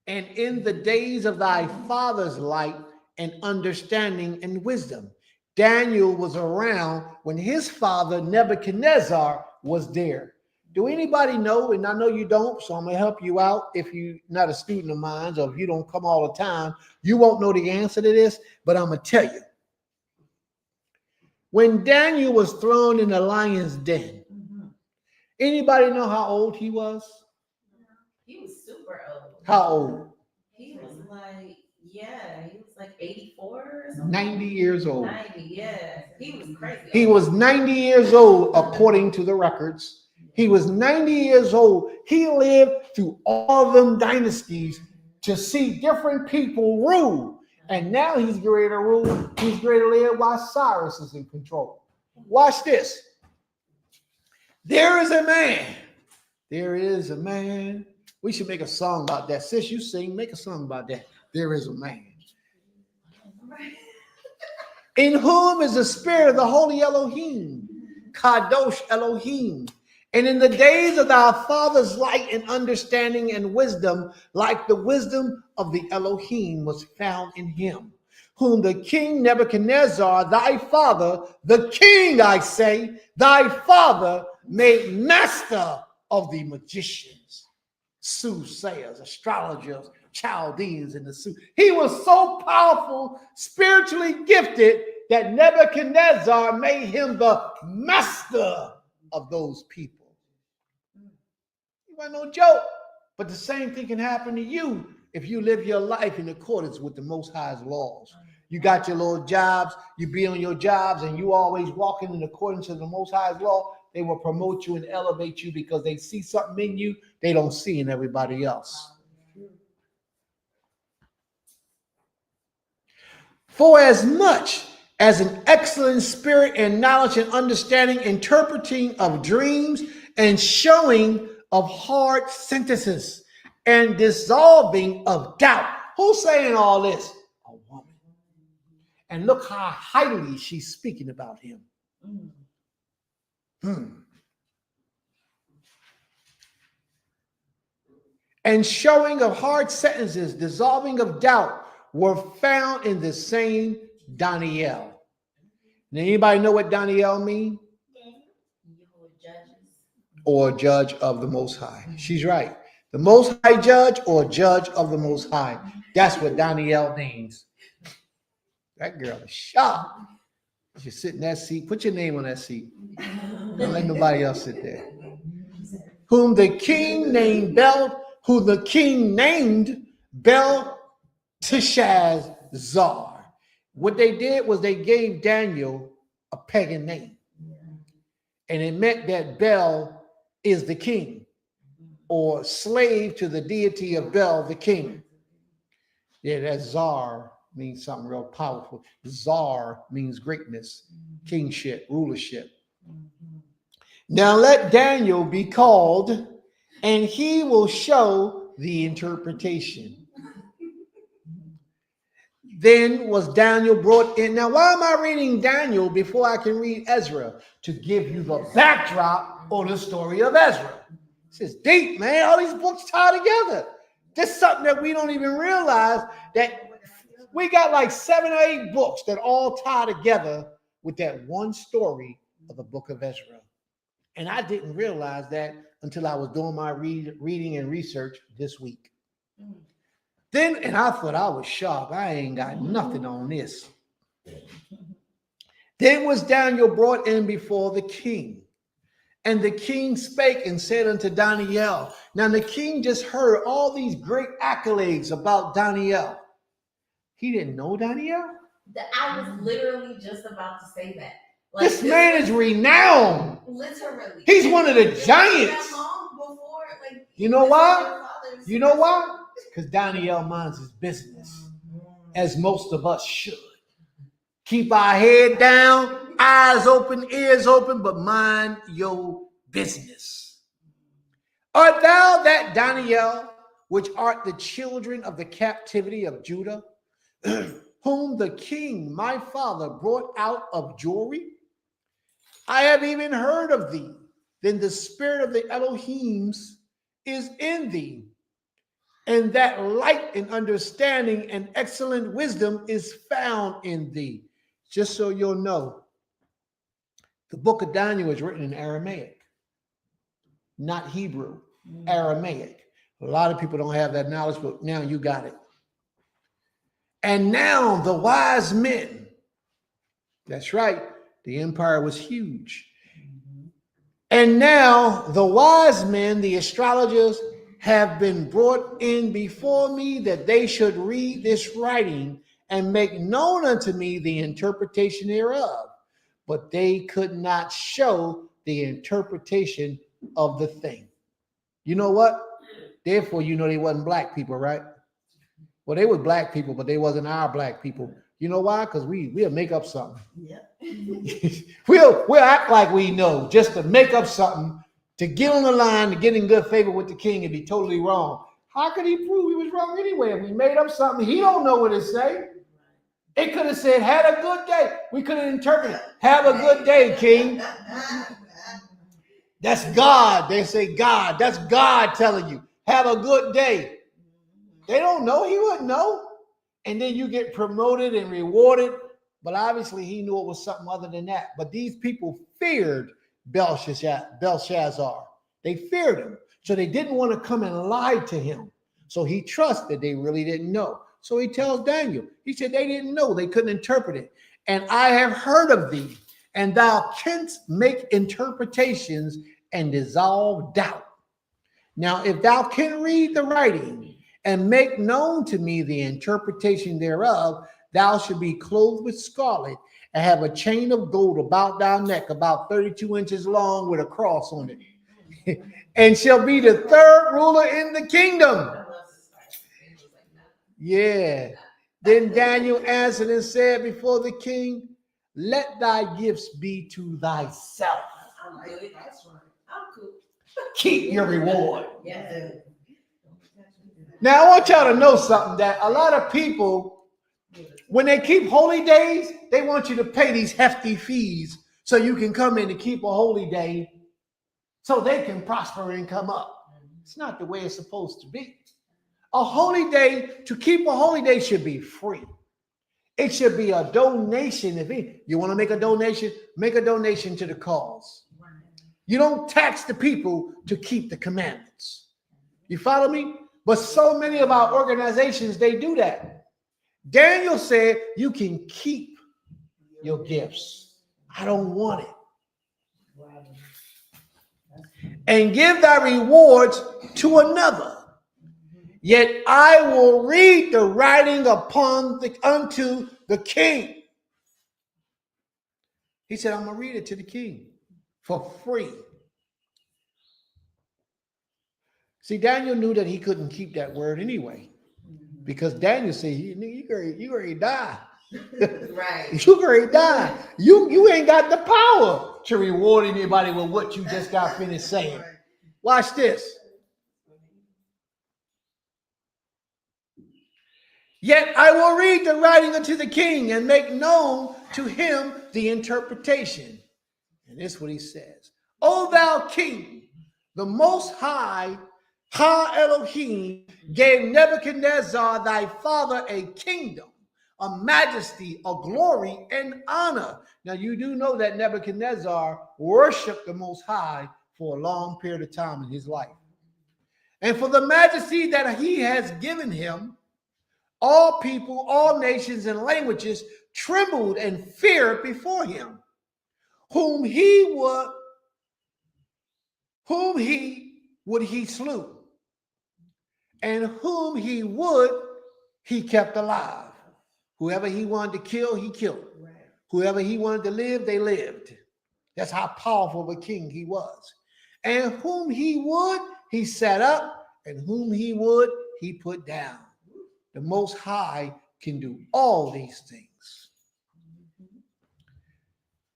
And in the days of thy father's light and understanding and wisdom. Daniel was around when his father Nebuchadnezzar was there. Do anybody know? And I know you don't, so I'm going to help you out. If you're not a student of mine, or if you don't come all the time, you won't know the answer to this, but I'm going to tell you. When Daniel was thrown in the lion's den, anybody know how old he was? He was super super old. How old? He was like, yeah, he was like 84 or something. 90 years old. 90, yeah. He was crazy. He was 90 years old, according to the records. He was 90 years old. He lived through all them dynasties to see different people rule. And now he's ready to rule. He's ready to live while Cyrus is in control. Watch this. There is a man. There is a man. We should make a song about that. Sis, you sing, make a song about that. There is a man. In whom is the spirit of the holy Elohim, Kadosh Elohim. And in the days of our father's light and understanding and wisdom, like the wisdom of the Elohim was found in him, whom the king Nebuchadnezzar, thy father, the king, I say, thy father, made master of the magicians, soothsayers, astrologers, Chaldeans, and the sooth. He was so powerful, spiritually gifted, that Nebuchadnezzar made him the master of those people. It wasn't no joke, but the same thing can happen to you if you live your life in accordance with the Most High's laws. You got your little jobs, you be on your jobs, and you always walking in accordance to the Most High's law. They will promote you and elevate you because they see something in you they don't see in everybody else. For as much as an excellent spirit and knowledge and understanding, interpreting of dreams and showing of hard sentences and dissolving of doubt. Who's saying all this? A woman. And look how highly she's speaking about him. And showing of hard sentences, dissolving of doubt, were found in the same Daniel. Now, anybody know what Daniel means? Or judge of the Most High. She's right. The Most High judge or judge of the Most High. That's what Daniel means. That girl is sharp. You sit in that seat. Put your name on that seat. Don't let nobody else sit there. Whom the king named Belteshazzar. What they did was they gave Daniel a pagan name. And it meant that Bel is the king, or slave to the deity of Bel, the king. Yeah, that Czar means something real powerful. Czar means greatness, kingship, rulership. Now let Daniel be called, and he will show the interpretation. Then was Daniel brought in. Now, why am I reading Daniel before I can read Ezra? To give you the backdrop on the story of Ezra. This is deep, man. All these books tie together. This is something that we don't even realize, that we got like 7 or 8 books that all tie together with that one story of the book of Ezra. And I didn't realize that until I was doing my reading and research this week. Then, and I thought I was sharp. I ain't got nothing on this. Then was Daniel brought in before the king. And the king spake and said unto Daniel. Now the king just heard all these great accolades about Daniel. He didn't know Daniel? I was literally just about to say that. Like, this man is renowned. Literally. He's one of the giants. You know why? You know why? Because Daniel minds his business, as most of us should. Keep our head down, eyes open, ears open, but mind your business. Art thou that Daniel, which art the children of the captivity of Judah, whom the king, my father, brought out of Jewry? I have even heard of thee. Then the spirit of the Elohims is in thee, and that light and understanding and excellent wisdom is found in thee. Just so you'll know, the book of Daniel is written in Aramaic, not Hebrew, Aramaic. A lot of people don't have that knowledge, but now you got it. And now the wise men, that's right, the empire was huge. And now the wise men, the astrologers, have been brought in before me, that they should read this writing and make known unto me the interpretation thereof. But they could not show the interpretation of the thing. You know what? Therefore, you know they wasn't black people, right? Well, they were black people, but they wasn't our black people. You know why? Because we'll make up something. we'll act like we know, just to make up something, to get on the line, to get in good favor with the king and be totally wrong. How could he prove he was wrong anyway? If we made up something, he don't know what it say. It could have said, had a good day. We could have interpreted, have a good day, king. That's God. They say God. That's God telling you, have a good day. They don't know. He wouldn't know. And then you get promoted and rewarded. But obviously he knew it was something other than that. But these people feared Belshazzar. They feared him. So they didn't want to come and lie to him. So he trusted they really didn't know. So he tells Daniel, he said they didn't know. They couldn't interpret it. And I have heard of thee, and thou canst make interpretations and dissolve doubt. Now, if thou can read the writing and make known to me the interpretation thereof, thou should be clothed with scarlet and have a chain of gold about thy neck, about 32 inches long, with a cross on it, and shall be the third ruler in the kingdom. Yeah. Then Daniel answered and said before the king, let thy gifts be to thyself. Keep your reward. Now, I want y'all to know something, that a lot of people, when they keep holy days, they want you to pay these hefty fees so you can come in and keep a holy day so they can prosper and come up. It's not the way it's supposed to be. A holy day, to keep a holy day, should be free. It should be a donation. If you want to make a donation to the cause. You don't tax the people to keep the commandments. You follow me? But so many of our organizations, they do that. Daniel said, you can keep your gifts. I don't want it. And give thy rewards to another. Yet I will read the writing unto the king. He said, I'm going to read it to the king for free. See, Daniel knew that he couldn't keep that word anyway, because Daniel said, you already die. Right. You already die. You ain't got the power to reward anybody with what you just got finished saying. Watch this. Yet I will read the writing unto the king and make known to him the interpretation. And this is what he says. O thou king, the most high, Ha Elohim, gave Nebuchadnezzar thy father a kingdom, a majesty, a glory, and honor. Now you do know that Nebuchadnezzar worshiped the Most High for a long period of time in his life. And for the majesty that he has given him, all people, all nations, and languages trembled and feared before him, whom he would he slew, and whom he kept alive. Whoever he wanted to kill, he killed. Whoever he wanted to live, they lived. That's how powerful of a king he was. And whom he would, he set up, and whom he would, he put down. The Most High can do all these things.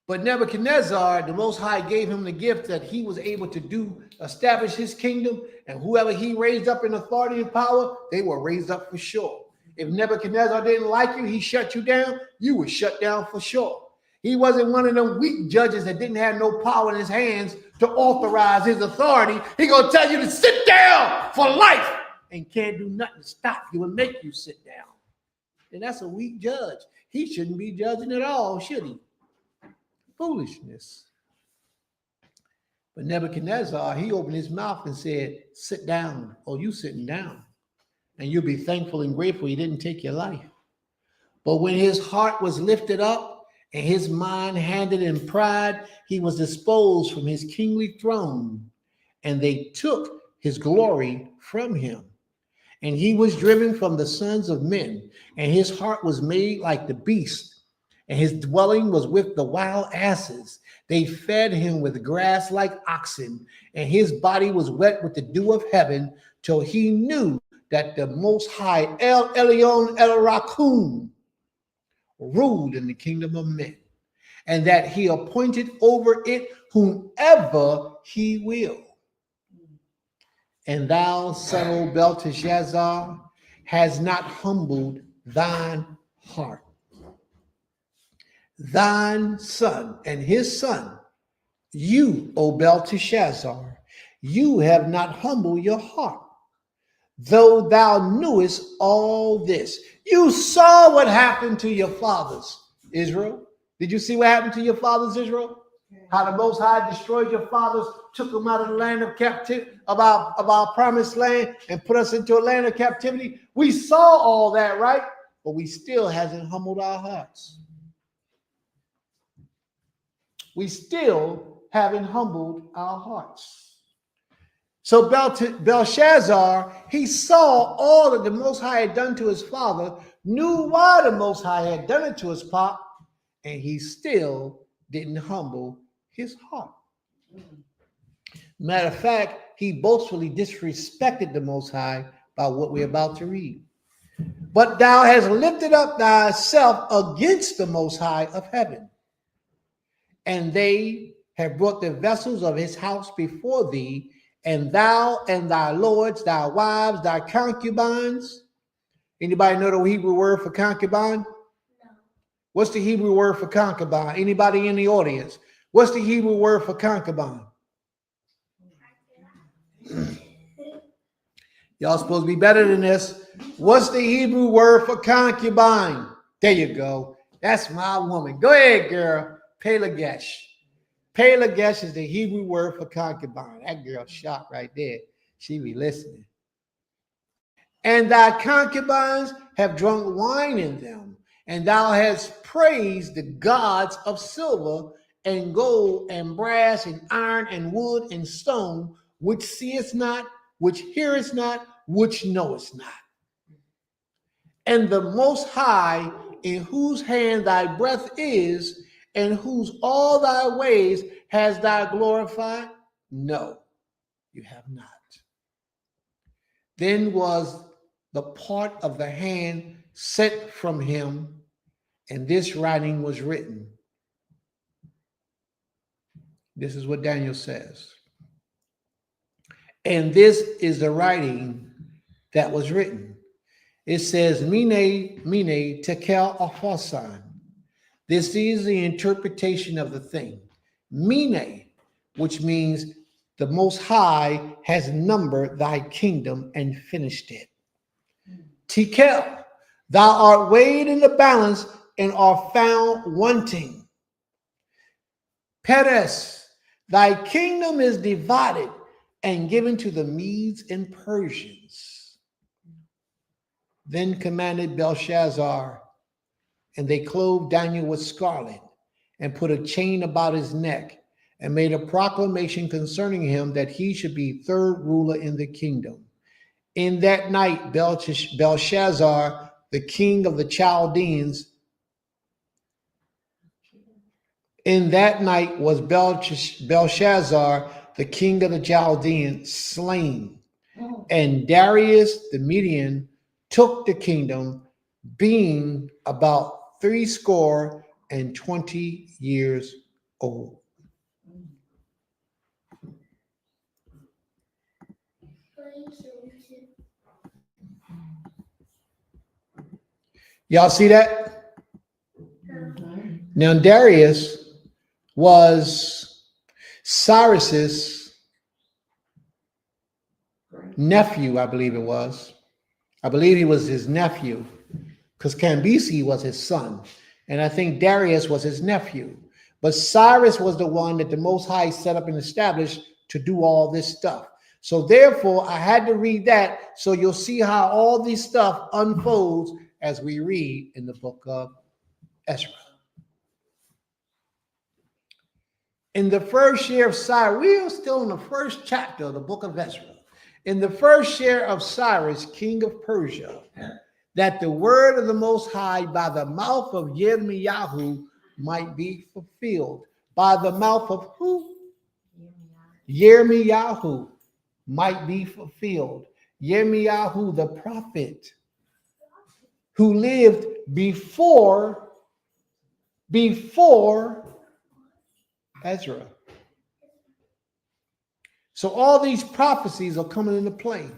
But Nebuchadnezzar, the Most High gave him the gift that he was able to establish his kingdom, and whoever he raised up in authority and power, they were raised up for sure. If Nebuchadnezzar didn't like you, he shut you down, you were shut down for sure. He wasn't one of them weak judges that didn't have no power in his hands to authorize his authority. He gonna tell you to sit down for life and can't do nothing to stop you and make you sit down. And that's a weak judge. He shouldn't be judging at all, should he? Foolishness. But Nebuchadnezzar, he opened his mouth and said, sit down. Oh, you sitting down. And you'll be thankful and grateful he didn't take your life. But when his heart was lifted up and his mind handed in pride, he was disposed from his kingly throne. And they took his glory from him. And he was driven from the sons of men, and his heart was made like the beast, and his dwelling was with the wild asses. They fed him with grass like oxen, and his body was wet with the dew of heaven, till he knew that the Most High, El Elyon El Rakum, ruled in the kingdom of men, and that he appointed over it whomever he will. And thou, son of Belteshazzar, has not humbled thine heart. Thine son and his son, you, O Belteshazzar, you have not humbled your heart, though thou knewest all this. You saw what happened to your fathers, Israel. Did you see what happened to your fathers, Israel? How the Most High destroyed your fathers, took them out of the land of captivity, of our promised land, and put us into a land of captivity. We saw all that, right? But we still hasn't humbled our hearts. We still haven't humbled our hearts. So Belshazzar, he saw all that the Most High had done to his father, knew why the Most High had done it to his pop, and he still didn't humble his heart. Matter of fact, he boastfully disrespected the Most High by what we're about to read. But thou hast lifted up thyself against the Most High of heaven, and they have brought the vessels of his house before thee, and thou and thy lords, thy wives, thy concubines. Anybody know the Hebrew word for concubine? No. What's the Hebrew word for concubine? Anybody in the audience? What's the Hebrew word for concubine? Y'all supposed to be better than this. What's the Hebrew word for concubine? There you go. That's my woman. Go ahead, girl. Pelegesh. Pelegesh is the Hebrew word for concubine. That girl shot right there. She be listening. And thy concubines have drunk wine in them, and thou hast praised the gods of silver and gold and brass and iron and wood and stone, which seest not, which hearest not, which knowest not. And the Most High, in whose hand thy breath is, and whose all thy ways has thou glorified? No, you have not. Then was the part of the hand sent from him, and this writing was written. This is what Daniel says. And this is the writing that was written. It says, Mene, Mene, Tekel, Upharsin. This is the interpretation of the thing. Mene, which means the Most High has numbered thy kingdom and finished it. Tekel, thou art weighed in the balance and are found wanting. Peres, thy kingdom is divided and given to the Medes and Persians. Then commanded Belshazzar, and they clothed Daniel with scarlet and put a chain about his neck and made a proclamation concerning him that he should be third ruler in the kingdom. In that night, Belshazzar, the king of the Chaldeans, in that night was Belshazzar, the king of the Chaldeans, slain. And Darius the Median took the kingdom, being about 20 years old. Y'all see that? Now Darius was Cyrus's nephew, I believe it was. I believe he was his nephew, because Cambyses was his son. And I think Darius was his nephew. But Cyrus was the one that the Most High set up and established to do all this stuff. So therefore, I had to read that so you'll see how all this stuff unfolds as we read in the book of Ezra. In the first year of Cyrus, we are still in the first chapter of the book of Ezra. in the first year of Cyrus, king of Persia, that the word of the Most High by the mouth of Yirmiyahu might be fulfilled. By the mouth of who? Yirmiyahu might be fulfilled. Yirmiyahu, the prophet, who lived before Ezra. So all these prophecies are coming into play.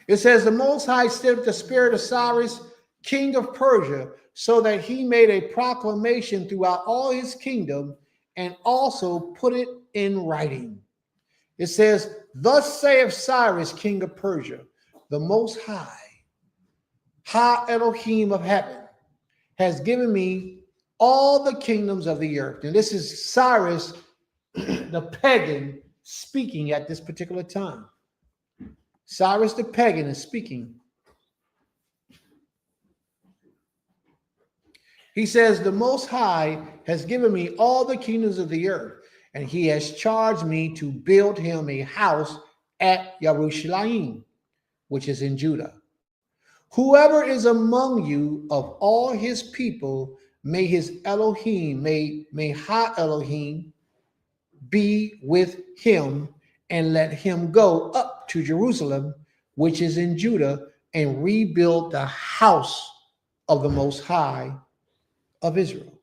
It says the Most High stirred up the spirit of Cyrus, king of Persia, so that he made a proclamation throughout all his kingdom and also put it in writing. It says, thus saith Cyrus, king of Persia, the Most High, Ha Elohim of heaven, has given me all the kingdoms of the earth. And this is Cyrus, the pagan, speaking at this particular time. Cyrus the pagan is speaking. He says, the Most High has given me all the kingdoms of the earth, and he has charged me to build him a house at Jerusalem, which is in Judah. Whoever is among you of all his people, may his Elohim, may Ha Elohim be with him, and let him go up to Jerusalem, which is in Judah, and rebuild the house of the Most High of Israel.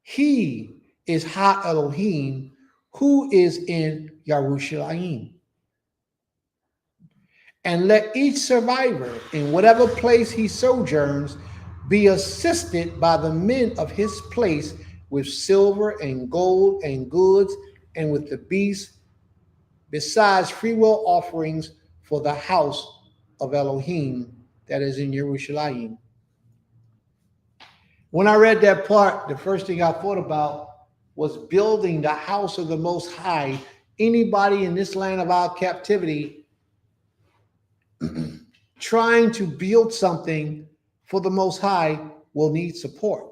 He is Ha Elohim, who is in Jerusalem. And let each survivor in whatever place he sojourns be assisted by the men of his place with silver and gold and goods and with the beasts, besides freewill offerings for the house of Elohim that is in Jerusalem. When I read that part, the first thing I thought about was building the house of the Most High. Anybody in this land of our captivity trying to build something for the Most High will need support.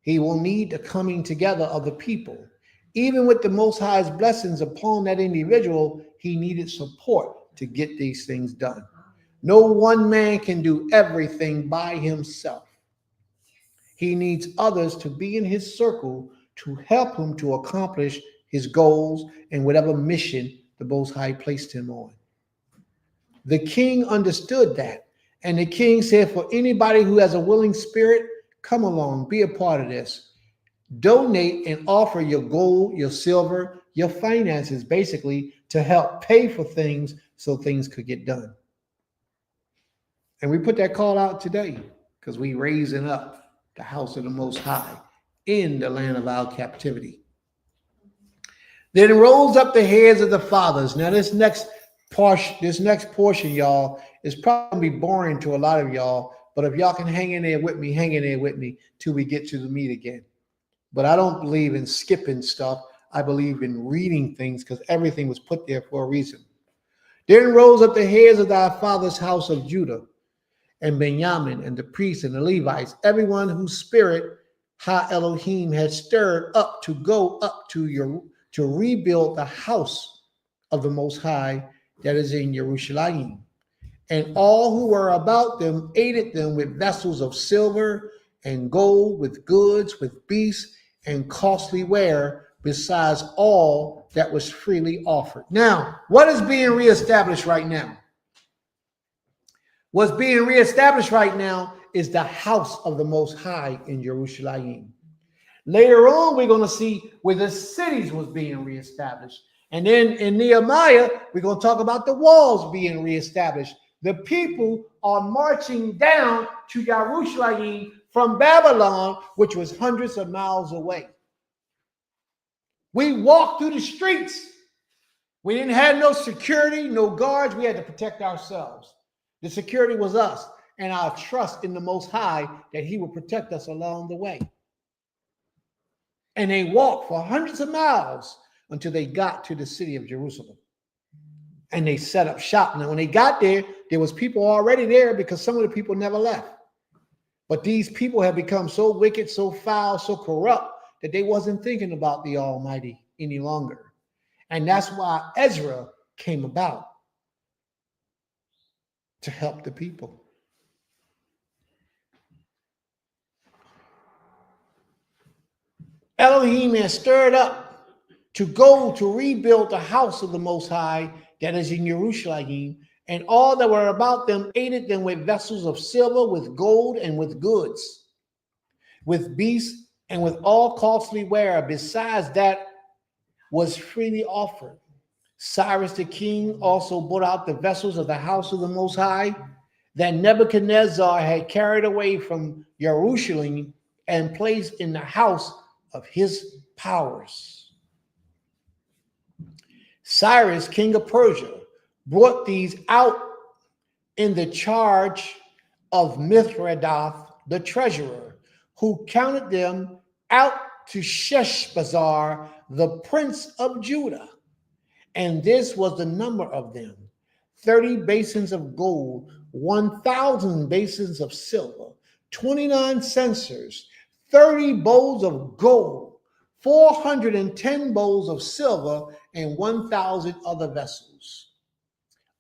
He will need the coming together of the people. Even with the Most High's blessings upon that individual, he needed support to get these things done. No one man can do everything by himself. He needs others to be in his circle to help him to accomplish his goals and whatever mission the Most High placed him on. The king understood that. And the king said, for anybody who has a willing spirit, come along, be a part of this. Donate and offer your gold, your silver, your finances, basically, to help pay for things so things could get done. And we put that call out today because we raising up the house of the Most High in the land of our captivity. Then rose up the heads of the fathers. Now this next portion, y'all, is probably boring to a lot of y'all, but if y'all can hang in there with me till we get to the meat again. But I don't believe in skipping stuff. I believe in reading things because everything was put there for a reason. Then rose up the heads of thy father's house of Judah and Benjamin and the priests and the Levites, everyone whose spirit Ha Elohim had stirred up to go up to rebuild the house of the Most High that is in Jerusalem. And all who were about them aided them with vessels of silver and gold, with goods, with beasts, and costly ware, besides all that was freely offered. Now, what is being reestablished right now? What's being reestablished right now is the house of the Most High in Jerusalem. Later on, we're going to see where the cities was being reestablished. And then in Nehemiah, we're going to talk about the walls being reestablished. The people are marching down to Jerusalem from Babylon, which was hundreds of miles away. We walked through the streets. We didn't have no security, no guards. We had to protect ourselves. The security was us and our trust in the Most High that he would protect us along the way. And they walked for hundreds of miles until they got to the city of Jerusalem. And they set up shop. Now, when they got there, there was people already there because some of the people never left. But these people have become so wicked, so foul, so corrupt that they wasn't thinking about the Almighty any longer. And that's why Ezra came about. to help the people. Elohim has stirred up to go to rebuild the house of the Most High that is in Jerusalem, and all that were about them aided them with vessels of silver, with gold, and with goods, with beasts, and with all costly ware, besides that was freely offered. Cyrus the king also brought out the vessels of the house of the Most High that Nebuchadnezzar had carried away from Jerusalem and placed in the house of his powers. Cyrus, king of Persia, brought these out in the charge of Mithredath, the treasurer, who counted them out to Sheshbazzar, the prince of Judah. And this was the number of them: 30 basins of gold, 1,000 basins of silver, 29 censers, 30 bowls of gold, 410 bowls of silver, and 1,000 other vessels.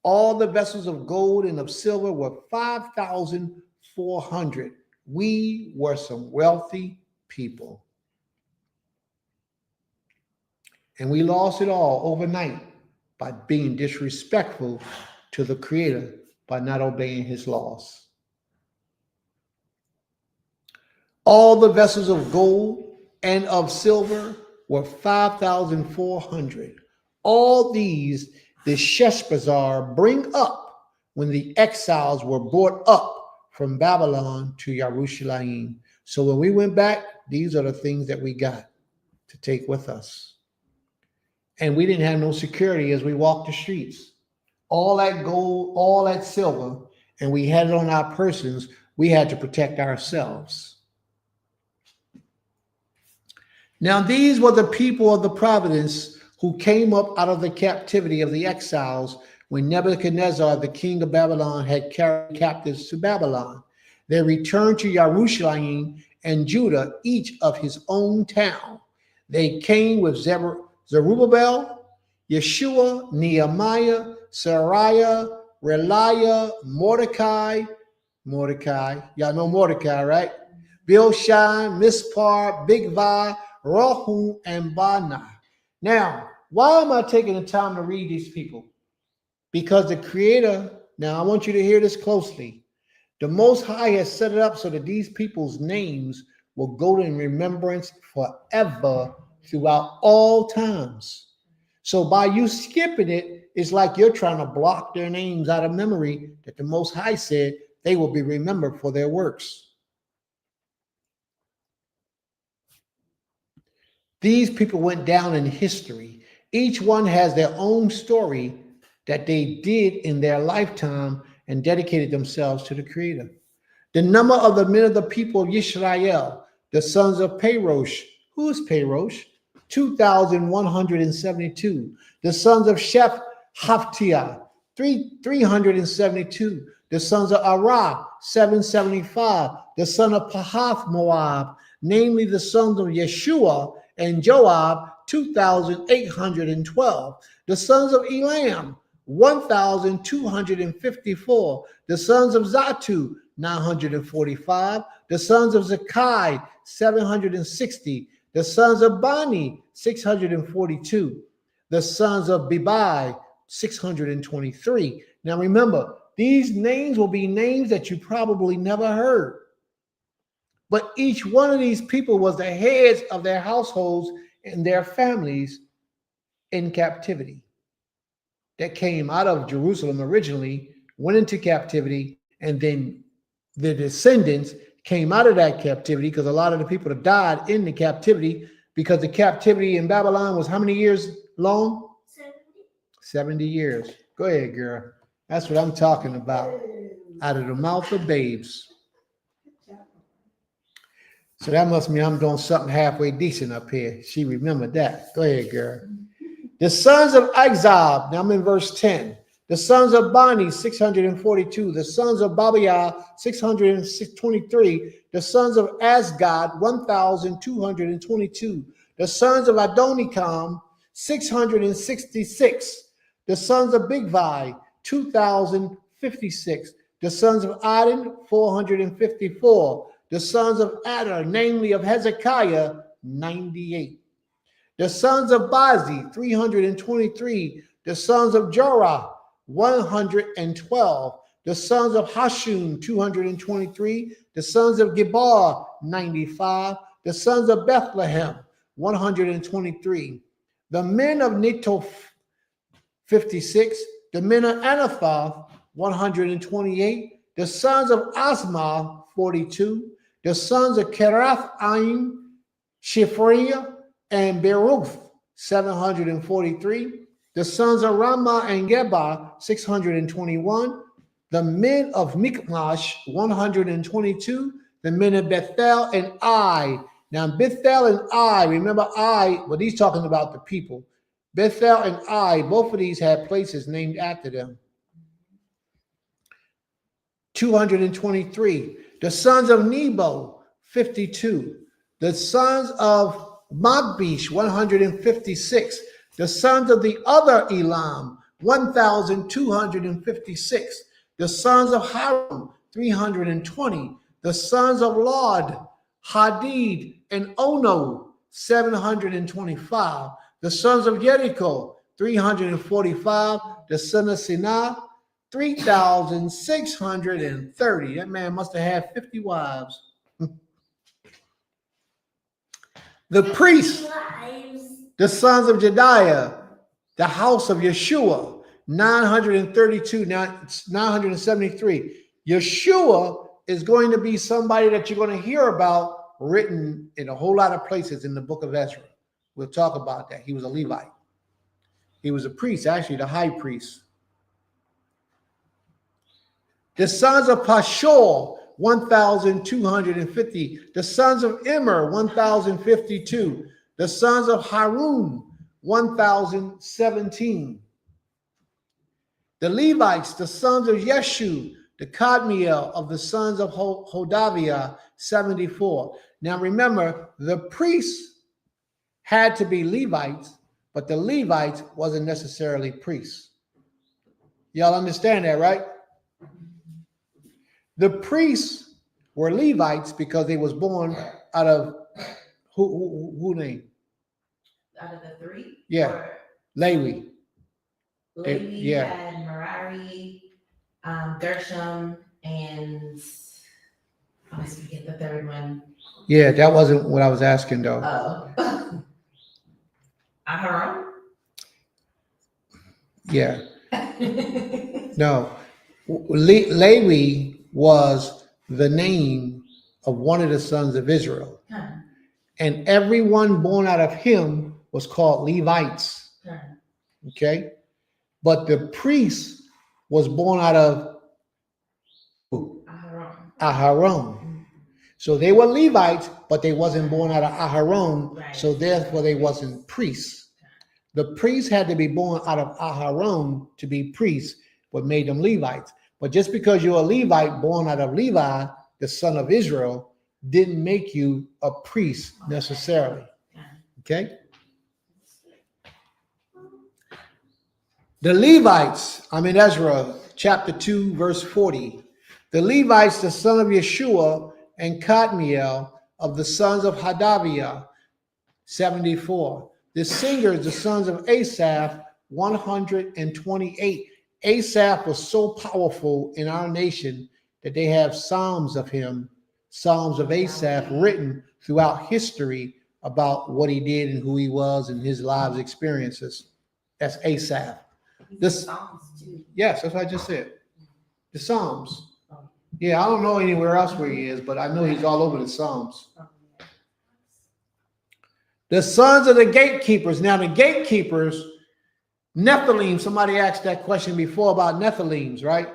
All the vessels of gold and of silver were 5,400. We were some wealthy people. And we lost it all overnight by being disrespectful to the Creator, by not obeying his laws. All the vessels of gold and of silver were 5,400. All these did Sheshbazzar bring up when the exiles were brought up from Babylon to Jerusalem. So when we went back, these are the things that we got to take with us. And we didn't have no security as we walked the streets. All that gold, all that silver, and we had it on our persons. We had to protect ourselves. Now, these were the people of the providence who came up out of the captivity of the exiles when Nebuchadnezzar, the king of Babylon, had carried captives to Babylon. They returned to Jerusalem and Judah, each of his own town. They came with Zerubbabel, Yeshua, Nehemiah, Sariah, Reliah, Mordecai, y'all know Mordecai, right? Bilshan, Mispar, Bigvai, Rahum, and Bana. Now, why am I taking the time to read these people? Because the Creator, now I want you to hear this closely. The Most High has set it up so that these people's names will go in remembrance forever throughout all times. So by you skipping it, it's like you're trying to block their names out of memory that the Most High said they will be remembered for their works. These people went down in history. Each one has their own story that they did in their lifetime and dedicated themselves to the Creator. The number of the men of the people of Yisrael, the sons of Perosh. Who is Perosh? 2,172. The sons of Sheph Haftiah, 372. The sons of Arah, 775. The son of Pahath Moab, namely the sons of Yeshua and Joab, 2,812. The sons of Elam, 1,254. The sons of Zatu, 945. The sons of Zakai, 760. The sons of Bani, 642. The sons of Bibai, 623. Now remember, these names will be names that you probably never heard. But each one of these people was the heads of their households and their families in captivity. That came out of Jerusalem originally, went into captivity, and then the descendants came out of that captivity, because a lot of the people that died in the captivity, because the captivity in Babylon was how many years long? 70 years. Go ahead, girl. That's what I'm talking about. Out of the mouth of babes. So that must mean I'm doing something halfway decent up here. She remembered that. Go ahead, girl. The sons of Izab, now I'm in verse 10. The sons of Bani, 642. The sons of Babiah, 623. The sons of Asgad, 1,222. The sons of Adonikam, 666. The sons of Bigvai, 2,000 56. The sons of Adin, 454. The sons of Adar, namely of Hezekiah, 98. The sons of Bazi, 323. The sons of Jorah, 112. The sons of Hashum, 223. The sons of Gibar, 95. The sons of Bethlehem, 123. The men of Netof, 56. The men of Anathoth, 128. The sons of Asmah, 42. The sons of Kerath-Aim, Shifriah, and Beruth, 743. The sons of Ramah and Geba, 621. The men of Michmash, 122. The men of Bethel and Ai. Now, Bethel and Ai, remember Ai, well, he's talking about the people. Bethel and Ai, both of these had places named after them. 223. The sons of Nebo, 52. The sons of Magbish, 156. The sons of the other Elam, 1,256. The sons of Haram, 320. The sons of Lod, Hadid, and Ono, 725. The sons of Jericho, 345. The son of Sinah, 3,630. That man must have had 50 wives. The priests, the sons of Jediah, the house of Yeshua, 973. Yeshua is going to be somebody that you're going to hear about written in a whole lot of places in the book of Ezra. We'll talk about that. He was a Levite. He was a priest, actually the high priest. The sons of Pashur, 1,250. The sons of Immer, 1,052. The sons of Harun, 1,017. The Levites, the sons of Yeshu, the Kadmiel of the sons of Hodaviah, 74. Now remember, the priests had to be Levites, but the Levites wasn't necessarily priests. Y'all understand that, right? The priests were Levites because they was born out of who name? Out of the three? Yeah, Or Levi. Levi yeah. had Merari, Gershom, and I always forget the third one. Yeah, that wasn't what I was asking though. Oh. Aharon? Yeah. No. Levi was the name of one of the sons of Israel. Huh. And everyone born out of him was called Levites. Huh. Okay? But the priest was born out of who? Aharon. So they were Levites, but they wasn't born out of Aharon, Right. so therefore they wasn't priests. The priests had to be born out of Aharon to be priests, what made them Levites. But just because you're a Levite born out of Levi, the son of Israel, didn't make you a priest necessarily. Okay? The Levites, I'm in Ezra chapter 2, verse 40. The Levites, the son of Yeshua, and Kadmiel of the sons of Hodaviah, 74. The singers, the sons of Asaph, 128. Asaph was so powerful in our nation that they have psalms of him, psalms of Asaph written throughout history about what he did and who he was and his lives experiences. That's Asaph. This, yes, that's what I just said. The Psalms. Yeah, I don't know anywhere else where he is, but I know he's all over the Psalms. The sons of the gatekeepers. Now, the gatekeepers, Nephilim, somebody asked that question before about Nephilims, right?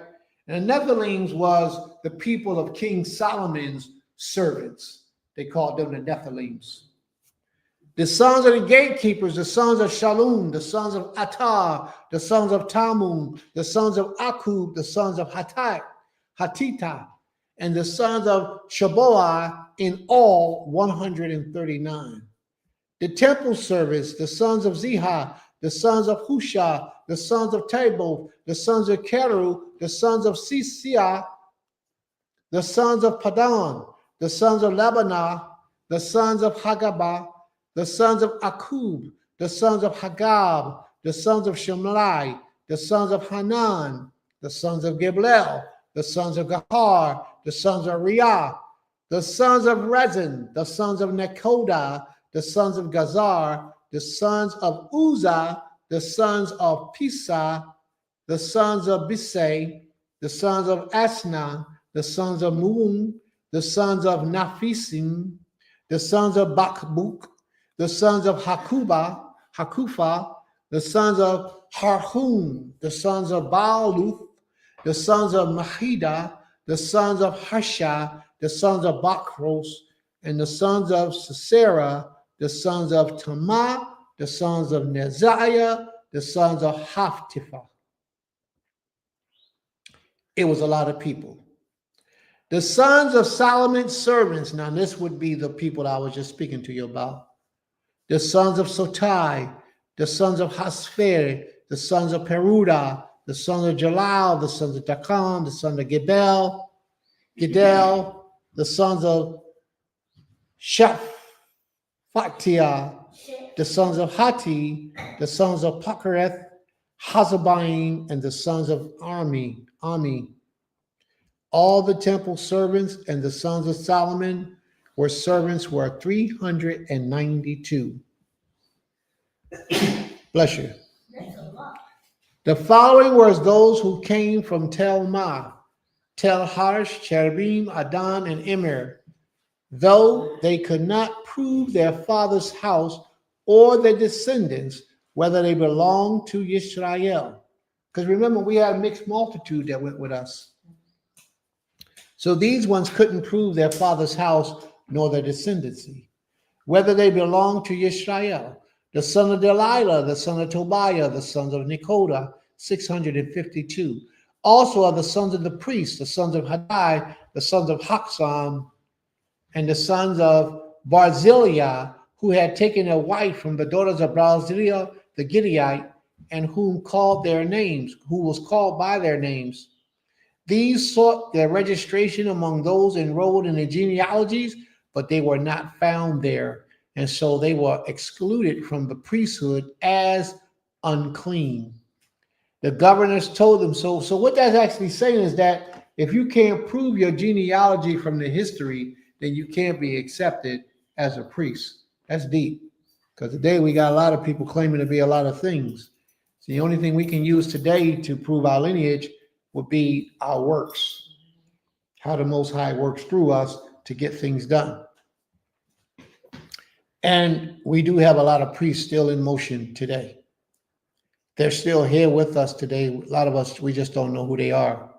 And the Nephilims was the people of King Solomon's servants. They called them the Nephilims. The sons of the gatekeepers, the sons of Shalom, the sons of Attar, the sons of Talmud, the sons of Akub, the sons of Hatita, and the sons of Shaboah, in all 139. The temple service, the sons of Ziha, the sons of Husha, the sons of Taboth, the sons of Keru, the sons of Sisia, the sons of Padan, the sons of Lebanah, the sons of Hagabah, the sons of Akub, the sons of Hagab, the sons of Shemlai, the sons of Hanan, the sons of Giblel, the sons of Gahar, the sons of Riyah, the sons of Rezin, the sons of Nekoda, the sons of Gazar, the sons of Uzzah, the sons of Pisa, the sons of Bisay, the sons of Asna, the sons of Muun, the sons of Naphisim, the sons of Bakbuk, the sons of Hakufa, the sons of Harhum, the sons of Baaluth, the sons of Mahida, the sons of Hasha, the sons of Bakros, and the sons of Sisera, the sons of Tamah, the sons of Neziah, the sons of Haftifa. It was a lot of people. The sons of Solomon's servants, now this would be the people that I was just speaking to you about. The sons of Sotai, the sons of Hasfer, the sons of Peruda, the sons of Jalal, the sons of Dakan, the sons of Gidel, the sons of Shaphatia, the sons of Hati, the sons of Pakareth, Hazabaim, and the sons of Ami. All the temple servants and the sons of Solomon were 392. Bless you. The following were those who came from Tel Mah, Tel Harsh, Cherubim, Adan, and Immer, though they could not prove their father's house or their descendants, whether they belonged to Yisrael. Because remember, we had a mixed multitude that went with us. So these ones couldn't prove their father's house nor their descendancy, whether they belonged to Yisrael. The son of Delilah, the son of Tobiah, the sons of Nekoda, 652. Also of the sons of the priests, the sons of Hadai, the sons of Haksam, and the sons of Barzillai, who had taken a wife from the daughters of Barzillai the Gileadite, and who was called by their names. These sought their registration among those enrolled in the genealogies, but they were not found there, and so they were excluded from the priesthood as unclean. The governors told them so. So what that's actually saying is that if you can't prove your genealogy from the history, then you can't be accepted as a priest. That's deep, because today we got a lot of people claiming to be a lot of things. So the only thing we can use today to prove our lineage would be our works, how the Most High works through us to get things done. And we do have a lot of priests still in motion today. They're still here with us today. A lot of us, we just don't know who they are.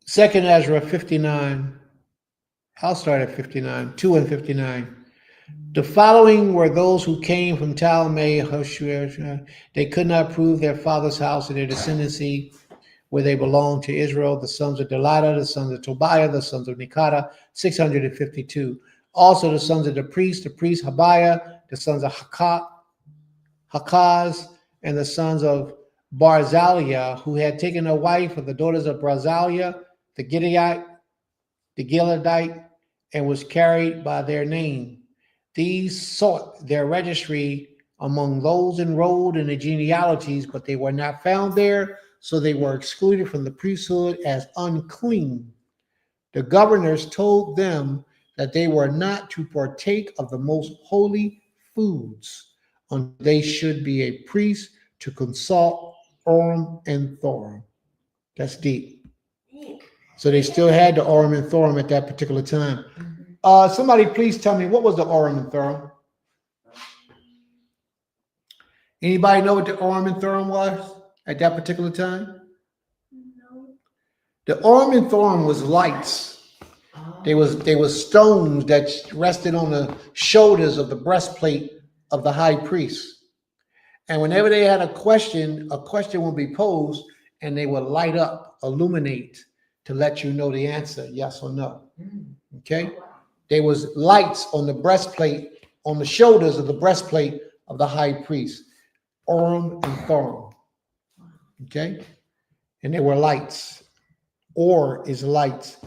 Second Ezra 59. I'll start at 59, 2 and 59. The following were those who came from Talmai, Hashir. They could not prove their father's house or their descendancy, where they belonged to Israel. The sons of Delilah, the sons of Tobiah, the sons of Nekada, 652. Also the sons of the priest Habiah, the sons of Hakaz, and the sons of Barzillai, who had taken a wife of the daughters of Barzillai, the Gileadite, and was carried by their name. These sought their registry among those enrolled in the genealogies, but they were not found there, so they were excluded from the priesthood as unclean. The governors told them that they were not to partake of the most holy foods, until they should be a priest to consult Urim and Thummim. That's deep. So they still had the Urim and Thummim at that particular time. Somebody please tell me, what was the Urim and Thummim? Anybody know what the Urim and Thummim was at that particular time? No. The Urim and Thummim was lights. They was stones that rested on the shoulders of the breastplate of the high priest. And whenever they had a question would be posed, and they would light up, illuminate, to let you know the answer, yes or no. Mm. Okay? There was lights on the breastplate, on the shoulders of the breastplate of the high priest, Urim and Thummim. Okay? And there were lights. Or is lights.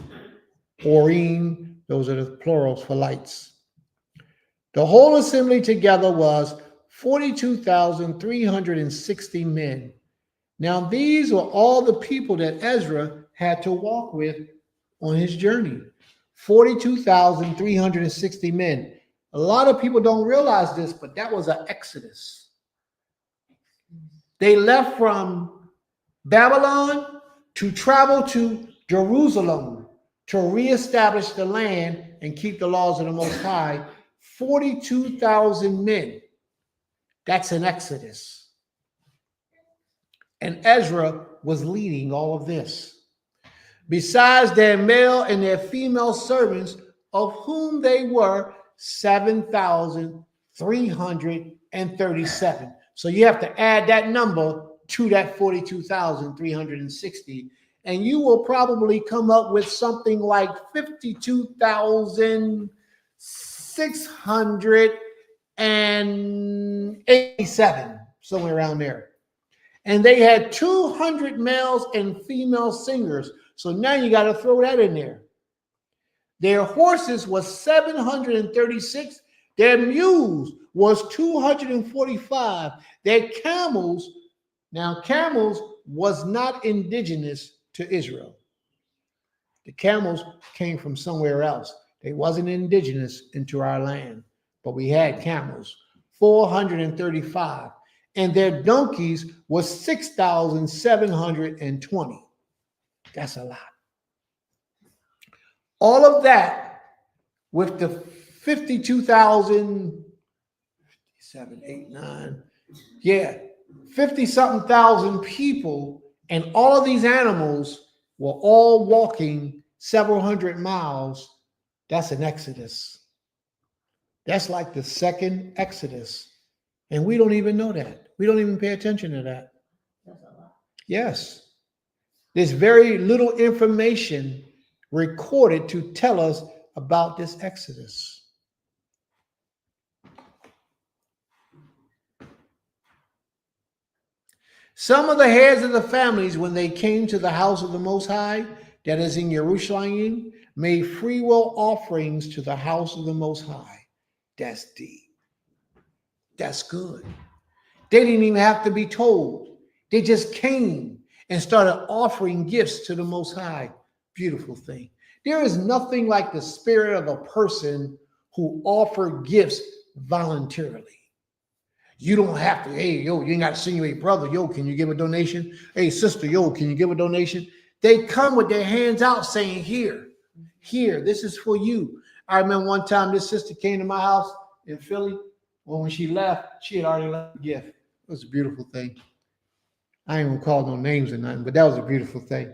Orim, those are the plurals for lights. The whole assembly together was 42,360 men. Now, these were all the people that Ezra had to walk with on his journey. 42,360 men. A lot of people don't realize this, but that was an exodus. They left from Babylon to travel to Jerusalem to reestablish the land and keep the laws of the Most High. 42,000 men. That's an exodus. And Ezra was leading all of this. Besides their male and their female servants, of whom they were 7,337. So you have to add that number to that 42,360, and you will probably come up with something like 52,687, somewhere around there. And they had 200 males and female singers. So now you got to throw that in there. Their horses was 736. Their mules was 245. Their camels, now camels was not indigenous to Israel. The camels came from somewhere else. They wasn't indigenous into our land, but we had camels, 435. And their donkeys was 6,720. That's a lot. All of that with the 52,000, 7, 8, 9, 50-something thousand people, and all of these animals were all walking several hundred miles. That's an exodus. That's like the second exodus. And we don't even know that. We don't even pay attention to that. That's a lot. Yes. There's very little information recorded to tell us about this exodus. Some of the heads of the families, when they came to the house of the Most High, that is in Jerusalem, made free will offerings to the house of the Most High. That's deep. That's good. They didn't even have to be told. They just came and started offering gifts to the Most High. Beautiful thing. There is nothing like the spirit of a person who offered gifts voluntarily. You don't have to, hey, yo, you ain't got to send you a brother. Yo, can you give a donation? Hey, sister, yo, can you give a donation? They come with their hands out saying, here, this is for you. I remember one time this sister came to my house in Philly. Well, when she left, she had already left a gift. It was a beautiful thing. I ain't gonna call no names or nothing, but that was a beautiful thing.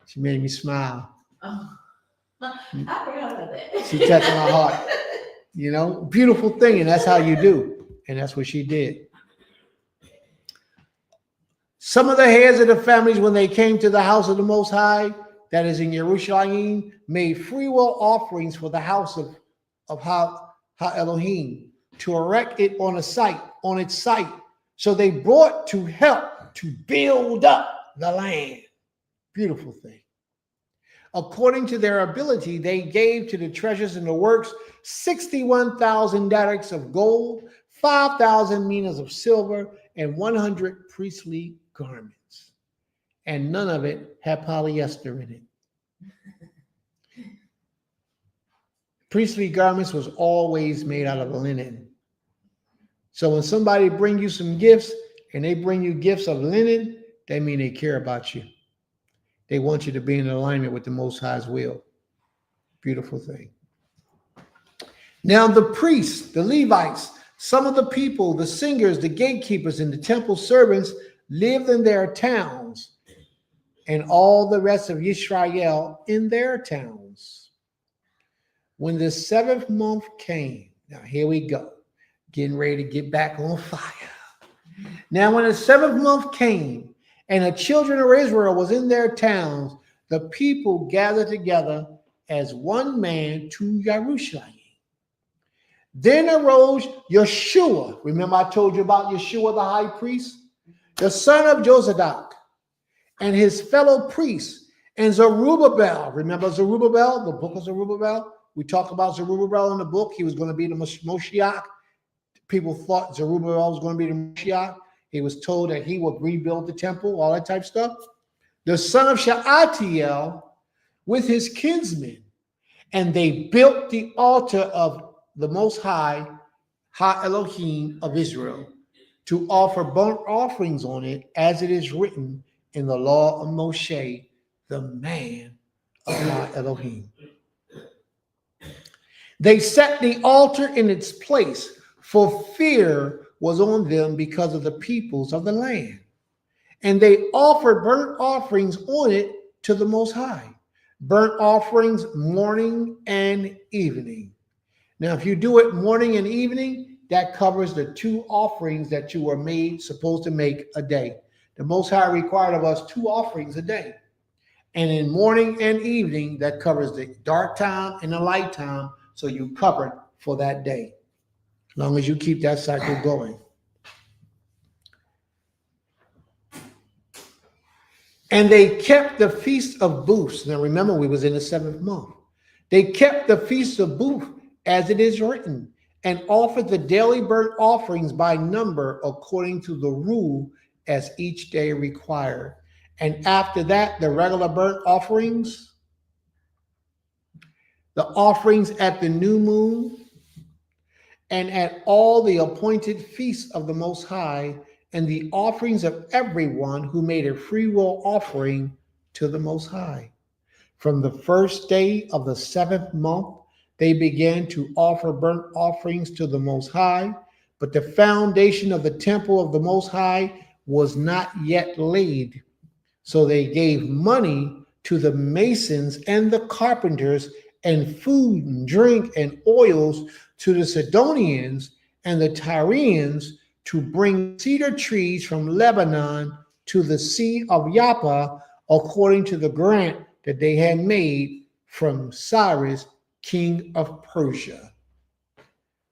She made me smile. Oh, I forgot about that. She touched my heart. You know, beautiful thing, and that's how you do. And that's what she did. Some of the heads of the families, when they came to the house of the Most High, that is in Jerusalem, made free will offerings for the house of Ha-Elohim to erect it on its site. So they brought to help to build up the land. Beautiful thing. According to their ability, they gave to the treasures and the works 61,000 darics of gold, 5,000 minas of silver, and 100 priestly garments. And none of it had polyester in it. Priestly garments was always made out of linen. So when somebody bring you some gifts and they bring you gifts of linen, that mean they care about you. They want you to be in alignment with the Most High's will. Beautiful thing. Now the priests, the Levites, some of the people, the singers, the gatekeepers, and the temple servants lived in their towns, and all the rest of Israel in their towns. When the 7th month came, now here we go, getting ready to get back on fire. Now when the 7th month came, and the children of Israel was in their towns, the people gathered together as one man to Jerusalem. Then arose Yeshua. Remember, I told you about Yeshua, the high priest, the son of Josadak, and his fellow priests, and Zerubbabel. Remember Zerubbabel, the book of Zerubbabel? We talk about Zerubbabel in the book. He was going to be the Moshiach. People thought Zerubbabel was going to be the Moshiach. He was told that he would rebuild the temple, all that type of stuff. The son of Shealtiel with his kinsmen. And they built the altar of the Most High, Ha Elohim of Israel, to offer burnt offerings on it, as it is written in the law of Moshe, the man of Ha Elohim. They set the altar in its place, for fear was on them because of the peoples of the land. And they offered burnt offerings on it to the Most High, burnt offerings morning and evening. Now, if you do it morning and evening, that covers the two offerings that you were supposed to make a day. The Most High required of us 2 offerings a day. And in morning and evening, that covers the dark time and the light time. So you covered for that day, as long as you keep that cycle going. And they kept the feast of booths. Now remember, we was in the 7th month. They kept the feast of booths as it is written, and offered the daily burnt offerings by number according to the rule as each day required. And after that, the regular burnt offerings, the offerings at the new moon, and at all the appointed feasts of the Most High, and the offerings of everyone who made a free will offering to the Most High. From the first day of the 7th month, they began to offer burnt offerings to the Most High, but the foundation of the temple of the Most High was not yet laid. So they gave money to the masons and the carpenters, and food and drink and oils to the Sidonians and the Tyrians, to bring cedar trees from Lebanon to the Sea of Joppa, according to the grant that they had made from Cyrus, king of Persia.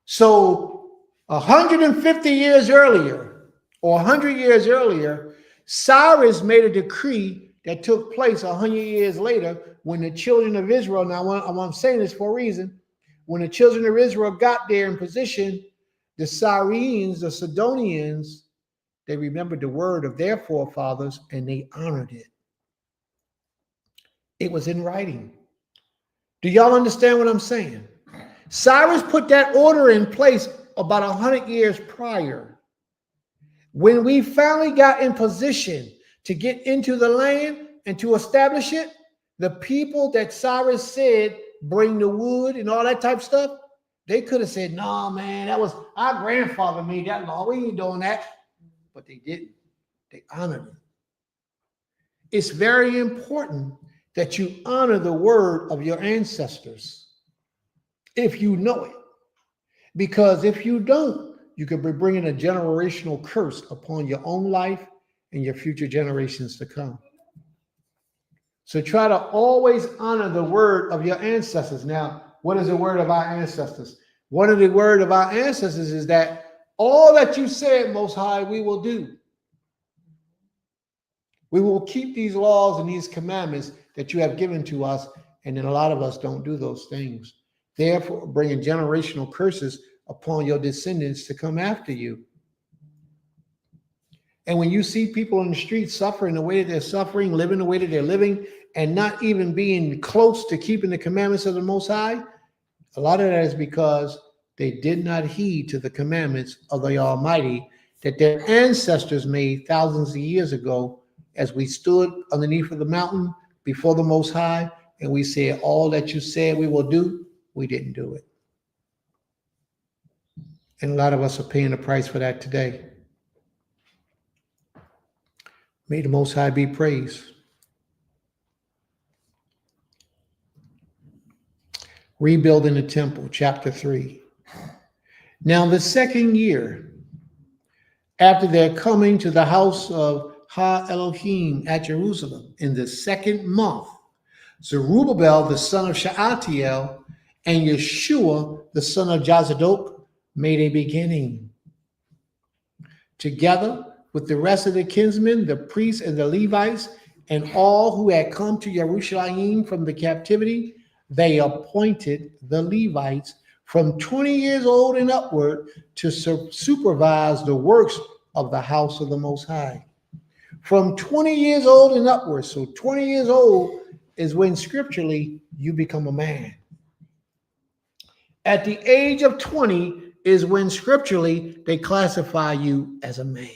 So 150 years earlier, or 100 years earlier, Cyrus made a decree that took place 100 years later, when the children of Israel, now I'm saying this for a reason, when the children of Israel got there in position, the Syrians, the Sidonians, they remembered the word of their forefathers and they honored it. It was in writing. Do y'all understand what I'm saying? Cyrus put that order in place about 100 years prior. When we finally got in position to get into the land and to establish it, the people that Cyrus said bring the wood and all that type of stuff, they could have said, no, man, that was our grandfather made that law. We ain't doing that. But they didn't. They honored it. It's very important that you honor the word of your ancestors, if you know it. Because if you don't, you could be bringing a generational curse upon your own life and your future generations to come. So try to always honor the word of your ancestors. Now, what is the word of our ancestors? One of the word of our ancestors is that all that you said, Most High, we will do. We will keep these laws and these commandments that you have given to us, and then a lot of us don't do those things. Therefore, bringing generational curses upon your descendants to come after you. And when you see people in the streets suffering the way that they're suffering, living the way that they're living, and not even being close to keeping the commandments of the Most High, a lot of that is because they did not heed to the commandments of the Almighty that their ancestors made thousands of years ago, as we stood underneath of the mountain before the Most High, and we said, all that you said we will do, we didn't do it. And a lot of us are paying the price for that today. May the Most High be praised. Rebuilding the temple, chapter 3. Now the second year, after their coming to the house of Ha Elohim at Jerusalem, in the 2nd month, Zerubbabel, the son of Shealtiel, and Yeshua, the son of Jazadok, made a beginning. Together with the rest of the kinsmen, the priests and the Levites, and all who had come to Jerusalem from the captivity, they appointed the Levites from 20 years old and upward to supervise the works of the house of the Most High. From 20 years old and upward, so 20 years old is when scripturally you become a man. At the age of 20 is when scripturally they classify you as a man.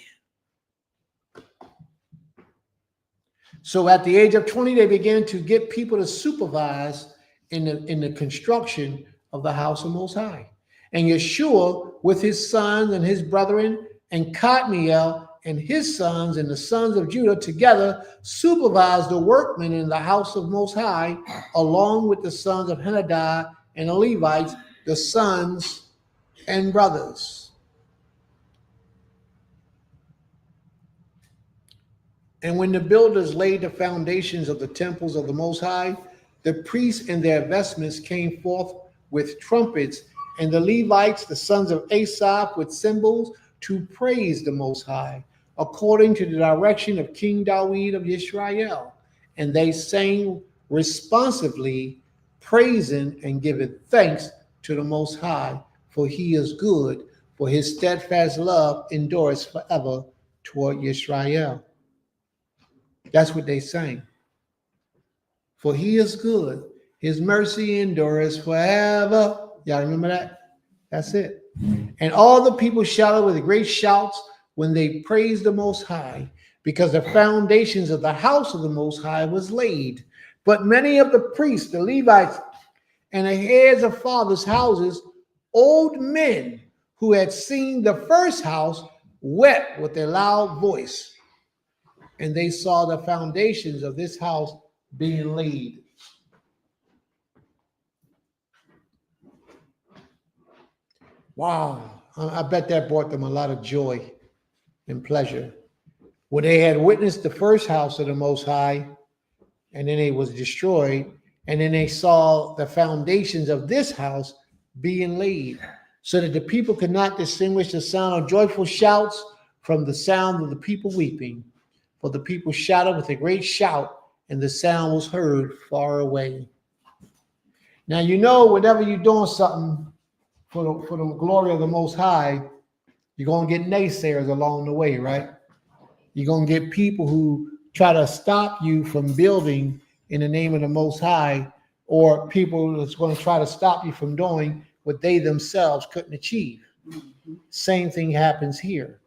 So at the age of 20, they began to get people to supervise in the construction of the house of Most High. And Yeshua with his sons and his brethren, and Cadmiel and his sons and the sons of Judah together supervised the workmen in the house of Most High, along with the sons of Henadad and the Levites, the sons and brothers. And when the builders laid the foundations of the temples of the Most High, the priests in their vestments came forth with trumpets, and the Levites, the sons of Asaph, with cymbals to praise the Most High, according to the direction of King David of Israel. And they sang responsively, praising and giving thanks to the Most High, for he is good, for his steadfast love endures forever toward Israel. That's what they sang. For he is good, his mercy endures forever. Y'all remember that? That's it. And all the people shouted with great shouts when they praised the Most High, because the foundations of the house of the Most High was laid. But many of the priests, the Levites, and the heads of fathers' houses, old men who had seen the first house, wept with a loud voice. And they saw the foundations of this house being laid. Wow. I bet that brought them a lot of joy and pleasure. When they had witnessed the first house of the Most High, and then it was destroyed, and then they saw the foundations of this house being laid, so that the people could not distinguish the sound of joyful shouts from the sound of the people weeping. For the people shouted with a great shout, and the sound was heard far away. Now, you know, whenever you're doing something for the glory of the Most High, you're going to get naysayers along the way, right? You're going to get people who try to stop you from building in the name of the Most High, or people that's going to try to stop you from doing what they themselves couldn't achieve. Same thing happens here.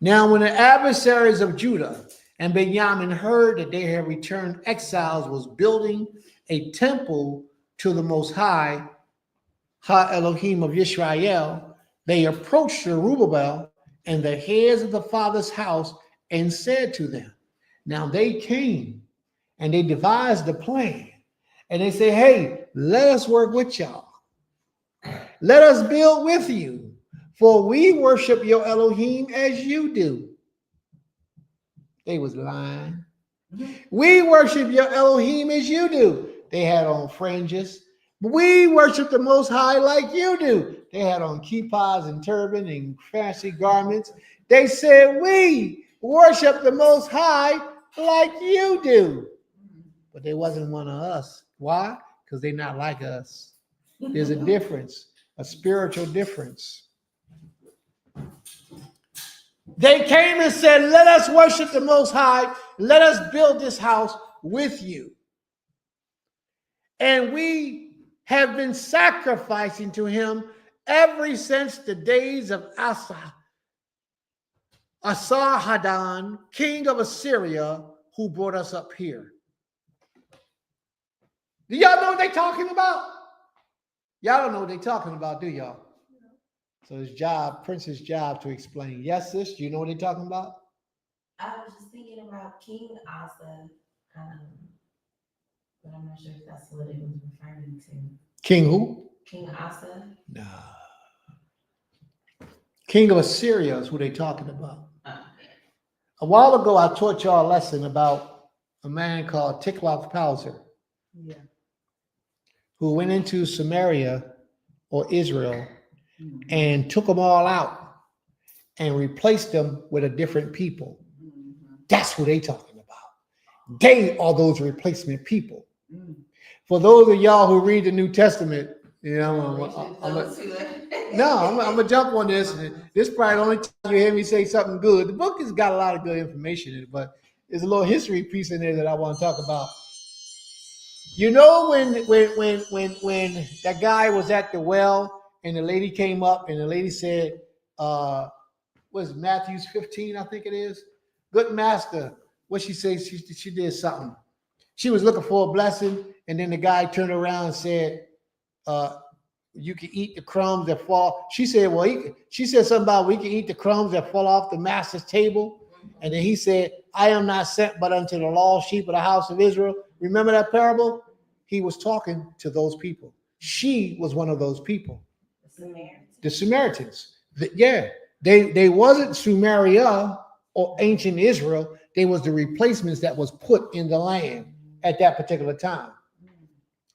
Now, when the adversaries of Judah and Benjamin heard that they had returned exiles was building a temple to the Most High, Ha Elohim of Israel, they approached Zerubbabel and the heads of the father's house and said to them, now they came and they devised a plan, and they say, hey, let us work with y'all. Let us build with you, for we worship your Elohim as you do. They was lying. We worship your Elohim as you do. They had on fringes. We worship the Most High like you do. They had on kippas and turban and fancy garments. They said, we worship the Most High like you do. But they wasn't one of us. Why? Because they're not like us. There's a difference, a spiritual difference. They came and said, let us worship the Most High. Let us build this house with you. And we have been sacrificing to him ever since the days of Asarhaddon, king of Assyria, who brought us up here. Do y'all know what they're talking about? Y'all don't know what they're talking about, do y'all? So it's Prince's job to explain. Yes, sis, do you know what they're talking about? I was just thinking about King Asa, but I'm not sure if that's what it was referring to. King who? King Asa? No. King of Assyria is who they're talking about. A while ago, I taught y'all a lesson about a man called Tiglath-Pileser, Yeah. who went into Samaria or Israel and took them all out and replaced them with a different people. That's who they talking about. They are those replacement people. For those of y'all who read the New Testament, you know, I'm gonna jump on this. This probably the only time you hear me say something good. The book has got a lot of good information in it, but there's a little history piece in there that I want to talk about. You know, when that guy was at the well and the lady came up and the lady said, was Matthew's 15, I think it is. Good master. What she said, she did something. She was looking for a blessing, and then the guy turned around and said, you can eat the crumbs that fall. She said, she said something about we can eat the crumbs that fall off the master's table. And then he said, I am not sent but unto the lost sheep of the house of Israel. Remember that parable? He was talking to those people. She was one of those people. The Samaritans. They wasn't Sumeria or ancient Israel. They was the replacements that was put in the land at that particular time.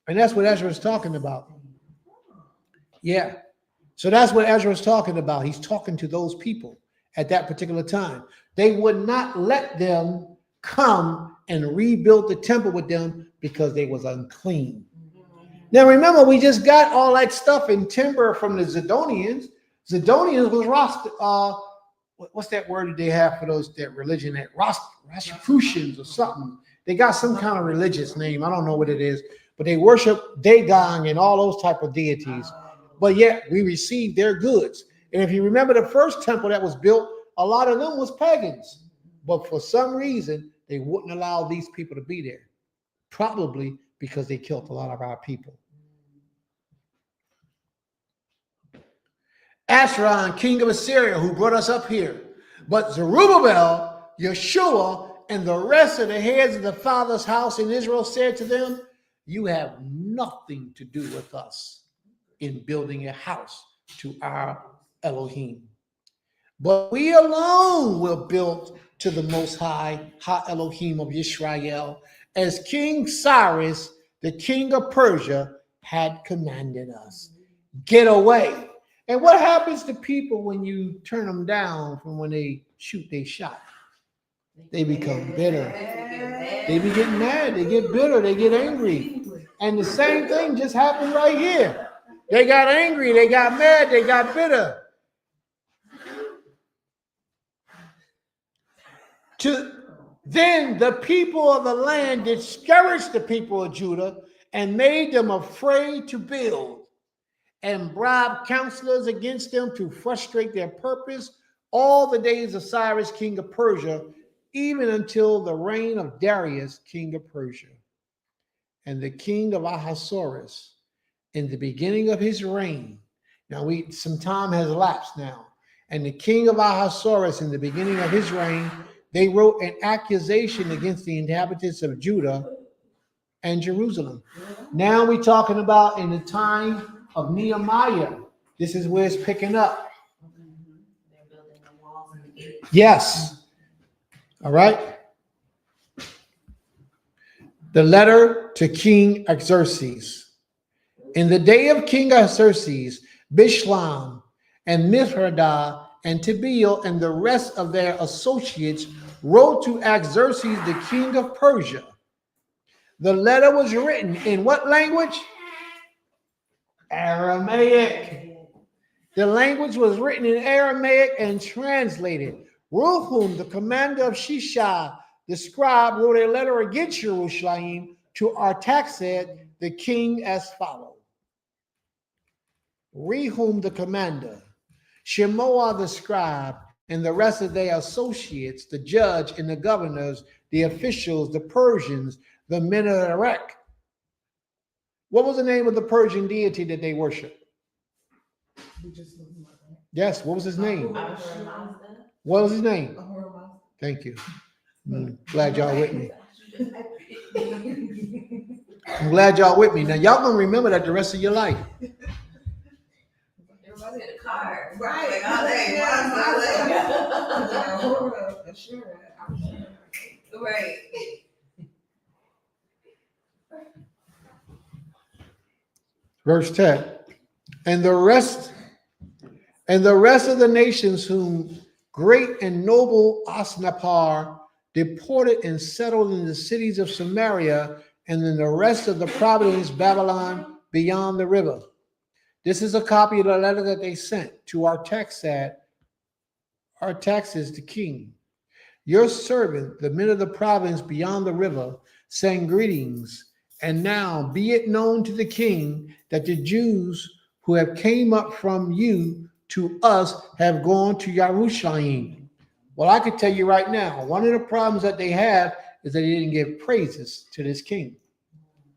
And that's what Ezra is talking about. Yeah. So that's what Ezra is talking about. He's talking to those people at that particular time. They would not let them come and rebuild the temple with them because they was unclean. Now remember, we just got all that stuff in timber from the Zidonians. Zidonians was what's that word that they have for that religion? That Rosicrucians or something. They got some kind of religious name. I don't know what it is, but they worship Dagon and all those type of deities. But yet we received their goods. And if you remember the first temple that was built, a lot of them was pagans. But for some reason, they wouldn't allow these people to be there. Probably because they killed a lot of our people. Asheron, king of Assyria, who brought us up here. But Zerubbabel, Yeshua, and the rest of the heads of the father's house in Israel said to them, you have nothing to do with us in building a house to our Elohim. But we alone will build to the Most High, Ha Elohim of Israel, as King Cyrus, the king of Persia, had commanded us. Get away. And what happens to people when you turn them down from when they shoot their shot? They become bitter. They be getting mad. They get bitter. They get angry. And the same thing just happened right here. They got angry. They got mad. They got bitter. Then the people of the land discouraged the people of Judah and made them afraid to build, and bribed counselors against them to frustrate their purpose all the days of Cyrus, king of Persia, even until the reign of Darius, king of Persia. And the king of Ahasuerus, in the beginning of his reign, now some time has elapsed now, and the king of Ahasuerus, in the beginning of his reign, they wrote an accusation against the inhabitants of Judah and Jerusalem. Now we're talking about in the time of Nehemiah. This is where it's picking up. Yes. All right. The letter to King Xerxes. In the day of King Xerxes, Bishlam and Mithridah and Tabeel and the rest of their associates wrote to Xerxes, the king of Persia. The letter was written in what language? Aramaic. The language was written in Aramaic and translated. Ruhum, the commander of Shishai, the scribe, wrote a letter against Jerusalem to Artaxerxes, the king, as follows. Rehum, the commander, Shemoah, the scribe, and the rest of their associates, the judge and the governors, the officials, the Persians, the men of Iraq. What was the name of the Persian deity that they worship? Yes, what was his name? What was his name? Thank you. Glad y'all with me. I'm glad y'all with me. Now y'all gonna remember that the rest of your life. Everybody had a card. Right. Right. Verse 10. And the rest of the nations whom great and noble Osnapar deported and settled in the cities of Samaria, and in the rest of the province Babylon beyond the river. This is a copy of the letter that they sent to Artaxerxes, the king. Your servant, the men of the province beyond the river, saying greetings. And now be it known to the king that the Jews who have came up from you to us have gone to Jerusalem. Well, I can tell you right now, one of the problems that they have is that they didn't give praises to this king.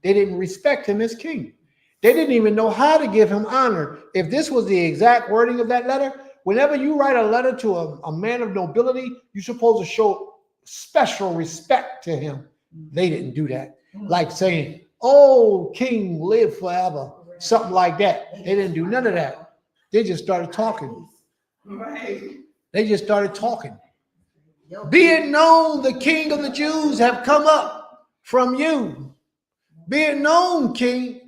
They didn't respect him as king. They didn't even know how to give him honor. If this was the exact wording of that letter, whenever you write a letter to a man of nobility, you're supposed to show special respect to him. They didn't do that. Like saying, "Oh, king, live forever," something like that. They didn't do none of that. They just started talking. They just started talking. Be it known, the king of the Jews have come up from you. Be it known, be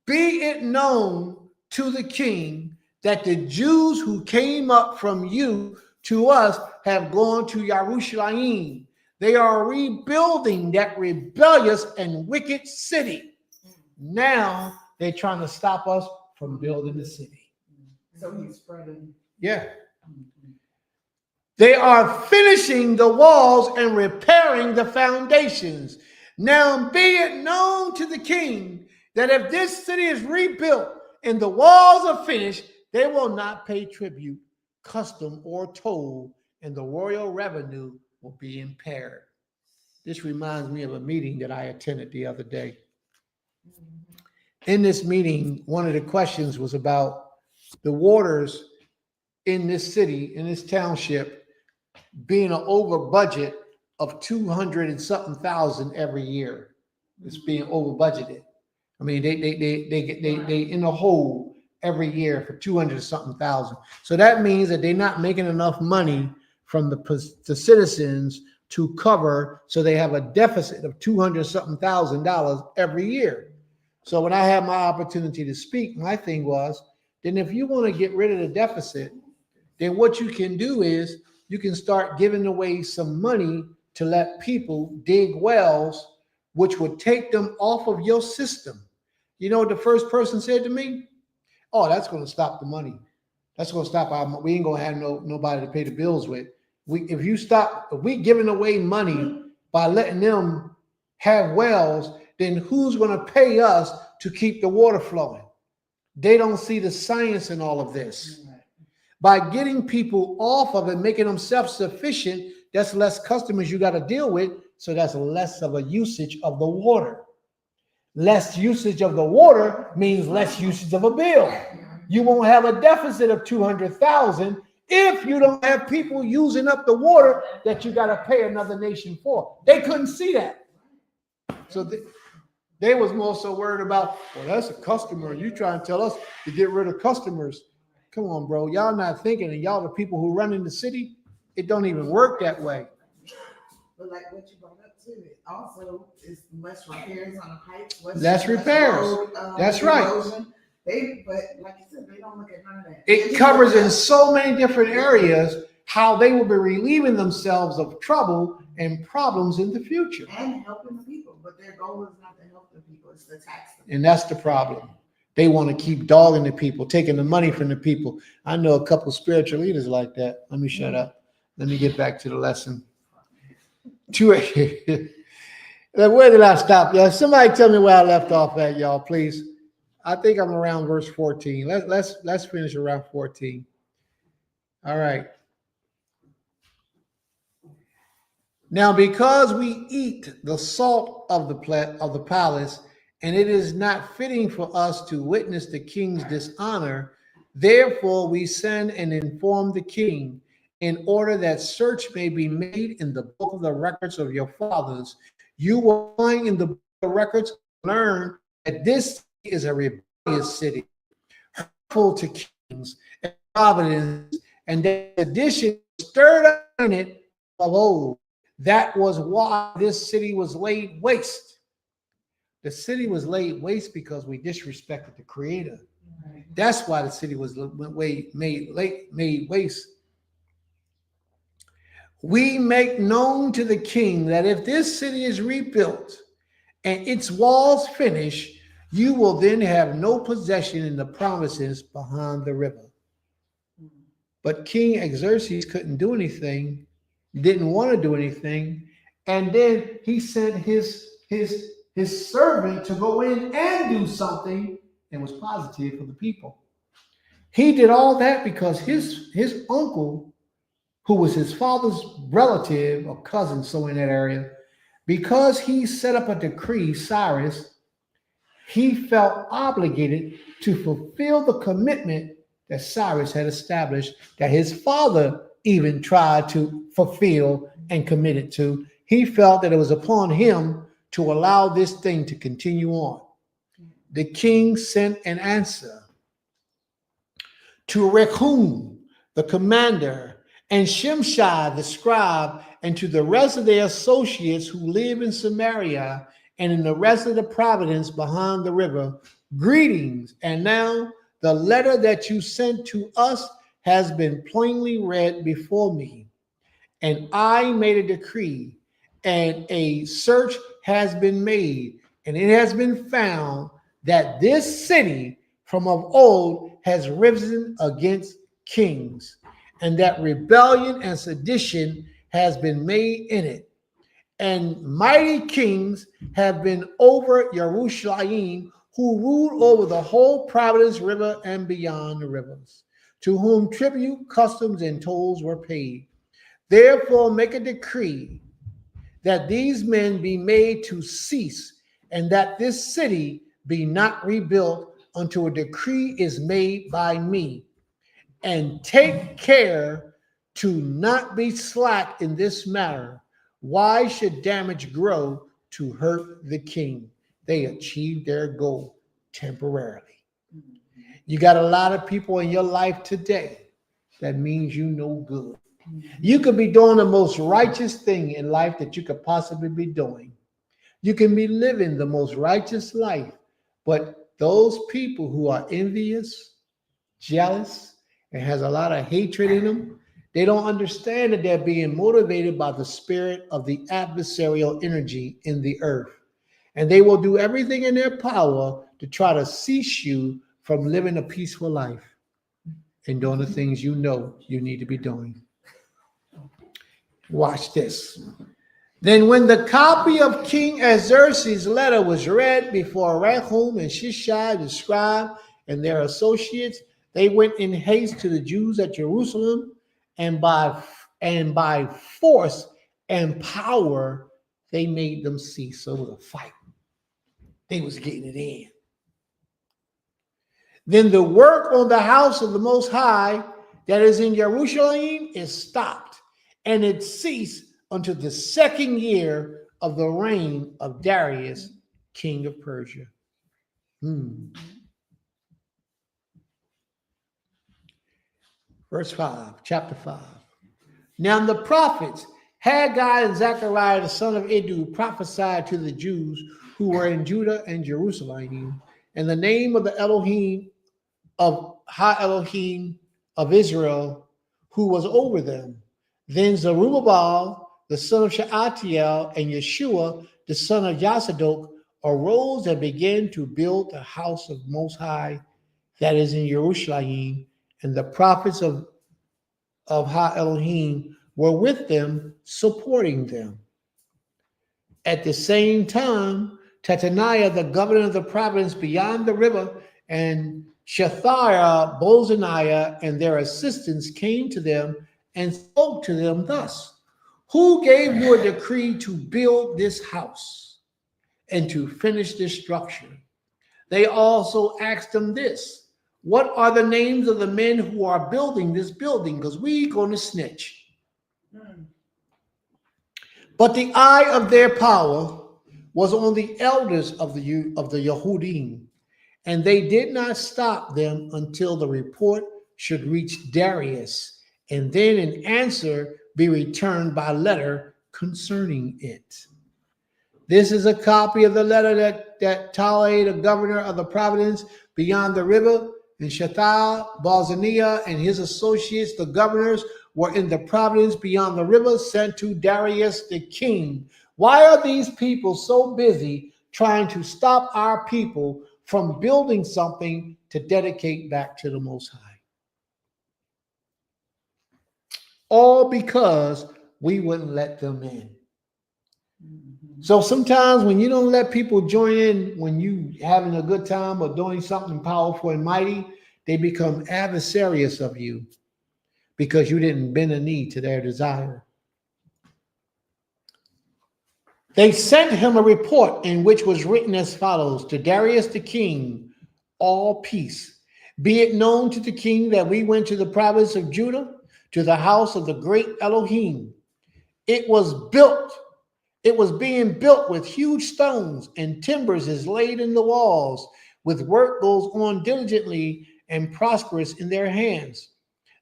it known to the king that the Jews who came up from you to us have gone to Jerusalem. They are rebuilding that rebellious and wicked city. Now they're trying to stop us from building the city. So he's spreading. Yeah. They are finishing the walls and repairing the foundations. Now be it known to the king that if this city is rebuilt and the walls are finished, they will not pay tribute, custom, or toll, and the royal revenue will be impaired. This reminds me of a meeting that I attended the other day. In this meeting, one of the questions was about the waters in this city, in this township, being an over budget of 200 and something thousand every year. It's being over budgeted. I mean, they in the hole every year for 200 something thousand. So that means that they're not making enough money from the citizens to cover, so they have a deficit of 200 something $1,000 every year. So when I had my opportunity to speak, my thing was, then if you want to get rid of the deficit, then what you can do is you can start giving away some money to let people dig wells, which would take them off of your system. You know what the first person said to me? "Oh, that's going to stop the money. That's going to stop we ain't going to have nobody to pay the bills with. If we giving away money by letting them have wells, then who's going to pay us to keep the water flowing?" They don't see the science in all of this. By getting people off of it, making them self-sufficient, that's less customers you got to deal with, so that's less of a usage of the water. Less usage of the water means less usage of a bill. You won't have a deficit of 200,000 if you don't have people using up the water that you got to pay another nation for. They couldn't see that. So they was more so worried about, well, that's a customer. You trying to tell us to get rid of customers. Come on, bro. Y'all not thinking, and y'all the people who run in the city, it don't even work that way. But like what you brought up too, it also is less repairs on the pipes. Less repairs. That's right. Erosion. But like you said, they don't look at none of that. It covers in so many different areas how they will be relieving themselves of trouble and problems in the future. And helping the people, but their goal is not to help the people, it's to tax them. And that's the problem. They want to keep dogging the people, taking the money from the people. I know a couple spiritual leaders like that. Let me shut up. Let me get back to the lesson. Where did I stop, y'all? Somebody tell me where I left off at, y'all, please. I think I'm around verse 14. Let's finish around 14. All right. Now, because we eat the salt of the palace, and it is not fitting for us to witness the king's dishonor, therefore we send and inform the king, in order that search may be made in the book of the records of your fathers. You will find in the book of records, learn that this is a rebellious city, hurtful to kings and providence, and that addition stirred up in it of old. That was why this city was laid waste. The city was laid waste because we disrespected the Creator. That's why the city was made waste. We make known to the king that if this city is rebuilt and its walls finished, you will then have no possession in the provinces beyond the river. But King Xerxes couldn't do anything, didn't want to do anything, and then he sent his servant to go in and do something and was positive for the people. He did all that because his uncle, who was his father's relative or cousin, so in that area, because he set up a decree, Cyrus, he felt obligated to fulfill the commitment that Cyrus had established, that his father even tried to fulfill and committed to. He felt that it was upon him to allow this thing to continue on. The king sent an answer to Rechum, the commander, and Shimshai, the scribe, and to the rest of their associates who live in Samaria and in the rest of the province behind the river, greetings. And now the letter that you sent to us has been plainly read before me. And I made a decree, and a search has been made, and it has been found that this city from of old has risen against kings, and that rebellion and sedition has been made in it. And mighty kings have been over Jerusalem, who ruled over the whole province, river, and beyond the rivers, to whom tribute, customs, and tolls were paid. Therefore make a decree that these men be made to cease, and that this city be not rebuilt until a decree is made by me. And take care to not be slack in this matter. Why should damage grow to hurt the king? They achieved their goal temporarily. You got a lot of people in your life today that means you no good. You could be doing the most righteous thing in life that you could possibly be doing. You can be living the most righteous life, but those people who are envious, jealous, and has a lot of hatred in them, they don't understand that they're being motivated by the spirit of the adversarial energy in the earth. And they will do everything in their power to try to cease you from living a peaceful life and doing the things you know you need to be doing. Watch this. Then when the copy of King Xerxes' letter was read before Rechum and Shishai the scribe and their associates, they went in haste to the Jews at Jerusalem, and by force and power they made them cease. So it was a fight. They was getting it in. Then the work on the house of the Most High that is in Jerusalem is stopped, and it ceased until the second year of the reign of Darius, king of Persia. Verse 5, chapter 5. Now the prophets, Haggai and Zechariah, the son of Iddu, prophesied to the Jews who were in Judah and Jerusalem, and the name of the Elohim of Ha-Elohim of Israel, who was over them. Then Zerubbabel, the son of Shealtiel, and Yeshua, the son of Josadok, arose and began to build the house of Most High that is in Jerusalem, and the prophets of Ha-Elohim were with them, supporting them. At the same time, Tataniah, the governor of the province beyond the river, and Shethiah, Bozaniah, and their assistants came to them and spoke to them thus: Who gave you a decree to build this house and to finish this structure? They also asked them this: What are the names of the men who are building this building? Because we're going to snitch. But the eye of their power was on the elders of the Yehudim, and they did not stop them until the report should reach Darius, and then an answer be returned by letter concerning it. This is a copy of the letter that Talai, the governor of the province beyond the river, and Shethar, Barzaniah, and his associates, the governors, were in the province beyond the river, sent to Darius the king. Why are these people so busy trying to stop our people from building something to dedicate back to the Most High? All because we wouldn't let them in. So sometimes when you don't let people join in, when you having a good time or doing something powerful and mighty, they become adversarious of you because you didn't bend a knee to their desire. They sent him a report in which was written as follows: to Darius the king, all peace. Be it known to the king that we went to the province of Judah, to the house of the great Elohim. It was being built with huge stones, and timbers is laid in the walls, with work goes on diligently and prosperous in their hands.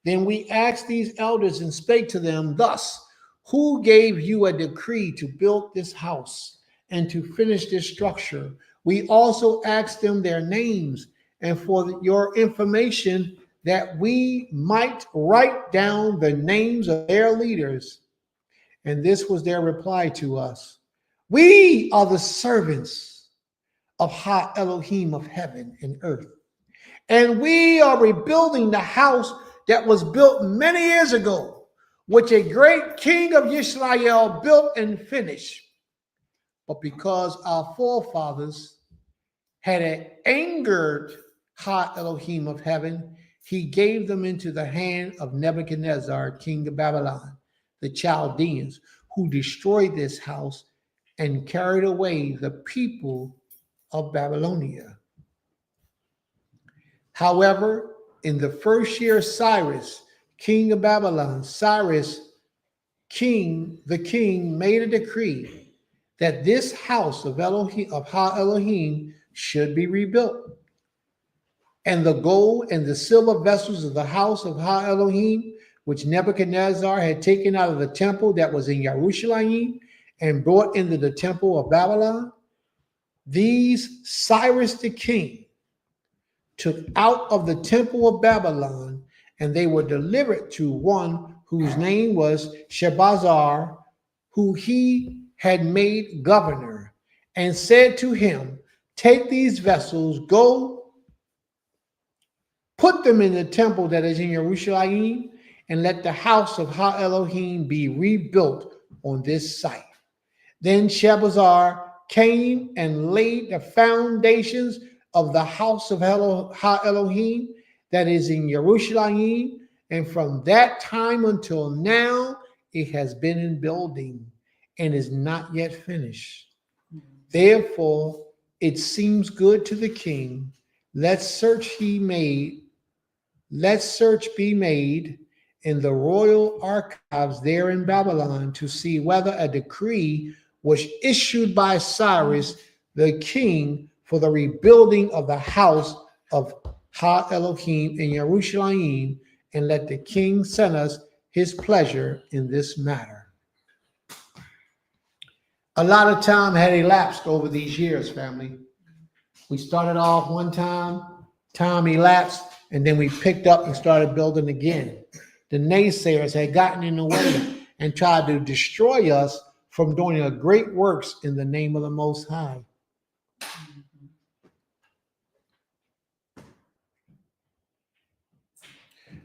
Then we asked these elders and spake to them thus: who gave you a decree to build this house and to finish this structure? We also asked them their names, and for your information, that we might write down the names of their leaders. And this was their reply to us: we are the servants of Ha Elohim of heaven and earth, and we are rebuilding the house that was built many years ago, which a great king of Israel built and finished. But because our forefathers had angered Ha Elohim of heaven, he gave them into the hand of Nebuchadnezzar, king of Babylon, the Chaldeans, who destroyed this house and carried away the people of Babylonia. However, in the first year of Cyrus, king of Babylon, the king made a decree that this house of Ha Elohim should be rebuilt. And the gold and the silver vessels of the house of Ha Elohim, which Nebuchadnezzar had taken out of the temple that was in Jerusalem and brought into the temple of Babylon, these Cyrus the king took out of the temple of Babylon, and they were delivered to one whose name was Shebazar, who he had made governor, and said to him, take these vessels, go put them in the temple that is in Jerusalem, and let the house of Ha Elohim be rebuilt on this site. Then Shebazar came and laid the foundations of the house of Ha Elohim that is in Jerusalem, and from that time until now it has been in building and is not yet finished. Therefore it seems good to the king, let search be made in the royal archives there in Babylon to see whether a decree was issued by Cyrus the king for the rebuilding of the house of Ha Elohim in Jerusalem, and let the king send us his pleasure in this matter. A lot of time had elapsed over these years, family. We started off one time elapsed, and then we picked up and started building again. The naysayers had gotten in the way and tried to destroy us from doing a great works in the name of the Most High.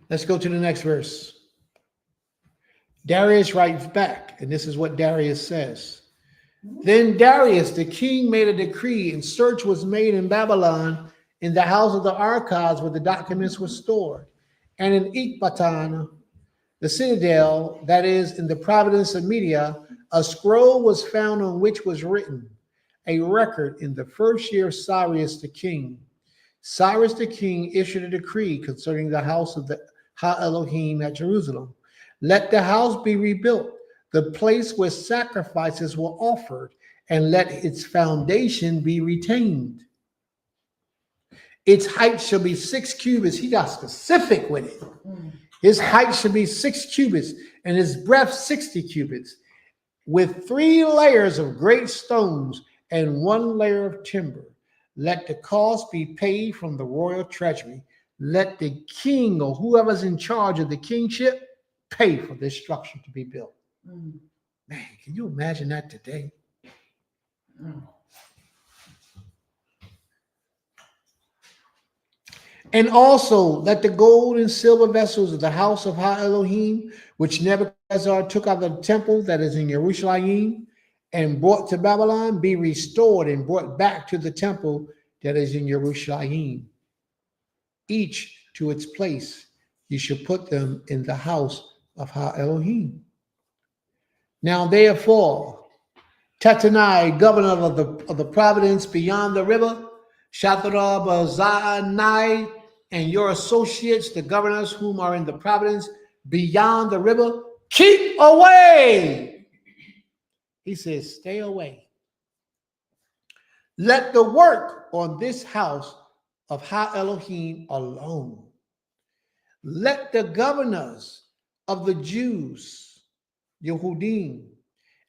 Let's go to the next verse. Darius writes back, and this is what Darius says. Then Darius the king made a decree, and search was made in Babylon in the house of the archives where the documents were stored, and in Ecbatan, the citadel that is in the province of Media, a scroll was found on which was written a record in the first year of Cyrus the king. Cyrus the king issued a decree concerning the house of the Ha Elohim at Jerusalem. Let the house be rebuilt, the place where sacrifices were offered, and let its foundation be retained. Its height shall be 6 cubits. He got specific with it. His height should be 6 cubits, and his breadth 60 cubits. with 3 layers of great stones and 1 layer of timber. Let the cost be paid from the royal treasury. Let the king or whoever's in charge of the kingship pay for this structure to be built. Mm. Man, can you imagine that today? Mm. And also let the gold and silver vessels of the house of Ha Elohim, which Nebuchadnezzar took out of the temple that is in Jerusalem and brought to Babylon, be restored and brought back to the temple that is in Jerusalem, each to its place. You should put them in the house of Ha Elohim. Now therefore, Tatanai, governor of the province beyond the river, Shatarabazanai, and your associates, the governors whom are in the province beyond the river, keep away. He says, stay away. Let the work on this house of Ha Elohim alone. Let the governors of the Jews, Yehudim,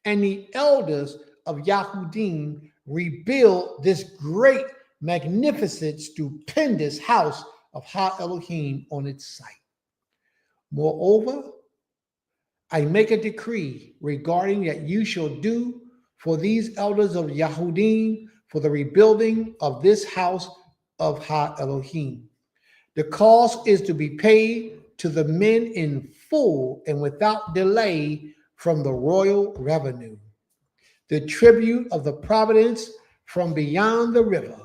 and the elders of Yahudim rebuild this great, magnificent, stupendous house of Ha Elohim on its site. Moreover, I make a decree regarding that you shall do for these elders of Yahudim for the rebuilding of this house of Ha Elohim. The cost is to be paid to the men in full and without delay from the royal revenue, the tribute of the providence from beyond the river.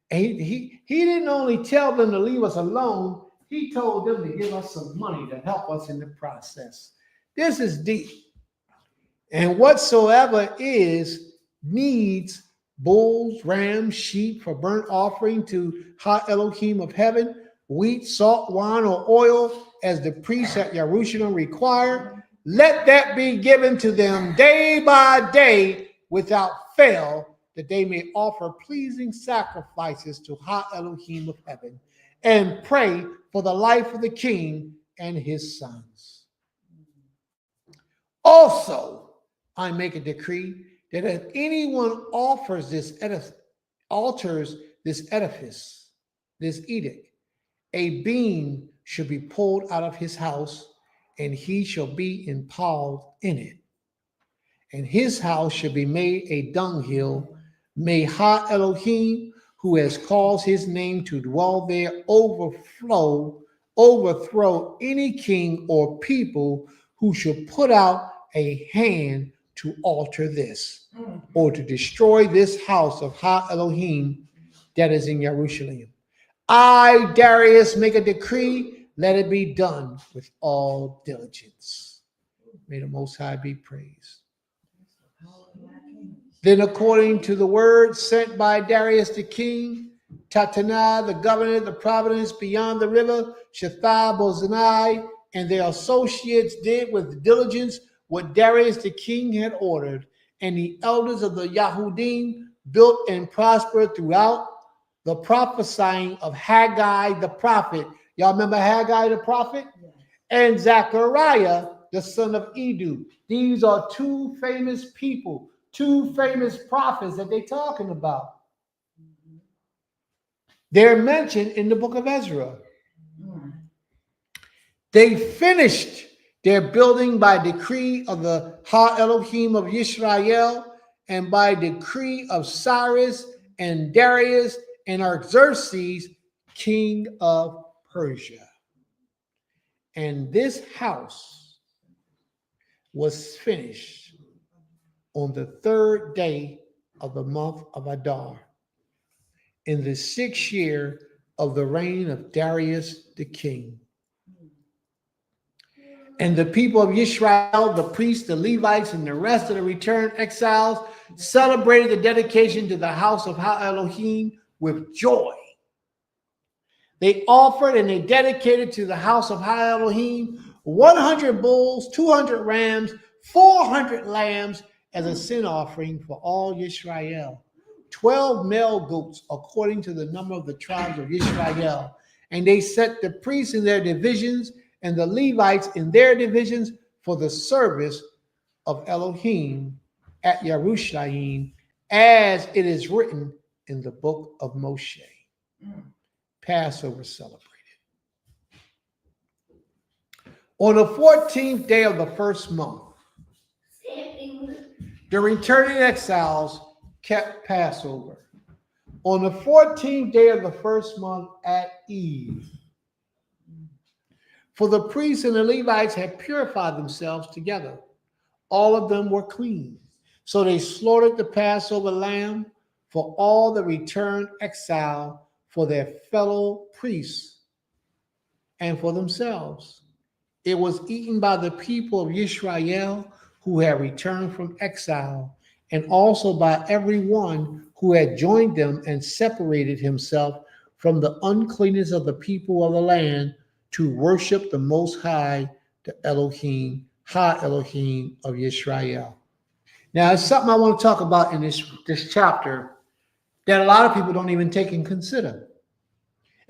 And he didn't only tell them to leave us alone, he told them to give us some money to help us in the process. This is deep. And whatsoever is needs bulls, rams, sheep for burnt offering to Ha Elohim of heaven, wheat, salt, wine, or oil, as the priests at Jerusalem require, let that be given to them day by day without fail, that they may offer pleasing sacrifices to Ha Elohim of heaven and pray for the life of the king and his sons. Also, I make a decree that if anyone alters this edifice, this edict, a beam should be pulled out of his house, and he shall be impaled in it. And his house shall be made a dunghill. May Ha Elohim, who has caused his name to dwell there, overthrow any king or people who should put out a hand to alter this or to destroy this house of Ha Elohim that is in Jerusalem. I, Darius, make a decree, let it be done with all diligence. May the Most High be praised. Then, according to the word sent by Darius the king, Tatanai, the governor of the province beyond the river, Shethar-Bozenai, and their associates did with diligence what Darius the king had ordered, and the elders of the Yahudim built and prospered throughout the prophesying of Haggai the prophet. Y'all remember Haggai the prophet? Yes. And Zechariah, the son of Edu. These are 2 famous people, 2 famous prophets that they're talking about. They're mentioned in the book of Ezra. They finished their building by decree of the Ha Elohim of Yisrael and by decree of Cyrus and Darius and Artaxerxes, king of Persia. And this house was finished on the 3rd day of the month of Adar, in the 6th year of the reign of Darius the king. And the people of Israel, the priests, the Levites, and the rest of the returned exiles celebrated the dedication to the house of Ha Elohim with joy. They offered and they dedicated to the house of Ha Elohim 100 bulls, 200 rams, 400 lambs as a sin offering for all Israel, 12 male goats according to the number of the tribes of Israel. And they set the priests in their divisions and the Levites in their divisions for the service of Elohim at Yerushalayim, as it is written in the book of Moshe. Passover celebrated. On the 14th day of the first month, the returning exiles kept Passover. On the 14th day of the first month at eve, for the priests and the Levites had purified themselves together. All of them were clean. So they slaughtered the Passover lamb for all the returned exile, for their fellow priests and for themselves. It was eaten by the people of Israel who had returned from exile, and also by everyone who had joined them and separated himself from the uncleanness of the people of the land to worship the Most High, the Elohim, Ha Elohim of Israel. Now, it's something I want to talk about in this chapter that a lot of people don't even take and consider.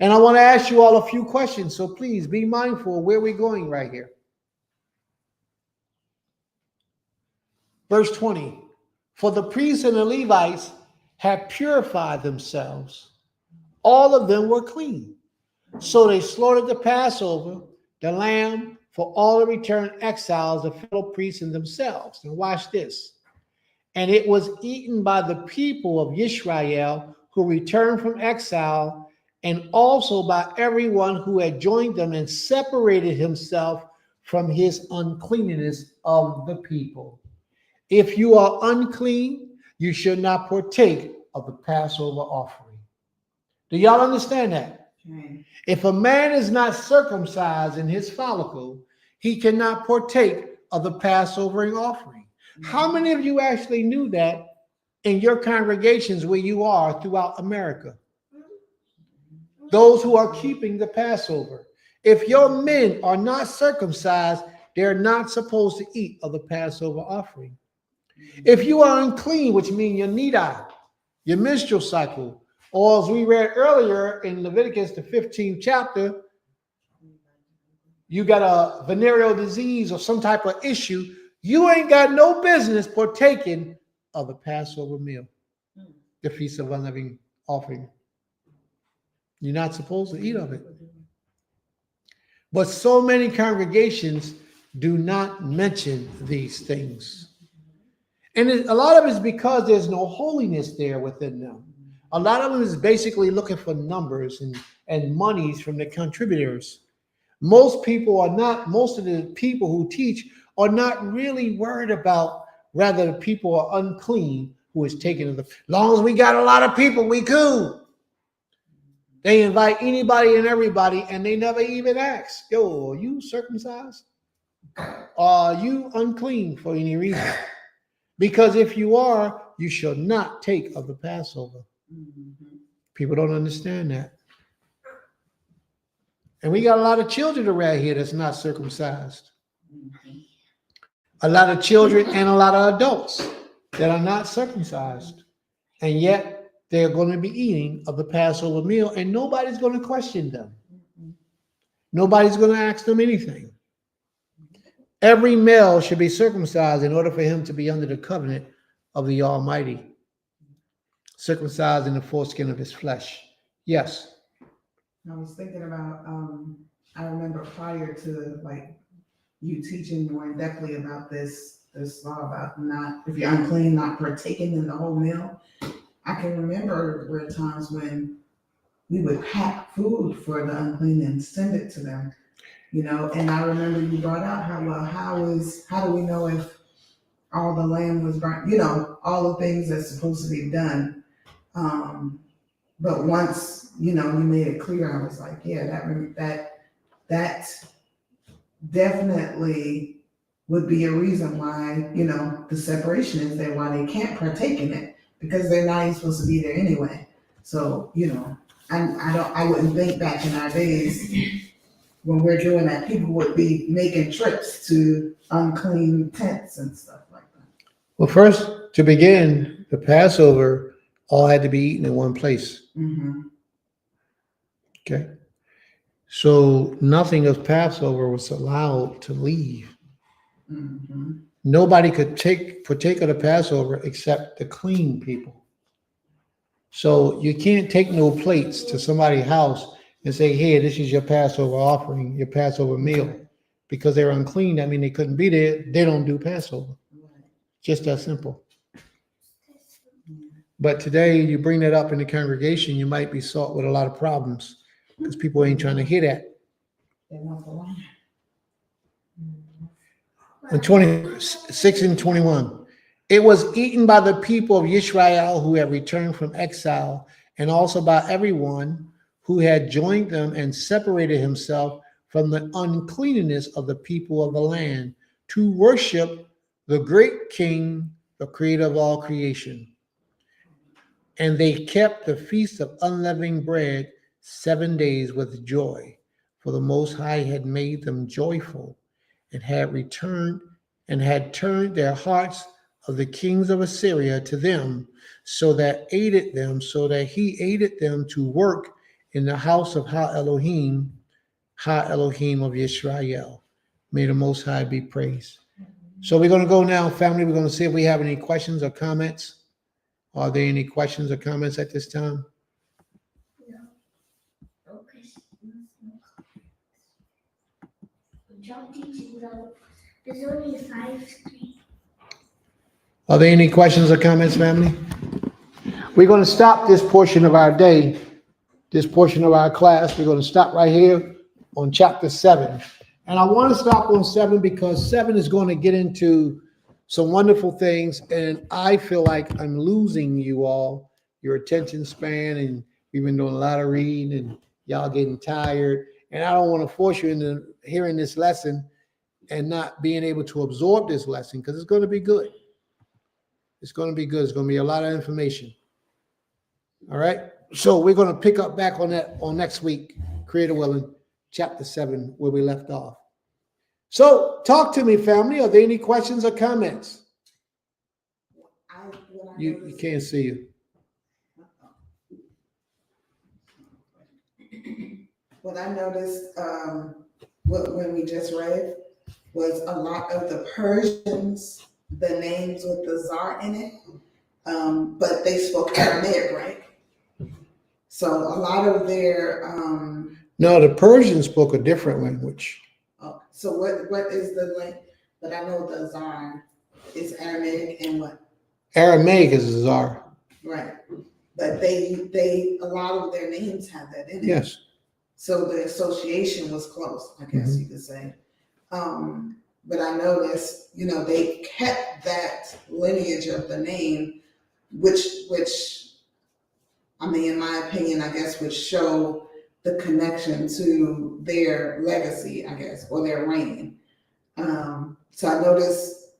And I want to ask you all a few questions, so please be mindful of where we're going right here. Verse 20, for the priests and the Levites had purified themselves. All of them were clean. So they slaughtered the Passover, the lamb, for all the returned exiles, the fellow priests and themselves. And watch this. And it was eaten by the people of Israel who returned from exile, and also by everyone who had joined them and separated himself from his uncleanness of the people. If you are unclean, you should not partake of the Passover offering. Do y'all understand that? Okay. If a man is not circumcised in his follicle, he cannot partake of the Passover offering. How many of you actually knew that in your congregations where you are throughout America? Those who are keeping the Passover. If your men are not circumcised, they're not supposed to eat of the Passover offering. If you are unclean, which means your nida, your menstrual cycle, or as we read earlier in Leviticus, the 15th chapter, you got a venereal disease or some type of issue, you ain't got no business partaking of the Passover meal, the Feast of Unleavened offering. You're not supposed to eat of it. But so many congregations do not mention these things. And a lot of it is because there's no holiness there within them. A lot of them is basically looking for numbers and monies from the contributors. Most of the people who teach are not really worried about whether the people are unclean who is taking the. As long as we got a lot of people, we cool. They invite anybody and everybody, and they never even ask, yo, are you circumcised? Are you unclean for any reason? Because if you are, you shall not take of the Passover. People don't understand that. And we got a lot of children around here that's not circumcised. A lot of children and a lot of adults that are not circumcised. And yet they're going to be eating of the Passover meal, and nobody's going to question them. Nobody's going to ask them anything. Every male should be circumcised in order for him to be under the covenant of the Almighty. Circumcised in the foreskin of his flesh. Yes. I was thinking about, I remember prior to like you teaching more in depthly about this law about not, if you're unclean, not partaking in the whole meal. I can remember there were times when we would pack food for the unclean and send it to them, you know, and I remember you brought out how do we know if all the lamb was burnt, you know, all the things that's supposed to be done. But once, you know, you made it clear, I was like, yeah, that definitely would be a reason why, you know, the separation is there, why they can't partake in it, because they're not even supposed to be there anyway. So, you know, I wouldn't think back in our days when we're doing that, people would be making trips to unclean tents and stuff like that. Well, first, to begin, the Passover all had to be eaten in one place. Mm-hmm. Okay. So nothing of Passover was allowed to leave. Mm-hmm. nobody could partake of the Passover except the clean people. So you can't take no plates to somebody's house and say, "Hey, this is your Passover offering, your Passover meal," because they're unclean. That means they couldn't be there. They don't do Passover. Just that simple. But today, you bring that up in the congregation, you might be sought with a lot of problems because people ain't trying to hear that. They want the lamb. In 26 and 21, it was eaten by the people of Israel who had returned from exile, and also by everyone who had joined them and separated himself from the uncleanness of the people of the land to worship the great King, the creator of all creation. And they kept the feast of unleavened bread 7 days with joy, for the Most High had made them joyful and had turned their hearts of the kings of Assyria to them, so that he aided them to work in the house of Ha Elohim of Israel. May the Most High be praised. So we're going to go now, family. We're going to see if we have any questions or comments. Are there any questions or comments at this time? No questions. Good job teaching though. There's only 5 screens. Are there any questions or comments, family? We're going to stop this portion of our day, this portion of our class. We're going to stop right here on chapter 7. And I want to stop on 7 because 7 is going to get into some wonderful things. And I feel like I'm losing you all, your attention span, and we've been doing a lot of reading and y'all getting tired. And I don't want to force you into hearing this lesson and not being able to absorb this lesson because it's going to be good. It's going to be good. It's going to be a lot of information. All right. So we're going to pick up back on that on next week, Creator willing, chapter 7, where we left off. So talk to me, family. Are there any questions or comments? You can't see you. What I noticed when we just read was a lot of the Persians, the names with the czar in it, but they spoke Aramaic, right? So a lot of their No, the Persians spoke a different language. so what is the language? But I know the czar is Aramaic and what? Aramaic is a czar. Right. But they a lot of their names have that in it. Yes. So the association was close, I guess you could say. But I noticed, they kept that lineage of the name, which I mean, in my opinion, I guess would show the connection to their legacy, I guess, or their reign. So I noticed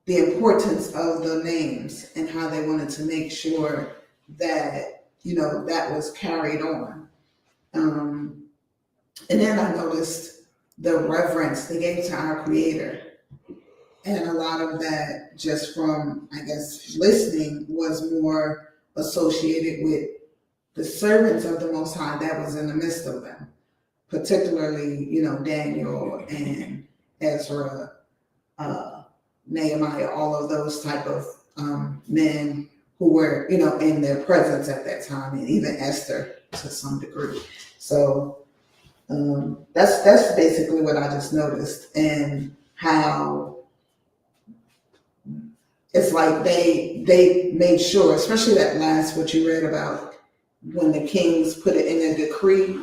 the importance of the names and how they wanted to make sure that, that was carried on. And then I noticed the reverence they gave to our Creator. And a lot of that, just from, I guess, listening, was more associated with the servants of the Most High that was in the midst of them, particularly, Daniel and Ezra, Nehemiah, all of those type of men who were, in their presence at that time, and even Esther to some degree. So that's basically what I just noticed, and how it's like they made sure, especially that last what you read about when the kings put it in a decree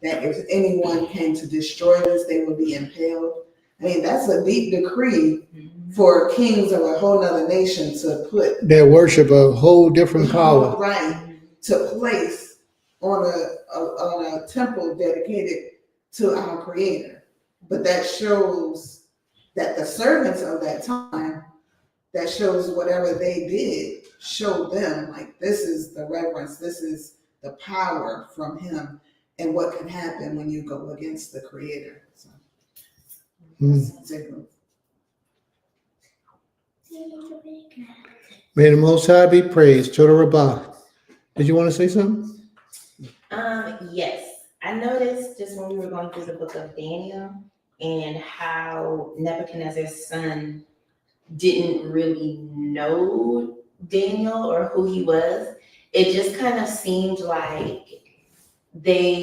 that if anyone came to destroy this, they would be impaled. I mean, that's a deep decree for kings of a whole other nation to put. They worship a whole different power. Right, to place on a temple dedicated to our Creator. But that shows that the servants of that time, that shows whatever they did, showed them like this is the reverence, this is the power from Him, and what can happen when you go against the Creator. So, May the Most High be praised. Toda Rabbah. Did you want to say something? Yes. I noticed just when we were going through the book of Daniel and how Nebuchadnezzar's son didn't really know Daniel or who he was. It just kind of seemed like they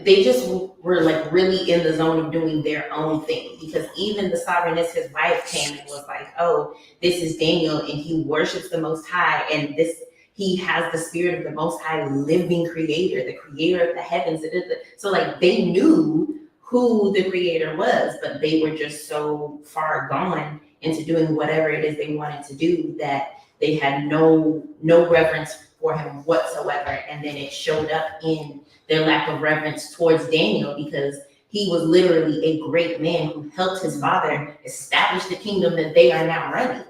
just were like really in the zone of doing their own thing, because even the sovereigness, his wife, came and was like, oh, this is Daniel and he worships the Most High, and this he has the spirit of the Most High living creator, the creator of the heavens. So like they knew who the creator was, but they were just so far gone into doing whatever it is they wanted to do that they had no reverence for him whatsoever. And then it showed up in their lack of reverence towards Daniel, because he was literally a great man who helped his father establish the kingdom that they are now running.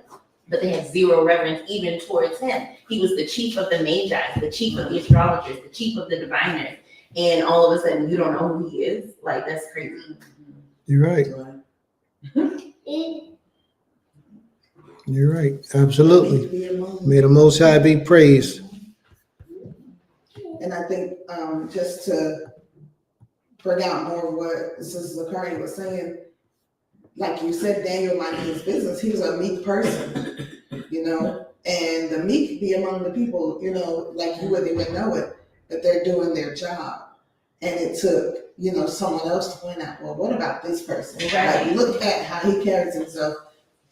But they had zero reverence even towards him. He was the chief of the Magi, the chief of the astrologers, the chief of the diviners. And all of a sudden, you don't know who he is? Like, that's crazy. You're right. You're right. Absolutely. May the Most High be praised. And I think just to bring out more of what Sister Zakari was saying, like you said, Daniel minded his business. He was a meek person, you know, and the meek be among the people, you know, like you wouldn't even know it, that they're doing their job. And it took, you know, someone else to point out, well, what about this person? Right. Like, look at how he carries himself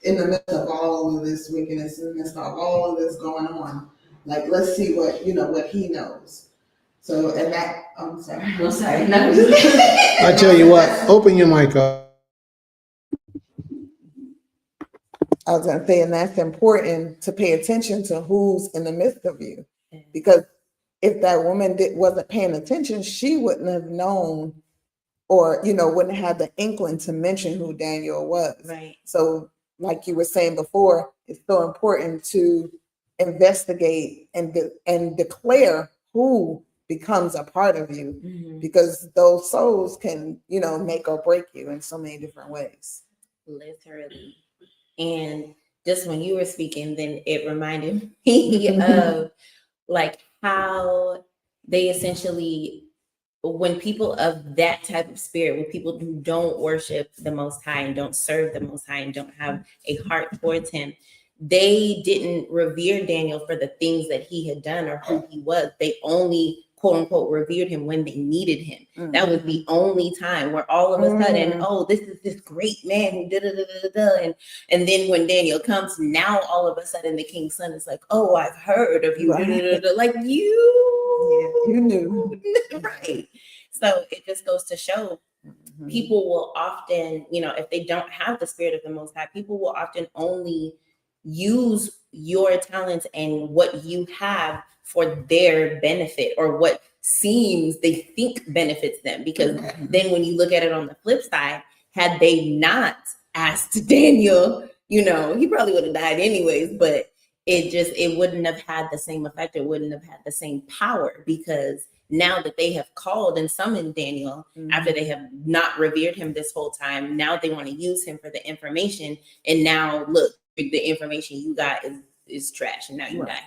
in the midst of all of this wickedness, in the midst of all of this going on. Like, let's see what, you know, what he knows. So, and that, I'm sorry. I'm sorry. No. I tell you what, open your mic up. I was going to say, and that's important to pay attention to who's in the midst of you. Because if that woman wasn't paying attention, she wouldn't have known, or, you know, wouldn't have the inkling to mention who Daniel was. Right. So like you were saying before, it's so important to investigate and declare who becomes a part of you, because those souls can, you know, make or break you in so many different ways. Literally. And just when you were speaking, then it reminded me of like how they essentially, when people of that type of spirit, when people who don't worship the Most High and don't serve the Most High and don't have a heart towards him, they didn't revere Daniel for the things that he had done or who he was. They only, quote unquote, revered him when they needed him. That was the only time where all of a sudden, oh, this is this great man who and then when Daniel comes, now all of a sudden the king's son is like, oh, I've heard of you, like you knew. Right. So it just goes to show people will often, you know, if they don't have the spirit of the Most High, people will often only use your talents and what you have for their benefit, or what seems they think benefits them. Because then when you look at it on the flip side, had they not asked Daniel, you know, he probably would have died anyways, but it wouldn't have had the same effect. It wouldn't have had the same power, because now that they have called and summoned Daniel after they have not revered him this whole time, now they want to use him for the information. And now look, the information you got is trash, and now you die.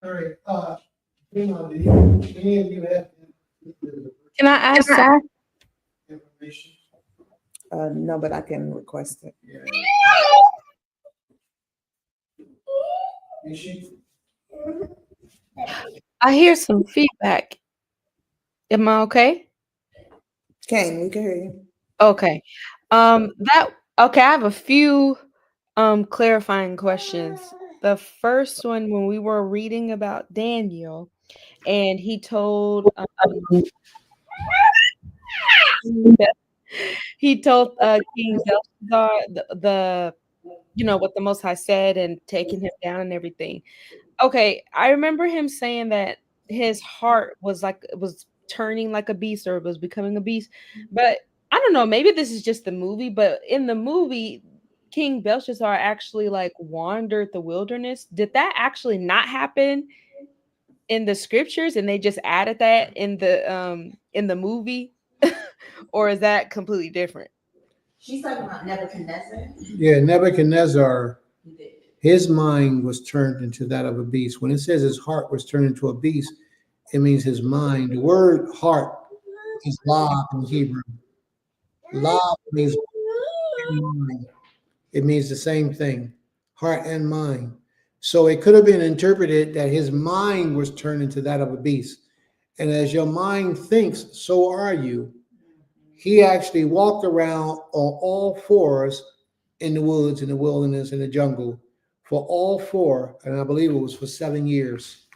All right. Can I ask that? Information. No, but I can request it. Yeah. I hear some feedback. Am I okay? Kane, we can hear you. Okay. I have a few clarifying questions. The first one, when we were reading about Daniel, and he told King Belshazzar the you know what the Most High said and taking him down and everything. Okay, I remember him saying that his heart was turning like a beast, or was becoming a beast. But I don't know, maybe this is just the movie, but in the movie, King Belshazzar actually like wandered the wilderness. Did that actually not happen in the scriptures, and they just added that in the movie? Or is that completely different? She's talking about Nebuchadnezzar. Yeah, Nebuchadnezzar, his mind was turned into that of a beast. When it says his heart was turned into a beast, it means his mind. The word heart is lab in Hebrew. Lab means and mind. It means the same thing, heart and mind. So it could have been interpreted that his mind was turned into that of a beast. And as your mind thinks, so are you. He actually walked around on all fours in the woods, in the wilderness, in the jungle for all four, and I believe it was for 7 years.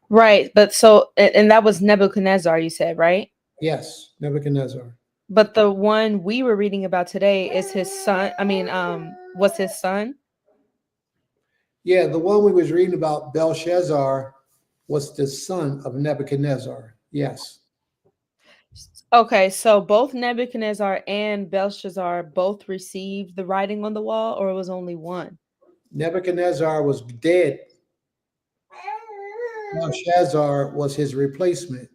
Right, but so and that was Nebuchadnezzar, you said, right? Yes, Nebuchadnezzar. But the one we were reading about today is his son. I mean, was his son? Yeah, the one we was reading about, Belshazzar, was the son of Nebuchadnezzar. Yes. Okay, so both Nebuchadnezzar and Belshazzar both received the writing on the wall, or it was only one? Nebuchadnezzar was dead. Belshazzar was his replacement.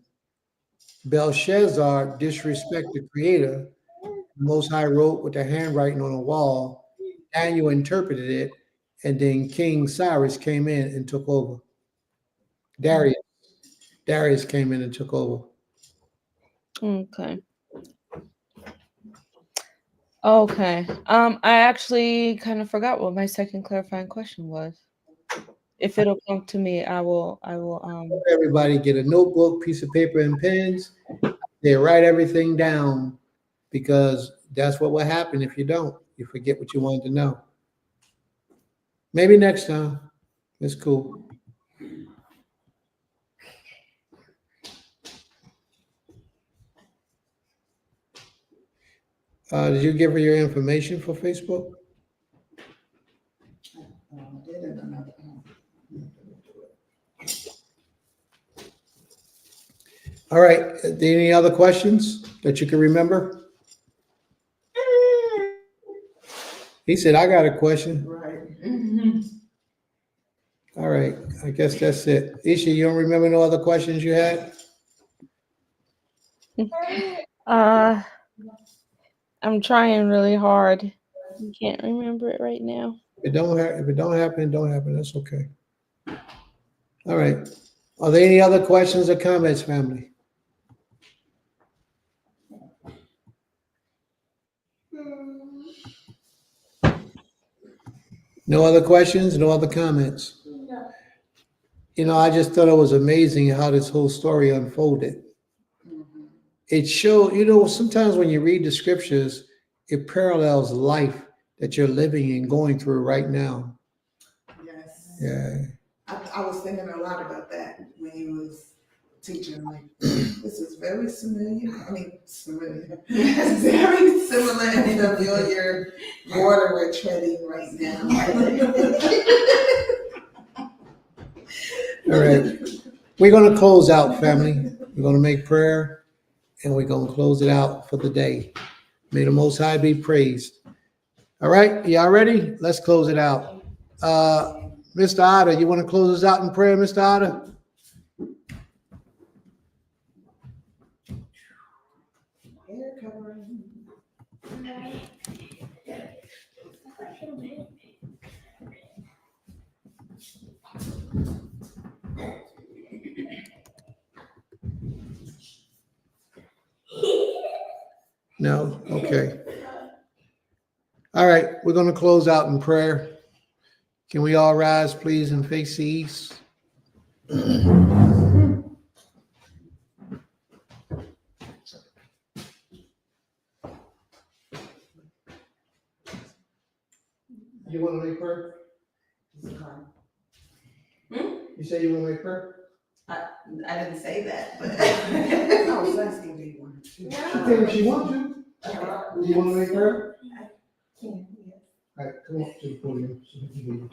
Belshazzar disrespected the creator. The Most High wrote with the handwriting on the wall. Daniel interpreted it, and then King Cyrus came in and took over. Darius. Darius came in and took over. Okay. Okay. I actually kind of forgot what my second clarifying question was. If it'll come to me, I will Everybody get a notebook, piece of paper, and pens. They write everything down because that's what will happen if you don't. You forget what you wanted to know. Maybe next time. It's cool. Did you give her your information for Facebook? All right. Any other questions that you can remember? He said, I got a question. Right. All right. I guess that's it. Isha, you don't remember no other questions you had? I'm trying really hard. Can't remember it right now. If it don't happen, it don't happen. That's okay. All right. Are there any other questions or comments, family? No other questions, no other comments? You know, I just thought it was amazing how this whole story unfolded. It showed, you know, sometimes when you read the scriptures, it parallels life that you're living and going through right now. Yes. Yeah. I was thinking a lot about that when he was teaching. Like, this is very familiar. I mean, familiar. It's very similar and familiar water we're treading right now. All right. We're going to close out, family. We're going to make prayer and we're going to close it out for the day. May the Most High be praised. All right. Y'all ready? Let's close it out. Mr. Otter, you want to close us out in prayer, Mr. Otter? Hair covering. No? Okay. All right. We're going to close out in prayer. Can we all rise, please, and face the east? You want to make prayer? You say you want to make prayer? I didn't say that, but. I was asking, do you want to? She can if she wants to. Do you want to make prayer? All right, come up to the podium so we can hear you.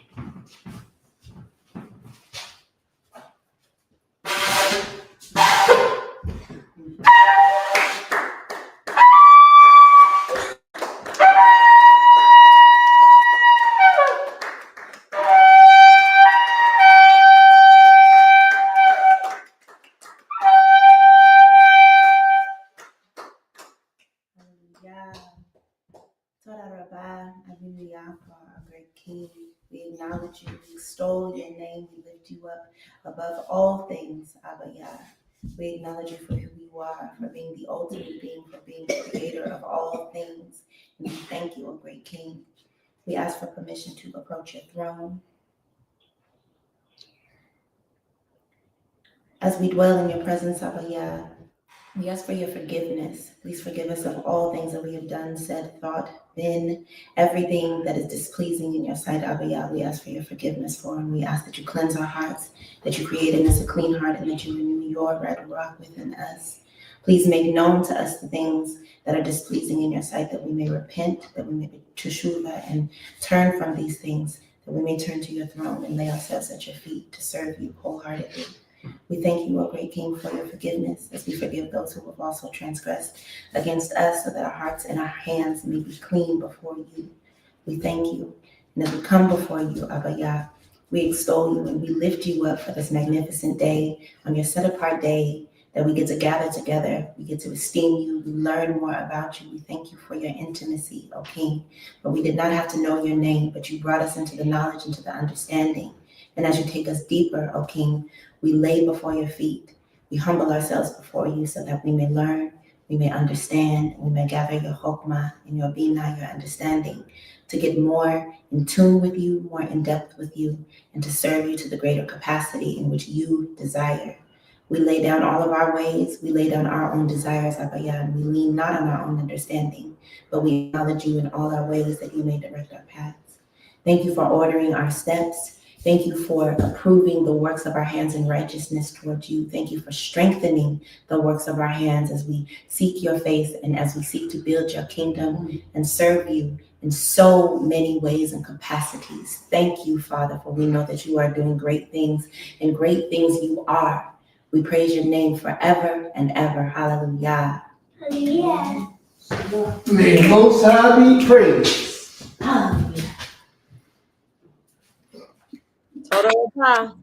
Our great King, we acknowledge you, we extol your name, we lift you up above all things, Abba Yah. We acknowledge you for who you are, for being the ultimate being, for being the creator of all things. And we thank you, O great King. We ask for permission to approach your throne. As we dwell in your presence, Abba Yah, we ask for your forgiveness. Please forgive us of all things that we have done, said, thought, been, everything that is displeasing in your sight, Abba Yah. We ask for your forgiveness for, and we ask that you cleanse our hearts, that you create in us a clean heart, and that you renew your red rock within us. Please make known to us the things that are displeasing in your sight, that we may repent, that we may be teshuva and turn from these things, that we may turn to your throne and lay ourselves at your feet to serve you wholeheartedly. We thank you, O great King, for your forgiveness, as we forgive those who have also transgressed against us, so that our hearts and our hands may be clean before you. We thank you. And as we come before you, Abba Yah, we extol you and we lift you up for this magnificent day, on your set-apart day, that we get to gather together, we get to esteem you, we learn more about you. We thank you for your intimacy, O King. But we did not have to know your name, but you brought us into the knowledge, into the understanding. And as you take us deeper, O King, we lay before your feet. We humble ourselves before you so that we may learn, we may understand, we may gather your chokmah and your binah, your understanding, to get more in tune with you, more in depth with you, and to serve you to the greater capacity in which you desire. We lay down all of our ways, we lay down our own desires, Abba Yah, and we lean not on our own understanding, but we acknowledge you in all our ways, that you may direct our paths. Thank you for ordering our steps. Thank you for approving the works of our hands in righteousness towards you. Thank you for strengthening the works of our hands as we seek your face and as we seek to build your kingdom and serve you in so many ways and capacities. Thank you, Father, for we know that you are doing great things, and great things you are. We praise your name forever and ever. Hallelujah. Hallelujah. May the Most High be praised. Hallelujah. Total time.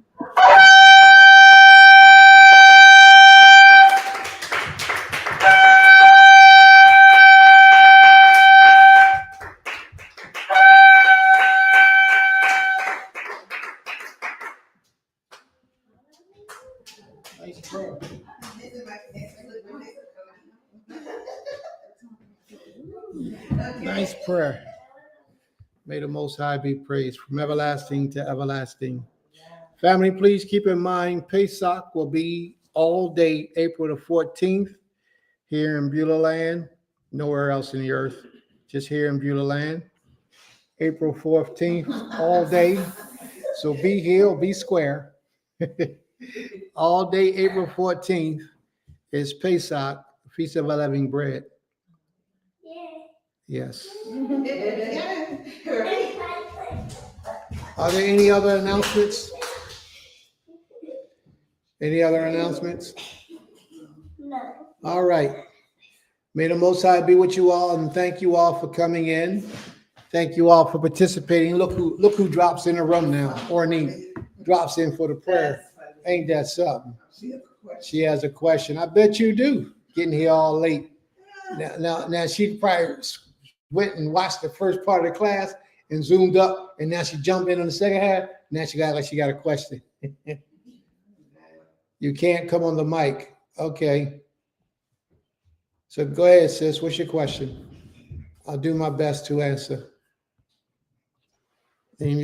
Nice prayer. May the Most High be praised from everlasting to everlasting. Family, please keep in mind, Pesach will be all day April the 14th here in Beulah Land, nowhere else in the earth, just here in Beulah Land. April 14th, all day. So be here or be square. All day April 14th is Pesach, Feast of Unleavened Bread. Yes. Are there any other announcements? Any other announcements? No. All right. May the Most High be with you all, and thank you all for coming in. Thank you all for participating. Look who drops in the room now. Ornette drops in for the prayer. Ain't that something? She has a question. I bet you do. Getting here all late. Now she probably went and watched the first part of the class and zoomed up, and now she jumped in on the second half. Now she got a question. You can't come on the mic. Okay. So go ahead, sis. What's your question? I'll do my best to answer. May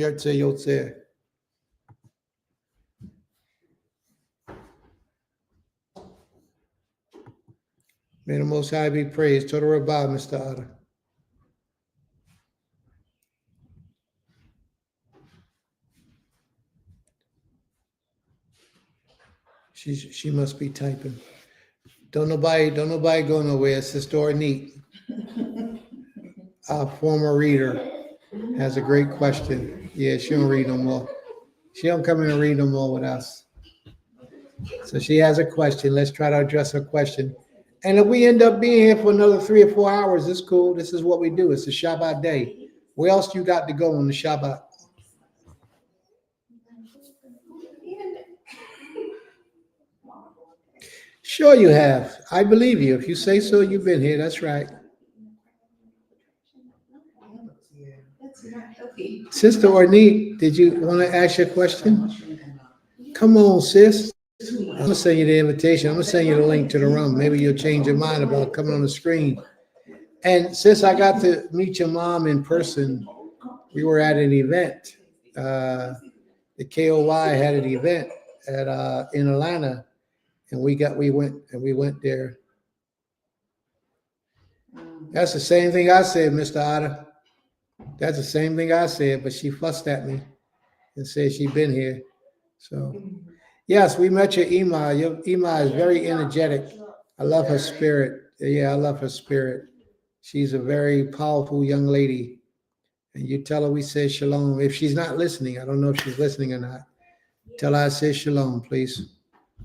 the Most High be praised. Total Rabbah, Mr. Otter. She must be typing. Don't nobody go nowhere. Sister Ornette, our former reader, has a great question. Yeah, she don't read no more. She don't come in and read no more with us. So she has a question. Let's try to address her question. And if we end up being here for another 3 or 4 hours, it's cool. This is what we do. It's a Shabbat day. Where else you got to go on the Shabbat? Sure you have. I believe you. If you say so, you've been here. That's right. Sister Ornette, did you want to ask your question? Come on, sis. I'm going to send you the invitation. I'm going to send you the link to the room. Maybe you'll change your mind about coming on the screen. And since I got to meet your mom in person, we were at an event. The KOY had an event at in Atlanta, and we went there. That's the same thing I said, Mr. Otter. That's the same thing I said, but she fussed at me and said she'd been here. So, yes, we met your Ema. Your Ema is very energetic. I love her spirit. Yeah, I love her spirit. She's a very powerful young lady. And you tell her we say shalom. If she's not listening, I don't know if she's listening or not. Tell her I say shalom, please.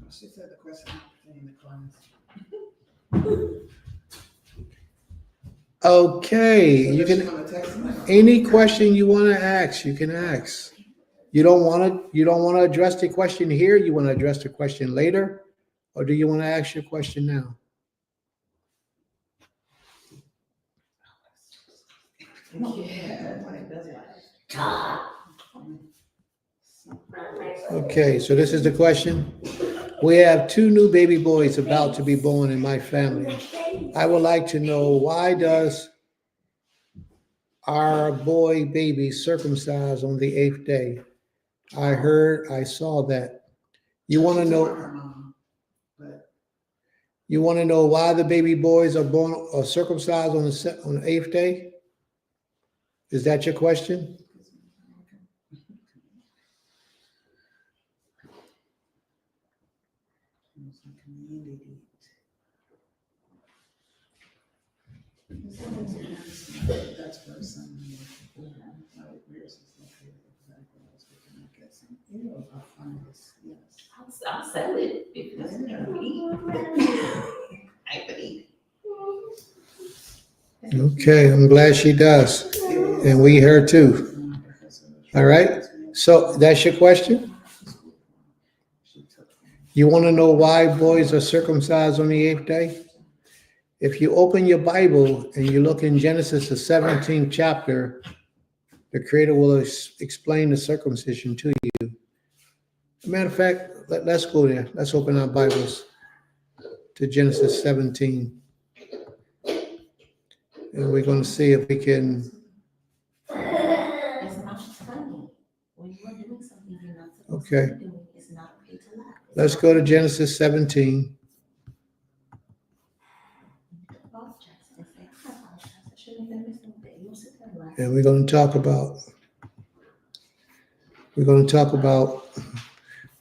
She said the question in the class. Okay, you can, any question you want to ask, you can ask. You don't want to address the question here? You want to address the question later? Or do you want to ask your question now? Okay, so this is the question. We have 2 new baby boys about to be born in my family. I would like to know, why does our boy baby circumcised on the 8th day? I saw that. You want to know why the baby boys are born or circumcised on the 8th day? Is that your question? I'll sell it if that's what you need. I believe. Okay, I'm glad she does. And we her too. All right. So that's your question? You want to know why boys are circumcised on the 8th day? If you open your Bible and you look in Genesis, the 17th chapter, the Creator will explain the circumcision to you. As a matter of fact, let's go there. Let's open our Bibles to Genesis 17. And we're going to see if we can. It's not funny. When you are doing something you're not supposed Okay. to be doing, it's not okay to laugh. Let's go to Genesis 17. And we're going to talk about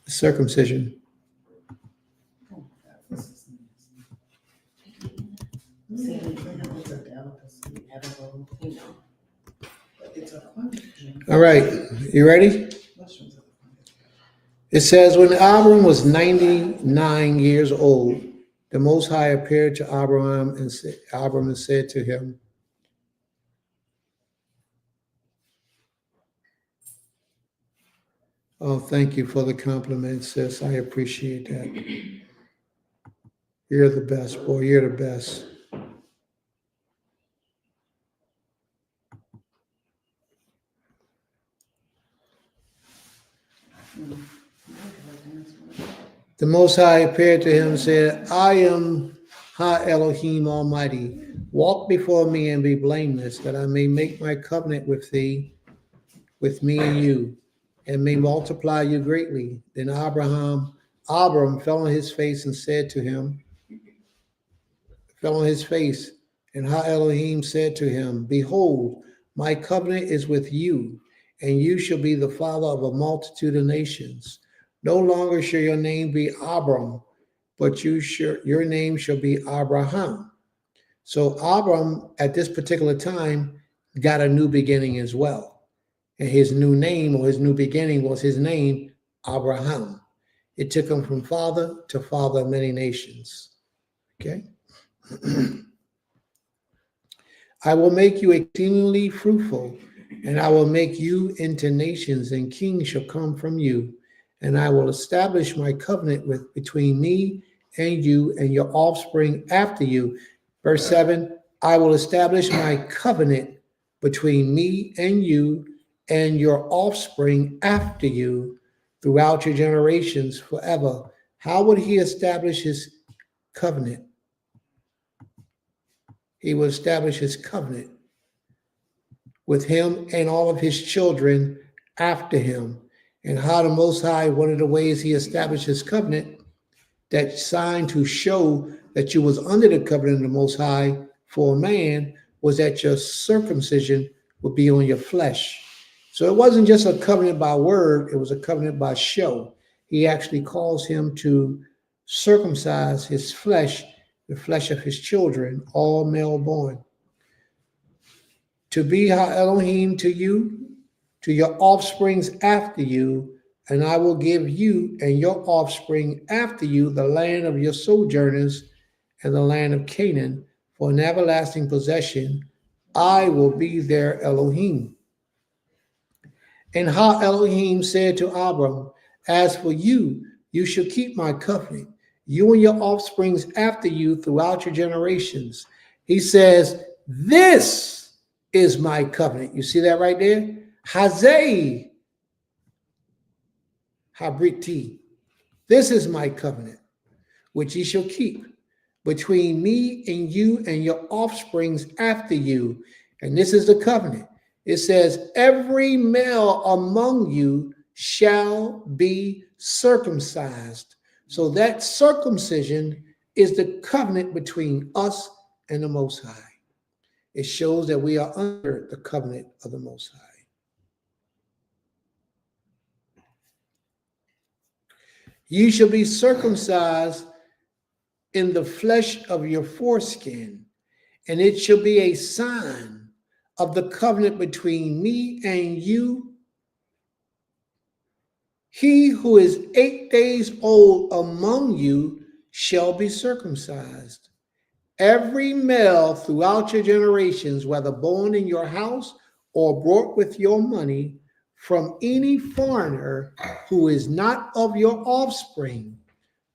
circumcision. All right, you ready? It says, when Abram was 99 years old, the Most High appeared to Abram and said to him, oh, thank you for the compliment, sis. I appreciate that. You're the best, boy. You're the best. The Most High appeared to him and said, I am Ha Elohim Almighty. Walk before me and be blameless, that I may make my covenant with thee, with me and you, and may multiply you greatly. Then Abram fell on his face and said to him, and Ha Elohim said to him, behold, my covenant is with you, and you shall be the father of a multitude of nations. No longer shall your name be Abram, but your name shall be Abraham. So Abram, at this particular time, got a new beginning as well. And his new name, or his new beginning, was his name, Abraham. It took him from father to father of many nations. Okay? I will make you exceedingly fruitful, and I will make you into nations, and kings shall come from you. And I will establish my covenant between me and you and your offspring after you. Verse 7, I will establish my covenant between me and you and your offspring after you throughout your generations forever. How would he establish his covenant? he will establish his covenant with him and all of his children after him. And how the Most High, one of the ways he established his covenant, that sign to show that you was under the covenant of the Most High for a man, was that your circumcision would be on your flesh. So it wasn't just a covenant by word, it was a covenant by show. He actually calls him to circumcise his flesh, the flesh of his children, all male born. To be Ha Elohim to you, to your offsprings after you, and I will give you and your offspring after you the land of your sojourners and the land of Canaan for an everlasting possession. I will be their Elohim. And Ha Elohim said to Abram, as for you, you shall keep my covenant, you and your offsprings after you throughout your generations. He says, this is my covenant. You see that right there? Hazeh Habriti. This is my covenant, which ye shall keep between me and you and your offsprings after you. And this is the covenant. It says, every male among you shall be circumcised. So that circumcision is the covenant between us and the Most High. It shows that we are under the covenant of the Most High. Ye shall be circumcised in the flesh of your foreskin, and it shall be a sign of the covenant between me and you. He who is 8 days old among you shall be circumcised. Every male throughout your generations, whether born in your house or brought with your money from any foreigner who is not of your offspring,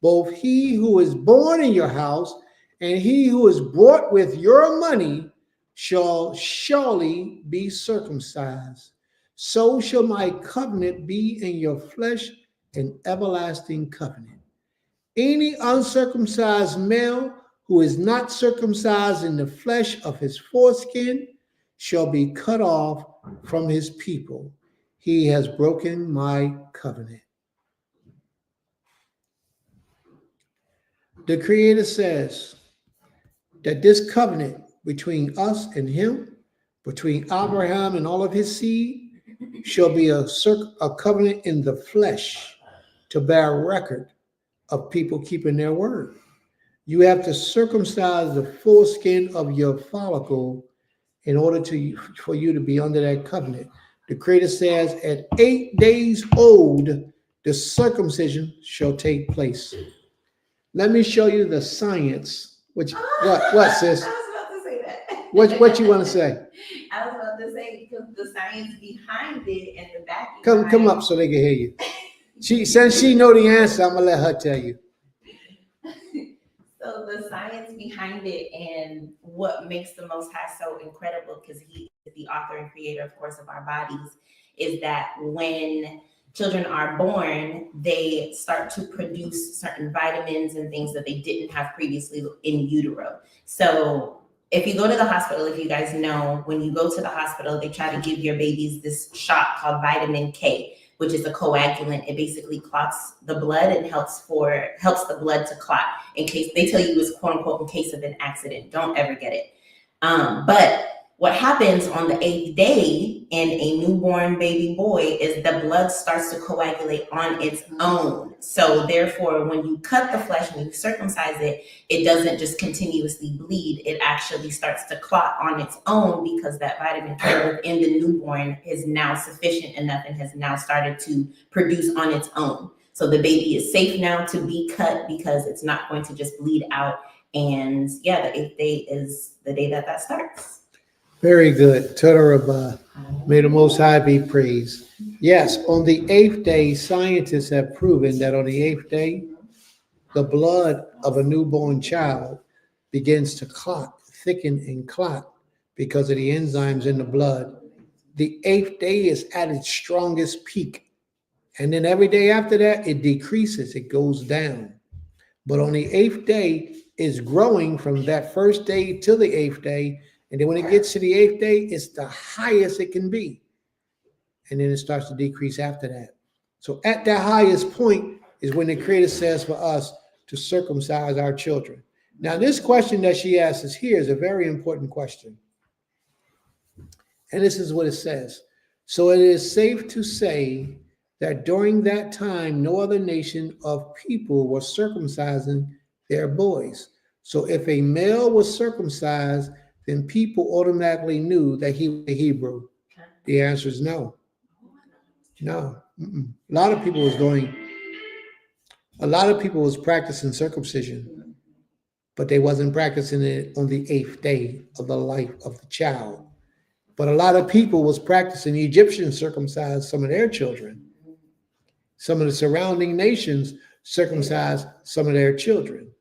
both he who is born in your house and he who is brought with your money shall surely be circumcised. So shall my covenant be in your flesh, an everlasting covenant. Any uncircumcised male who is not circumcised in the flesh of his foreskin shall be cut off from his people. He has broken my covenant. The Creator says that this covenant between us and him, between Abraham and all of his seed, shall be a covenant in the flesh to bear record of people keeping their word. You have to circumcise the foreskin of your follicle in order for you to be under that covenant. The Creator says at 8 days old, the circumcision shall take place. Let me show you the science. What, sis? I was about to say that. What you want to say? I was about to say, because the science behind it and the backing. Come up so they can hear you. Since she know the answer, I'm gonna let her tell you. So the science behind it and what makes the Most High so incredible, because he is the author and creator, of course, of our bodies, is that when children are born, they start to produce certain vitamins and things that they didn't have previously in utero. So if you go to the hospital, if you guys know, when you go to the hospital, they try to give your babies this shot called vitamin K, which is a coagulant. It basically clots the blood and helps the blood to clot, in case they tell you it's quote unquote in case of an accident. Don't ever get it. But what happens on the 8th day in a newborn baby boy is the blood starts to coagulate on its own. So therefore, when you cut the flesh, when you circumcise it, it doesn't just continuously bleed. It actually starts to clot on its own, because that vitamin K within the newborn is now sufficient enough and has now started to produce on its own. So the baby is safe now to be cut, because it's not going to just bleed out. And yeah, the 8th day is the day that starts. Very good. Toda may the Most High be praised. Yes, on the 8th day, scientists have proven that on the 8th day, the blood of a newborn child begins to clot, thicken and clot because of the enzymes in the blood. The 8th day is at its strongest peak. And then every day after that, it decreases, it goes down. But on the 8th day, it's growing from that first day to the 8th day. And then when it gets to the 8th day, it's the highest it can be. And then it starts to decrease after that. So at that highest point is when the Creator says for us to circumcise our children. Now, this question that she asks us here is a very important question. And this is what it says. So it is safe to say that during that time, no other nation of people was circumcising their boys. So if a male was circumcised, then people automatically knew that he was a Hebrew. The answer is no. No. Mm-mm. A lot of people was practicing circumcision, but they wasn't practicing it on the 8th day of the life of the child. But a lot of people was practicing Egyptian circumcised some of their children. Some of the surrounding nations circumcised some of their children.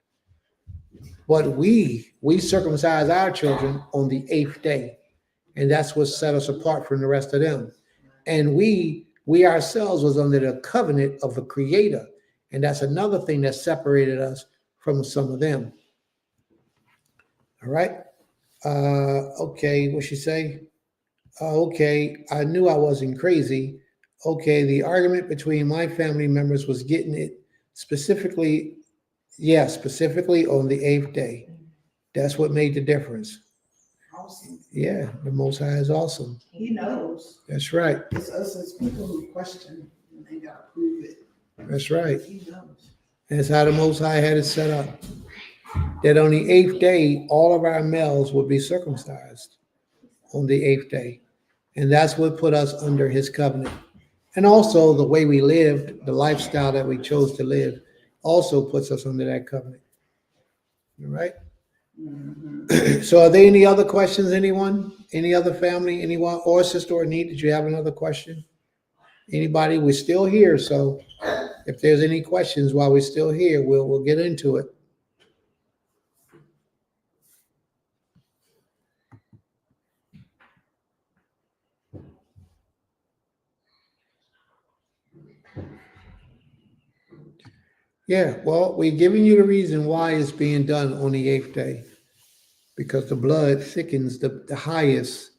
But we circumcise our children on the 8th day. And that's what set us apart from the rest of them. And we ourselves was under the covenant of the Creator. And that's another thing that separated us from some of them. All right. Okay, what she say? Okay, I knew I wasn't crazy. Okay, the argument between my family members was getting it specifically on the 8th day. That's what made the difference. Awesome. Yeah, the Most High is awesome. He knows. That's right. It's us as people who question and they gotta prove it. That's right. He knows. That's how the Most High had it set up. That on the 8th day, all of our males would be circumcised on the 8th day. And that's what put us under his covenant. And also the way we lived, the lifestyle that we chose to live, also puts us under that covenant. All right? Mm-hmm. So are there any other questions, anyone? Any other family, anyone, or sister or need? Did you have another question? Anybody? We're still here, so if there's any questions while we're still here, we'll get into it. Yeah, well, we're giving you the reason why it's being done on the 8th day, because the blood thickens the highest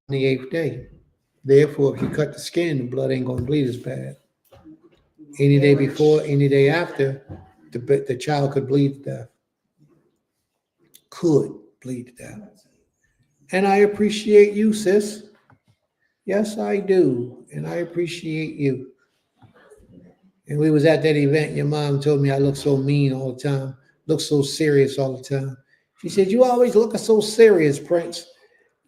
on the 8th day. Therefore, if you cut the skin, the blood ain't gonna bleed as bad. Any day before, any day after, the child could bleed to death. Could bleed to death. And I appreciate you, sis. Yes, I do. And I appreciate you. And we was at that event. Your mom told me I look so mean all the time, look so serious all the time. She said, you always look so serious, Prince.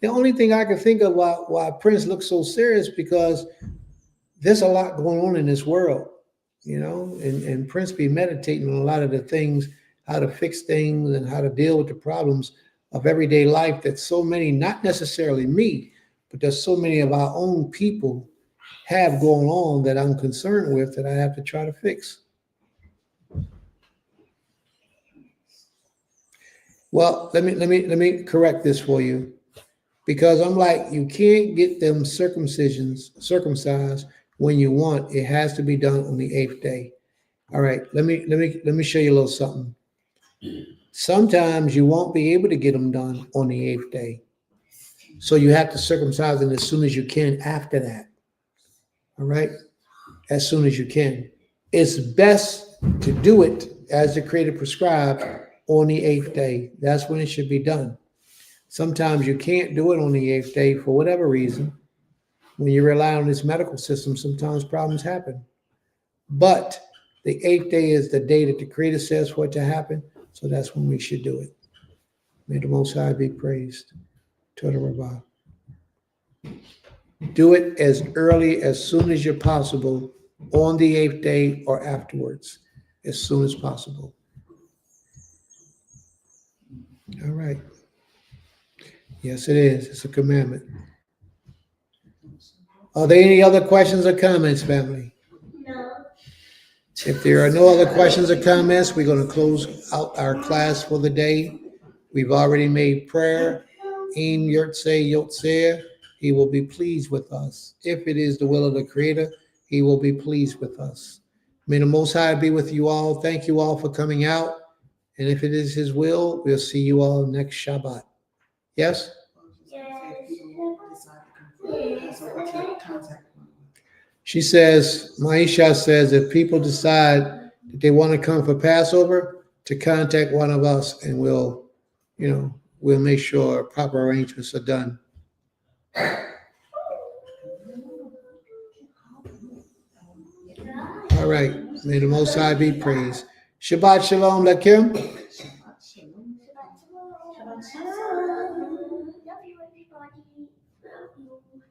The only thing I can think of why Prince looks so serious, because there's a lot going on in this world, you know, and Prince be meditating on a lot of the things, how to fix things and how to deal with the problems of everyday life that so many, not necessarily me, but there's so many of our own people have going on that I'm concerned with that I have to try to fix. Well, let me correct this for you, because I'm like, you can't get them circumcised when you want. It has to be done on the 8th day. All right, let me show you a little something. Sometimes you won't be able to get them done on the 8th day, so you have to circumcise them as soon as you can after that. All right, as soon as you can. It's best to do it as the Creator prescribed on the 8th day. That's when it should be done. Sometimes you can't do it on the 8th day for whatever reason. When you rely on this medical system, sometimes problems happen. But the 8th day is the day that the Creator says for it to happen. So that's when we should do it. May the Most High be praised. Toda Rabbah. Do it as early, as soon as you're possible, on the 8th day or afterwards, as soon as possible. All right. Yes, it is. It's a commandment. Are there any other questions or comments, family? No. If there are no other questions or comments, we're going to close out our class for the day. We've already made prayer. Im Yurtse Yotzer. He will be pleased with us. If it is the will of the Creator, he will be pleased with us. May the Most High be with you all. Thank you all for coming out. And if it is His will, we'll see you all next Shabbat. Yes? She says, Maisha says, if people decide that they want to come for Passover, to contact one of us and we'll make sure proper arrangements are done. All right. May the Most High be praised. Shabbat Shalom, Lakim. Love you, everybody. Love you.